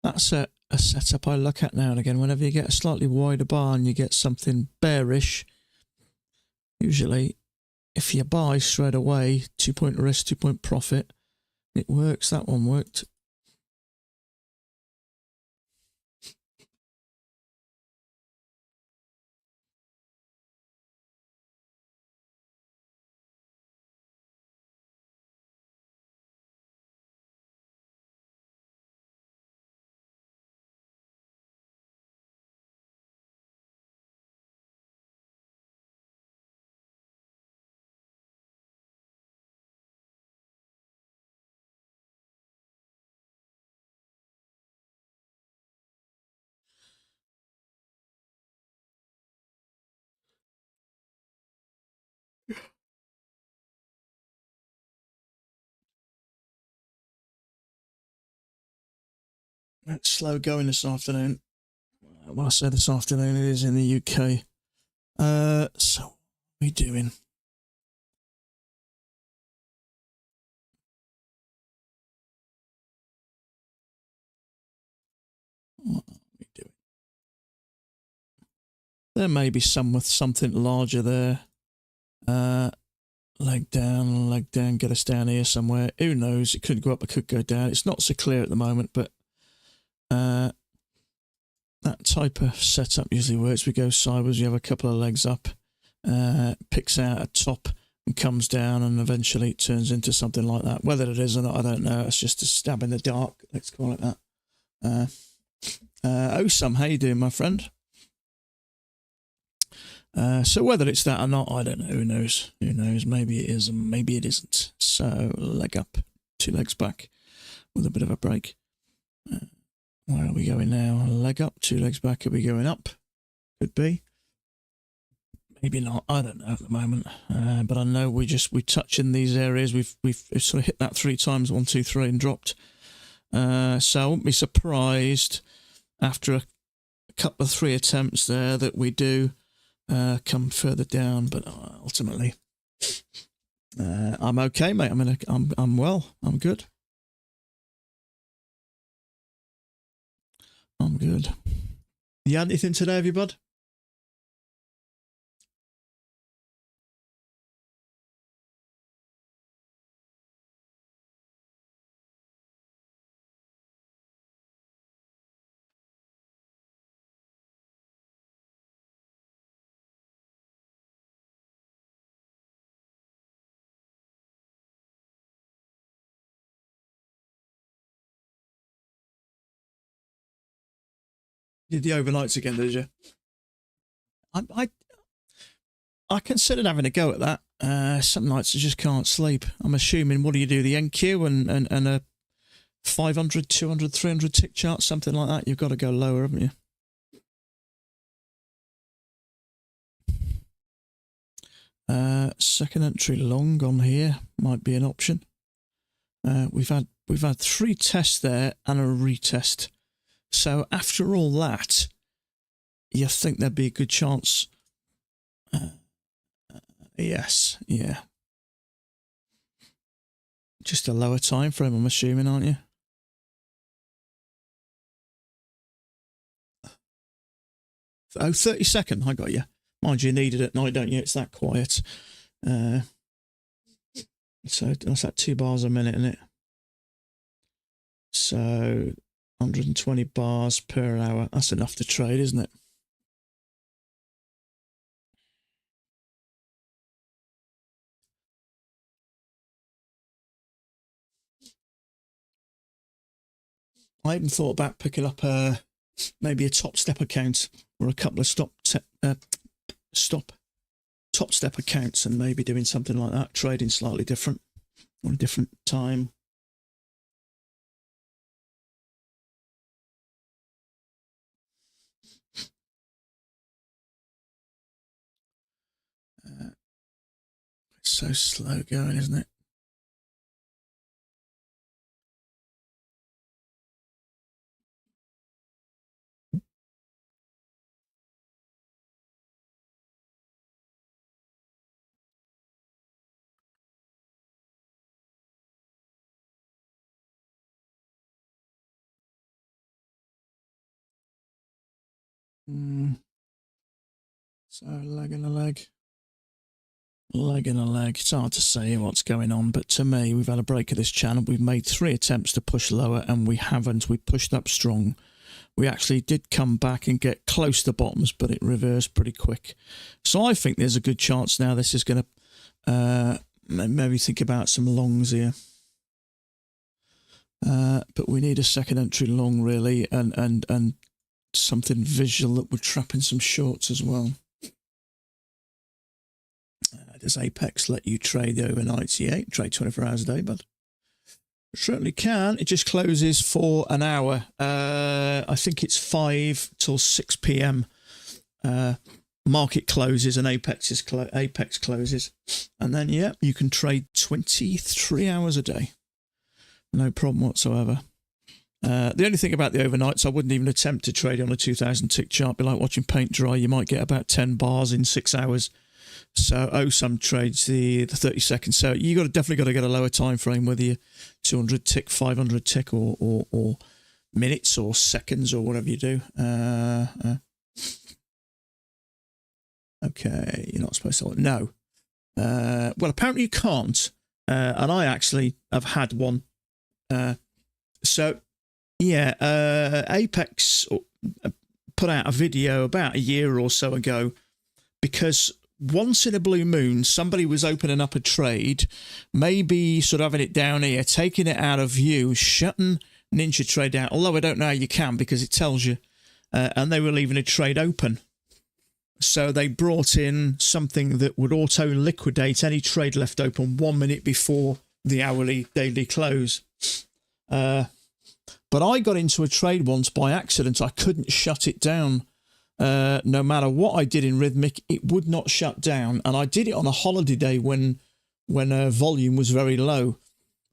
That's a setup I look at now and again. Whenever you get a slightly wider bar and you get something bearish, usually if you buy straight away, 2-point risk, 2-point profit, it works. That one worked. It's slow going this afternoon. When I say this afternoon, it is in the UK. So what are we doing? What are we doing? There may be some with something larger there. Leg down, get us down here somewhere. Who knows? It could go up, it could go down. It's not so clear at the moment, but that type of setup usually works. We go sideways, you have a couple of legs up, picks out a top and comes down, and eventually it turns into something like that. Whether it is or not, I don't know. It's just a stab in the dark, let's call it that. Osam, how you doing, my friend? So whether it's that or not, I don't know. Who knows? Who knows? Maybe it is and maybe it isn't. So leg up, 2 legs back with a bit of a break. Where are we going now? Leg up, 2 legs back. Are we going up? Could be. Maybe not. I don't know at the moment. But I know we touch in these areas. We've sort of hit that 3 times, 1, 2, 3, and dropped. So I wouldn't be surprised after a couple of 3 attempts there that we do come further down. But ultimately, I'm okay, mate. I'm well. I'm good. I'm good. You had anything today, have you, bud? Did the overnights again, did you? I considered having a go at that. Some nights I just can't sleep. I'm assuming, what do you do? The NQ and a 500, 200, 300 tick chart, something like that. You've got to go lower, haven't you? Second entry long on here might be an option. We've had 3 tests there and a retest. So after all that, you think there'd be a good chance. Yes, yeah. Just a lower time frame, I'm assuming, aren't you? Oh, 30-second, I got you. Mind you need it at night, don't you? It's that quiet. So that's that 2 bars a minute, isn't it? So 120 bars per hour. That's enough to trade, isn't it? I even thought about picking up maybe a top step account or a couple of top step accounts and maybe doing something like that, trading slightly different on a different time. It's so slow going, isn't it? So leg and a leg. Leg and a leg. It's hard to say what's going on, but to me, we've had a break of this channel. We've made 3 attempts to push lower, and we haven't. We pushed up strong. We actually did come back and get close to bottoms, but it reversed pretty quick. So I think there's a good chance now this is going to maybe think about some longs here. But we need a second entry long, really, and something visual that would trap in some shorts as well. Does Apex let you trade the overnights? Yeah, trade 24 hours a day, but certainly can. It just closes for an hour. I think it's 5 till 6 p.m. Market closes and Apex closes. And then, yeah, you can trade 23 hours a day. No problem whatsoever. The only thing about the overnights, I wouldn't even attempt to trade on a 2,000 tick chart. It'd be like watching paint dry. You might get about 10 bars in 6 hours. So some trades the 30 seconds. So you definitely got to get a lower time frame, whether you 200 tick, 500 tick, or minutes or seconds or whatever you do. Okay, you're not supposed to. No. Well, apparently you can't. And I actually have had one. So yeah, Apex put out a video about a year or so ago, because once in a blue moon, somebody was opening up a trade, maybe sort of having it down here, taking it out of view, shutting Ninja Trade out, although I don't know how you can because it tells you, and they were leaving a trade open. So they brought in something that would auto-liquidate any trade left open 1 minute before the hourly daily close. But I got into a trade once by accident. I couldn't shut it down. No matter what I did in Rhythmic, it would not shut down. And I did it on a holiday day when volume was very low.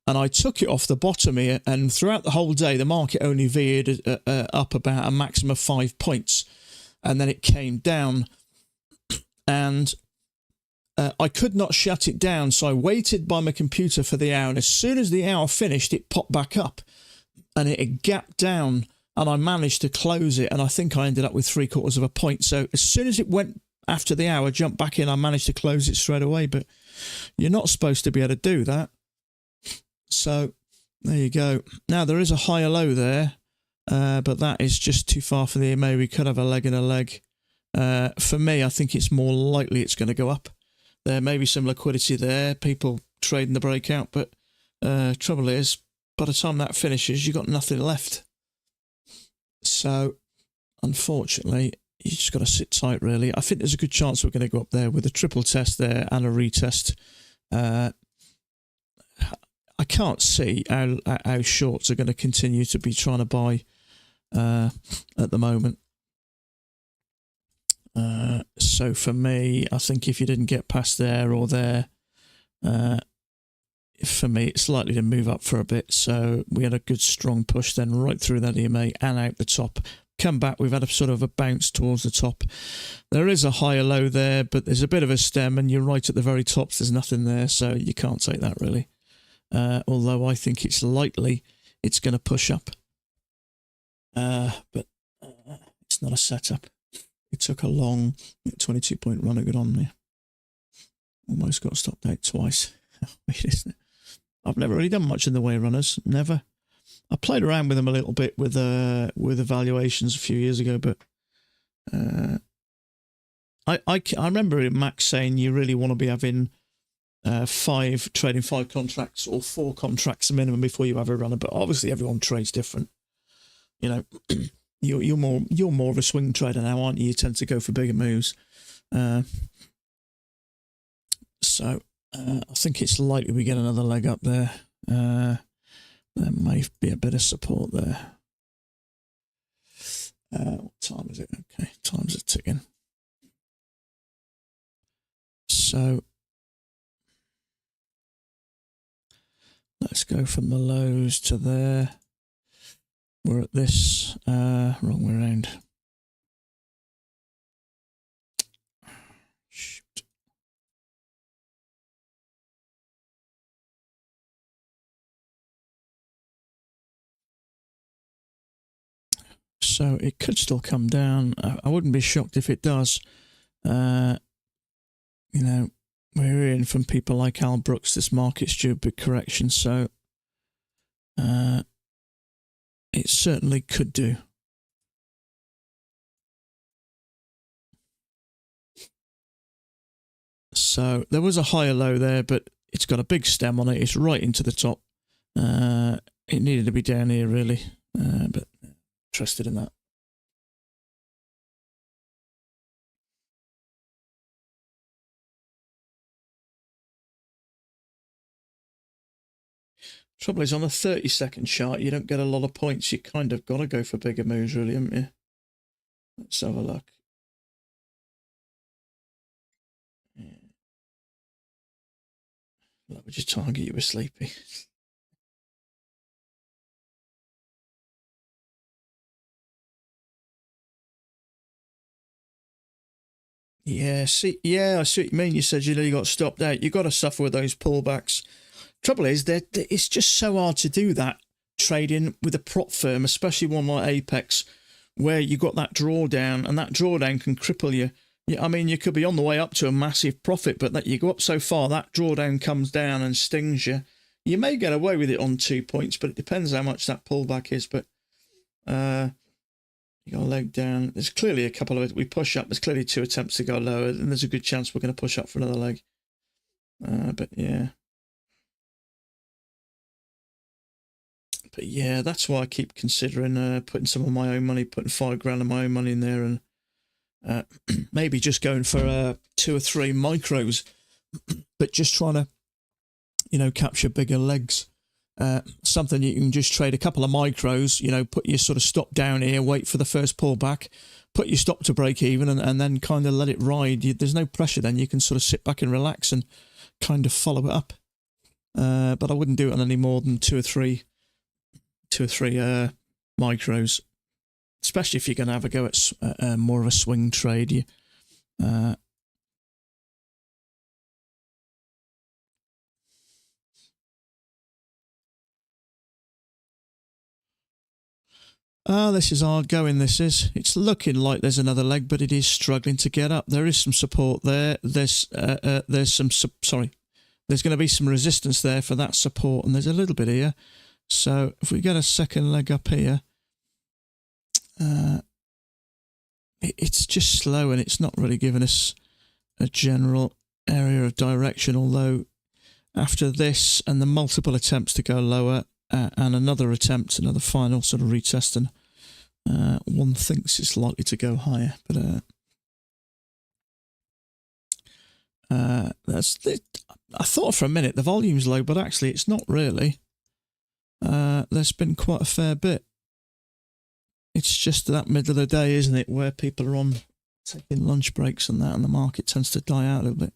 And I took it off the bottom here, and throughout the whole day, the market only veered up about a maximum of 5 points. And then it came down. And I could not shut it down, so I waited by my computer for the hour. And as soon as the hour finished, it popped back up. And it had gapped down, and I managed to close it. And I think I ended up with 3/4 of a point. So as soon as it went after the hour, jumped back in, I managed to close it straight away. But you're not supposed to be able to do that. So there you go. Now there is a higher low there, but that is just too far for the EMA. We could have a leg and a leg. For me, I think it's more likely it's going to go up. There may be some liquidity there, people trading the breakout, but trouble is, by the time that finishes, you've got nothing left. So, unfortunately, you just got to sit tight, really. I think there's a good chance we're going to go up there with a triple test there and a retest. I can't see how shorts are going to continue to be trying to buy at the moment. So for me, I think if you didn't get past there or there, for me, it's likely to move up for a bit. So we had a good strong push then right through that EMA and out the top. Come back, we've had a sort of a bounce towards the top. There is a higher low there, but there's a bit of a stem, and you're right at the very top. There's nothing there, so you can't take that really. Although I think it's likely it's going to push up. But it's not a setup. It took a long 22-point run to get on me. Almost got stopped out twice. Weird, isn't it? I've never really done much in the way of runners. Never. I played around with them a little bit with evaluations a few years ago, but I remember Max saying you really want to be having trading 5 contracts or 4 contracts minimum before you have a runner. But obviously everyone trades different. You know, you're more of a swing trader now, aren't you? You tend to go for bigger moves. So I think it's likely we get another leg up there. There may be a bit of support there. What time is it? Okay, time's a ticking. So let's go from the lows to there. We're at this, wrong way around. Shoot. So it could still come down. I wouldn't be shocked if it does. You know, we're hearing from people like Al Brooks, this market's due a big correction, so it certainly could do. So there was a higher low there, but it's got a big stem on it. It's right into the top. It needed to be down here, really, but interested in that. Trouble is, on a 30-second chart, you don't get a lot of points. You kind of got to go for bigger moves, really, haven't you? Let's have a look. Yeah. Let me just target you with sleepy. Yeah, see, yeah, I see what you mean. You said you got stopped out. You got to suffer with those pullbacks. Trouble is, it's just so hard to do that trading with a prop firm, especially one like Apex, where you got that drawdown, and that drawdown can cripple you. I mean, you could be on the way up to a massive profit, but that you go up so far, that drawdown comes down and stings you. You may get away with it on 2 points, but it depends how much that pullback is. But You got a leg down. There's clearly a couple of it. We push up. There's clearly 2 attempts to go lower, and there's a good chance we're going to push up for another leg. But yeah. But yeah, that's why I keep considering putting some of my own money, putting £5 of my own money in there, and maybe just going for 2 or 3 micros, but just trying to, you know, capture bigger legs. Something you can just trade a couple of micros, you know, put your sort of stop down here, wait for the first pullback, put your stop to break even, and then kind of let it ride. There's no pressure then. You can sort of sit back and relax and kind of follow it up. But I wouldn't do it on any more than two or three micros, especially if you're going to have a go at more of a swing trade. This is hard going, this is. It's looking like there's another leg, but it is struggling to get up. There is some support there. There's going to be some resistance there for that support, and there's a little bit here. So if we get a second leg up here, it's just slow, and it's not really giving us a general area of direction, although after this and the multiple attempts to go lower, and another final sort of retesting, one thinks it's likely to go higher. But that's it. I thought for a minute the volume's low, but actually it's not really. There's been quite a fair bit. It's just that middle of the day, isn't it, where people are on taking lunch breaks and that, and the market tends to die out a little bit.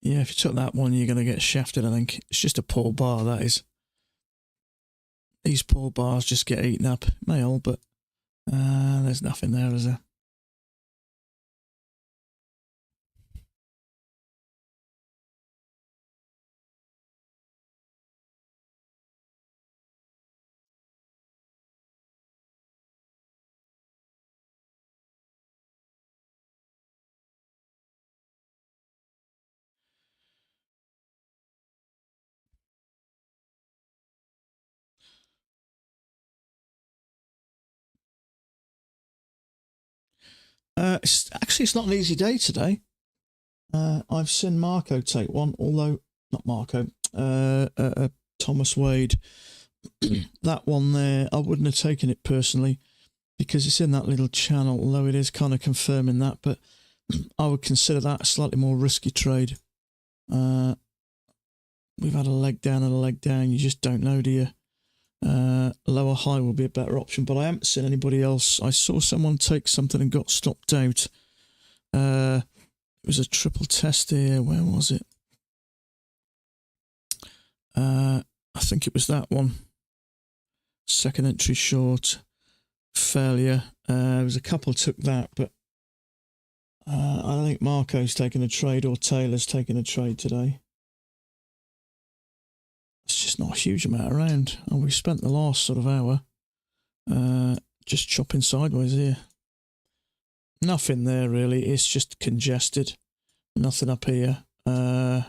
Yeah, if you took that one, you're going to get shafted, I think. It's just a poor bar, that is. These poor bars just get eaten up. May all, but there's nothing there, is there? It's not an easy day today. I've seen Marco take one, although not Marco, Thomas Wade. That one there, I wouldn't have taken it personally because it's in that little channel, although it is kind of confirming that, but I would consider that a slightly more risky trade. We've had a leg down and a leg down. You just don't know, do you? Lower high will be a better option, but I haven't seen anybody else. I saw someone take something and got stopped out. It was a triple test here. Where was it? I think it was that one. Second entry short. Failure. There was a couple took that, but I don't think Marco's taken a trade or Taylor's taken a trade today. It's just not a huge amount around. And we spent the last sort of hour just chopping sideways here. Nothing there really. It's just congested. Nothing up here. I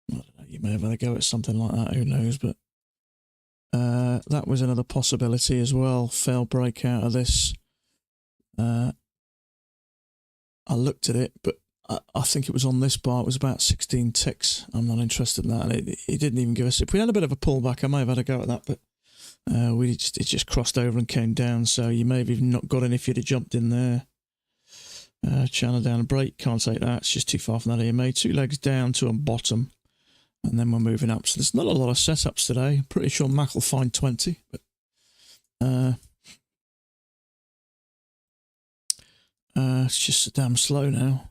don't know, you may have had a go at something like that. Who knows? But that was another possibility as well. Fail break out of this. I looked at it, but I think it was on this bar. It was about 16 ticks. I'm not interested in that. And it didn't even give us. If we had a bit of a pullback, I may have had a go at that, but it just crossed over and came down. So you may have even not got in if you'd have jumped in there. Channel down a break. Can't take that. It's just too far from that EMA. 2 legs down to a bottom, and then we're moving up. So there's not a lot of setups today. I'm pretty sure Mac will find 20, but it's just damn slow now.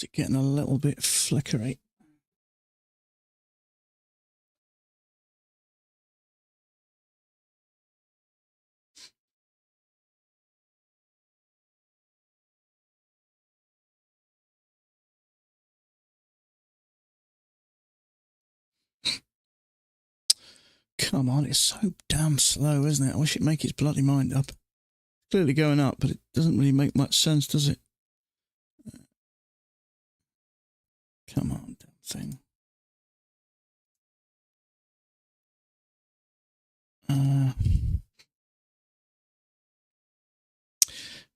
Is it getting a little bit flickery? Come on, it's so damn slow, isn't it? I wish it'd make its bloody mind up. Clearly going up, but it doesn't really make much sense, does it? Come on, damn thing.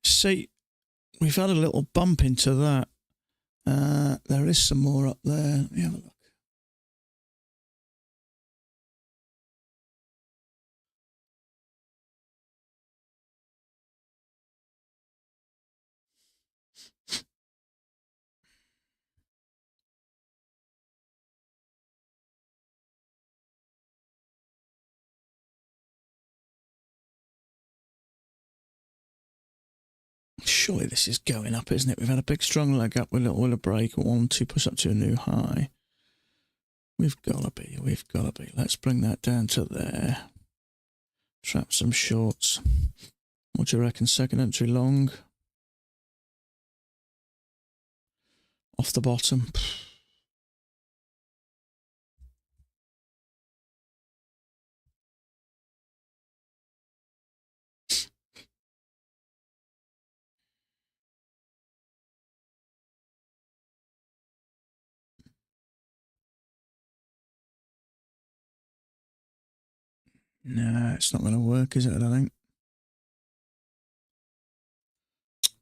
See, we've had a little bump into that. There is some more up there. Let me have a look. Surely this is going up, isn't it? We've had a big strong leg up with a little will of break. 1, 2 push up to a new high. We've got to be. Let's bring that down to there. Trap some shorts. What do you reckon? Second entry long. Off the bottom. No, it's not going to work, is it? I don't think.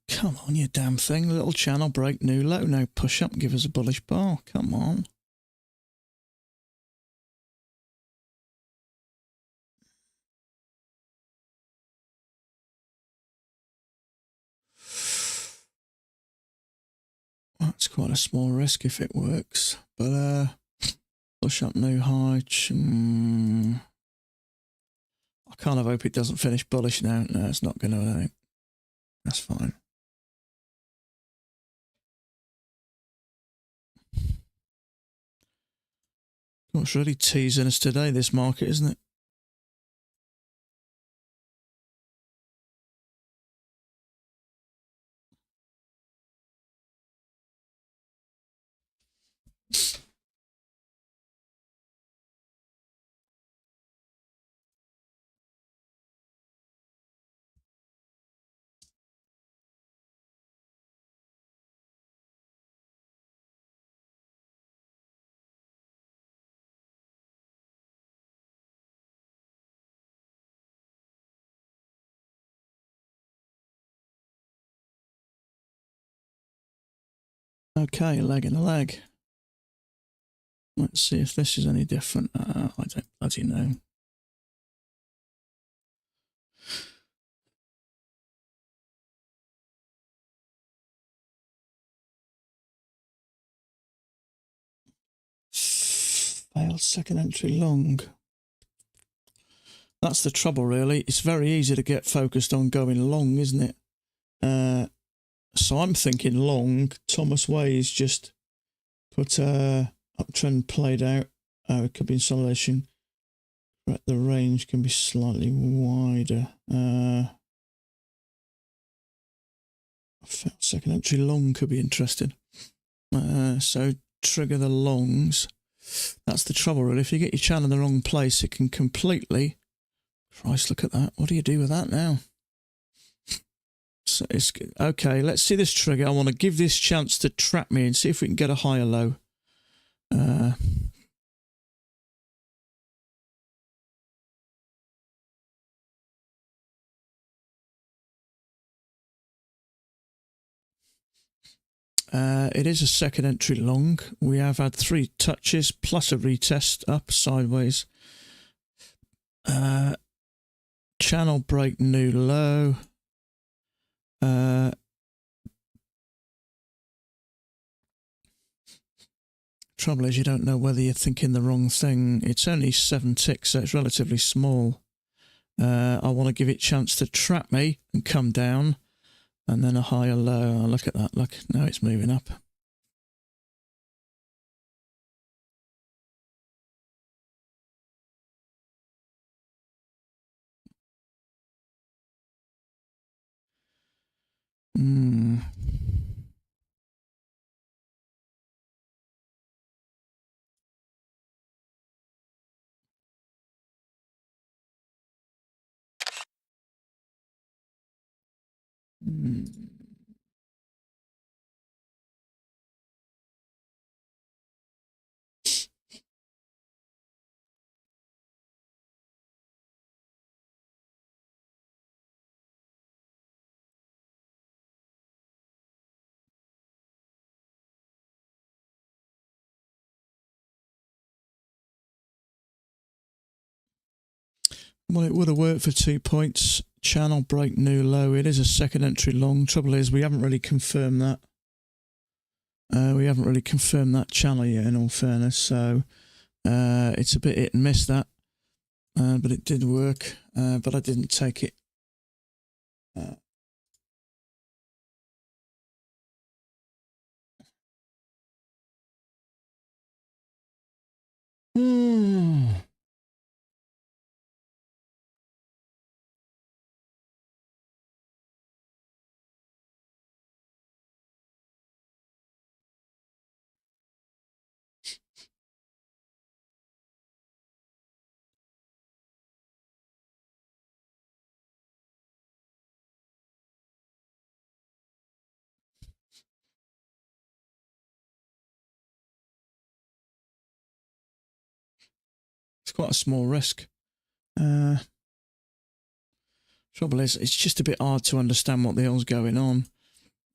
Come on, you damn thing. Little channel break, new low. Now push up and give us a bullish bar. Come on. That's quite a small risk if it works. But push up new high. I kind of hope it doesn't finish bullish now. No, it's not going to, I think. That's fine. It's really teasing us today, this market, isn't it? Okay, leg in a leg. Let's see if this is any different. I don't bloody know. Failed second entry long. That's the trouble, really. It's very easy to get focused on going long, isn't it? So I'm thinking long. Thomas Way's just put uptrend played out. It could be consolidation. But the range can be slightly wider. Second entry long could be interesting. So trigger the longs. That's the trouble, really. If you get your channel in the wrong place, it can completely... Christ, look at that. What do you do with that now? So it's okay. Let's see this trigger. I want to give this chance to trap me and see if we can get a higher low. It is a second entry long. We have had 3 touches plus a retest up sideways. Channel break, new low. Trouble is you don't know whether you're thinking the wrong thing. It's only 7 ticks, so it's relatively small. I want to give it a chance to trap me and come down, and then a higher low. Oh, look at that. Look, now it's moving up. Hmm. Hmm. Well, it would have worked for 2 points. Channel break, new low. It is a second entry long. Trouble is, we haven't really confirmed that. We haven't really confirmed that channel yet, in all fairness. So it's a bit hit and miss that. But it did work. But I didn't take it. It's quite a small risk. Trouble is, it's just a bit hard to understand what the hell's going on.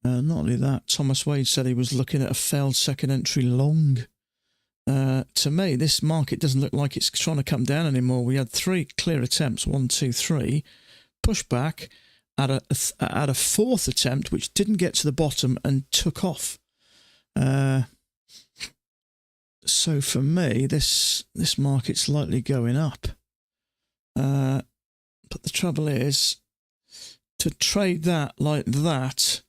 Not only that, Thomas Wade said he was looking at a failed second entry long. To me, this market doesn't look like it's trying to come down anymore. We had 3 clear attempts, 1, 2, 3, push back at a fourth attempt, which didn't get to the bottom and took off. So for me, this market's likely going up. But the trouble is, to trade that like that,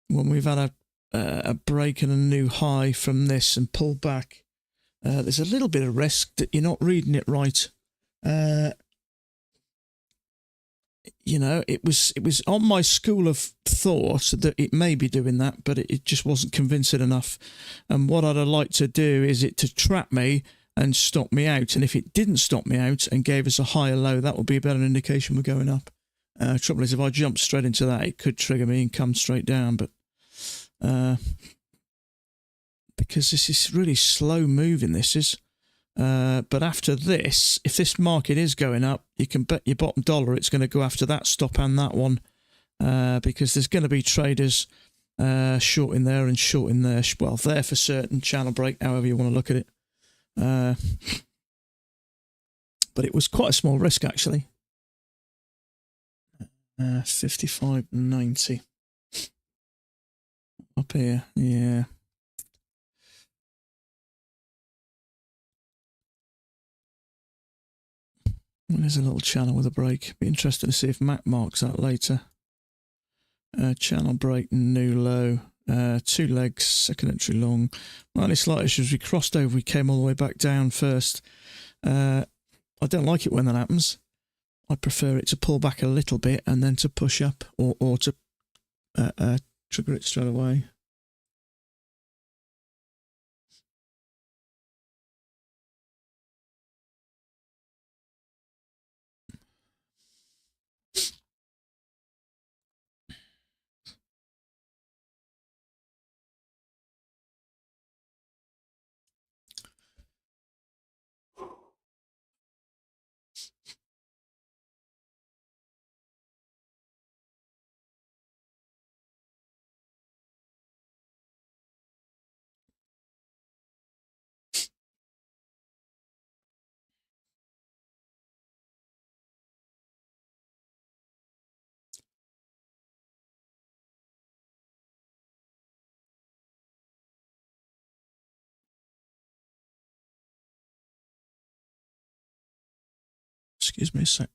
when we've had a break and a new high from this and pull back, there's a little bit of risk that you're not reading it right. You know, it was on my school of thought that it may be doing that, but it just wasn't convincing enough. And what I'd like to do is it to trap me and stop me out. And if it didn't stop me out and gave us a higher low, that would be a better indication we're going up. Trouble is, if I jump straight into that, it could trigger me and come straight down. But because this is really slow moving, this is. But after this, if this market is going up, you can bet your bottom dollar it's going to go after that stop and that one, because there's going to be traders short in there and short in there. Well, there for certain, channel break, however you want to look at it. But it was quite a small risk, actually. 55.90 up here, yeah. Well, there's a little channel with a break. Be interested to see if Mac marks that later. Channel break, new low. 2 legs, second entry long. My only slight issue is we crossed over, we came all the way back down first. I don't like it when that happens. I prefer it to pull back a little bit and then to push up, or to trigger it straight away. Excuse me a sec.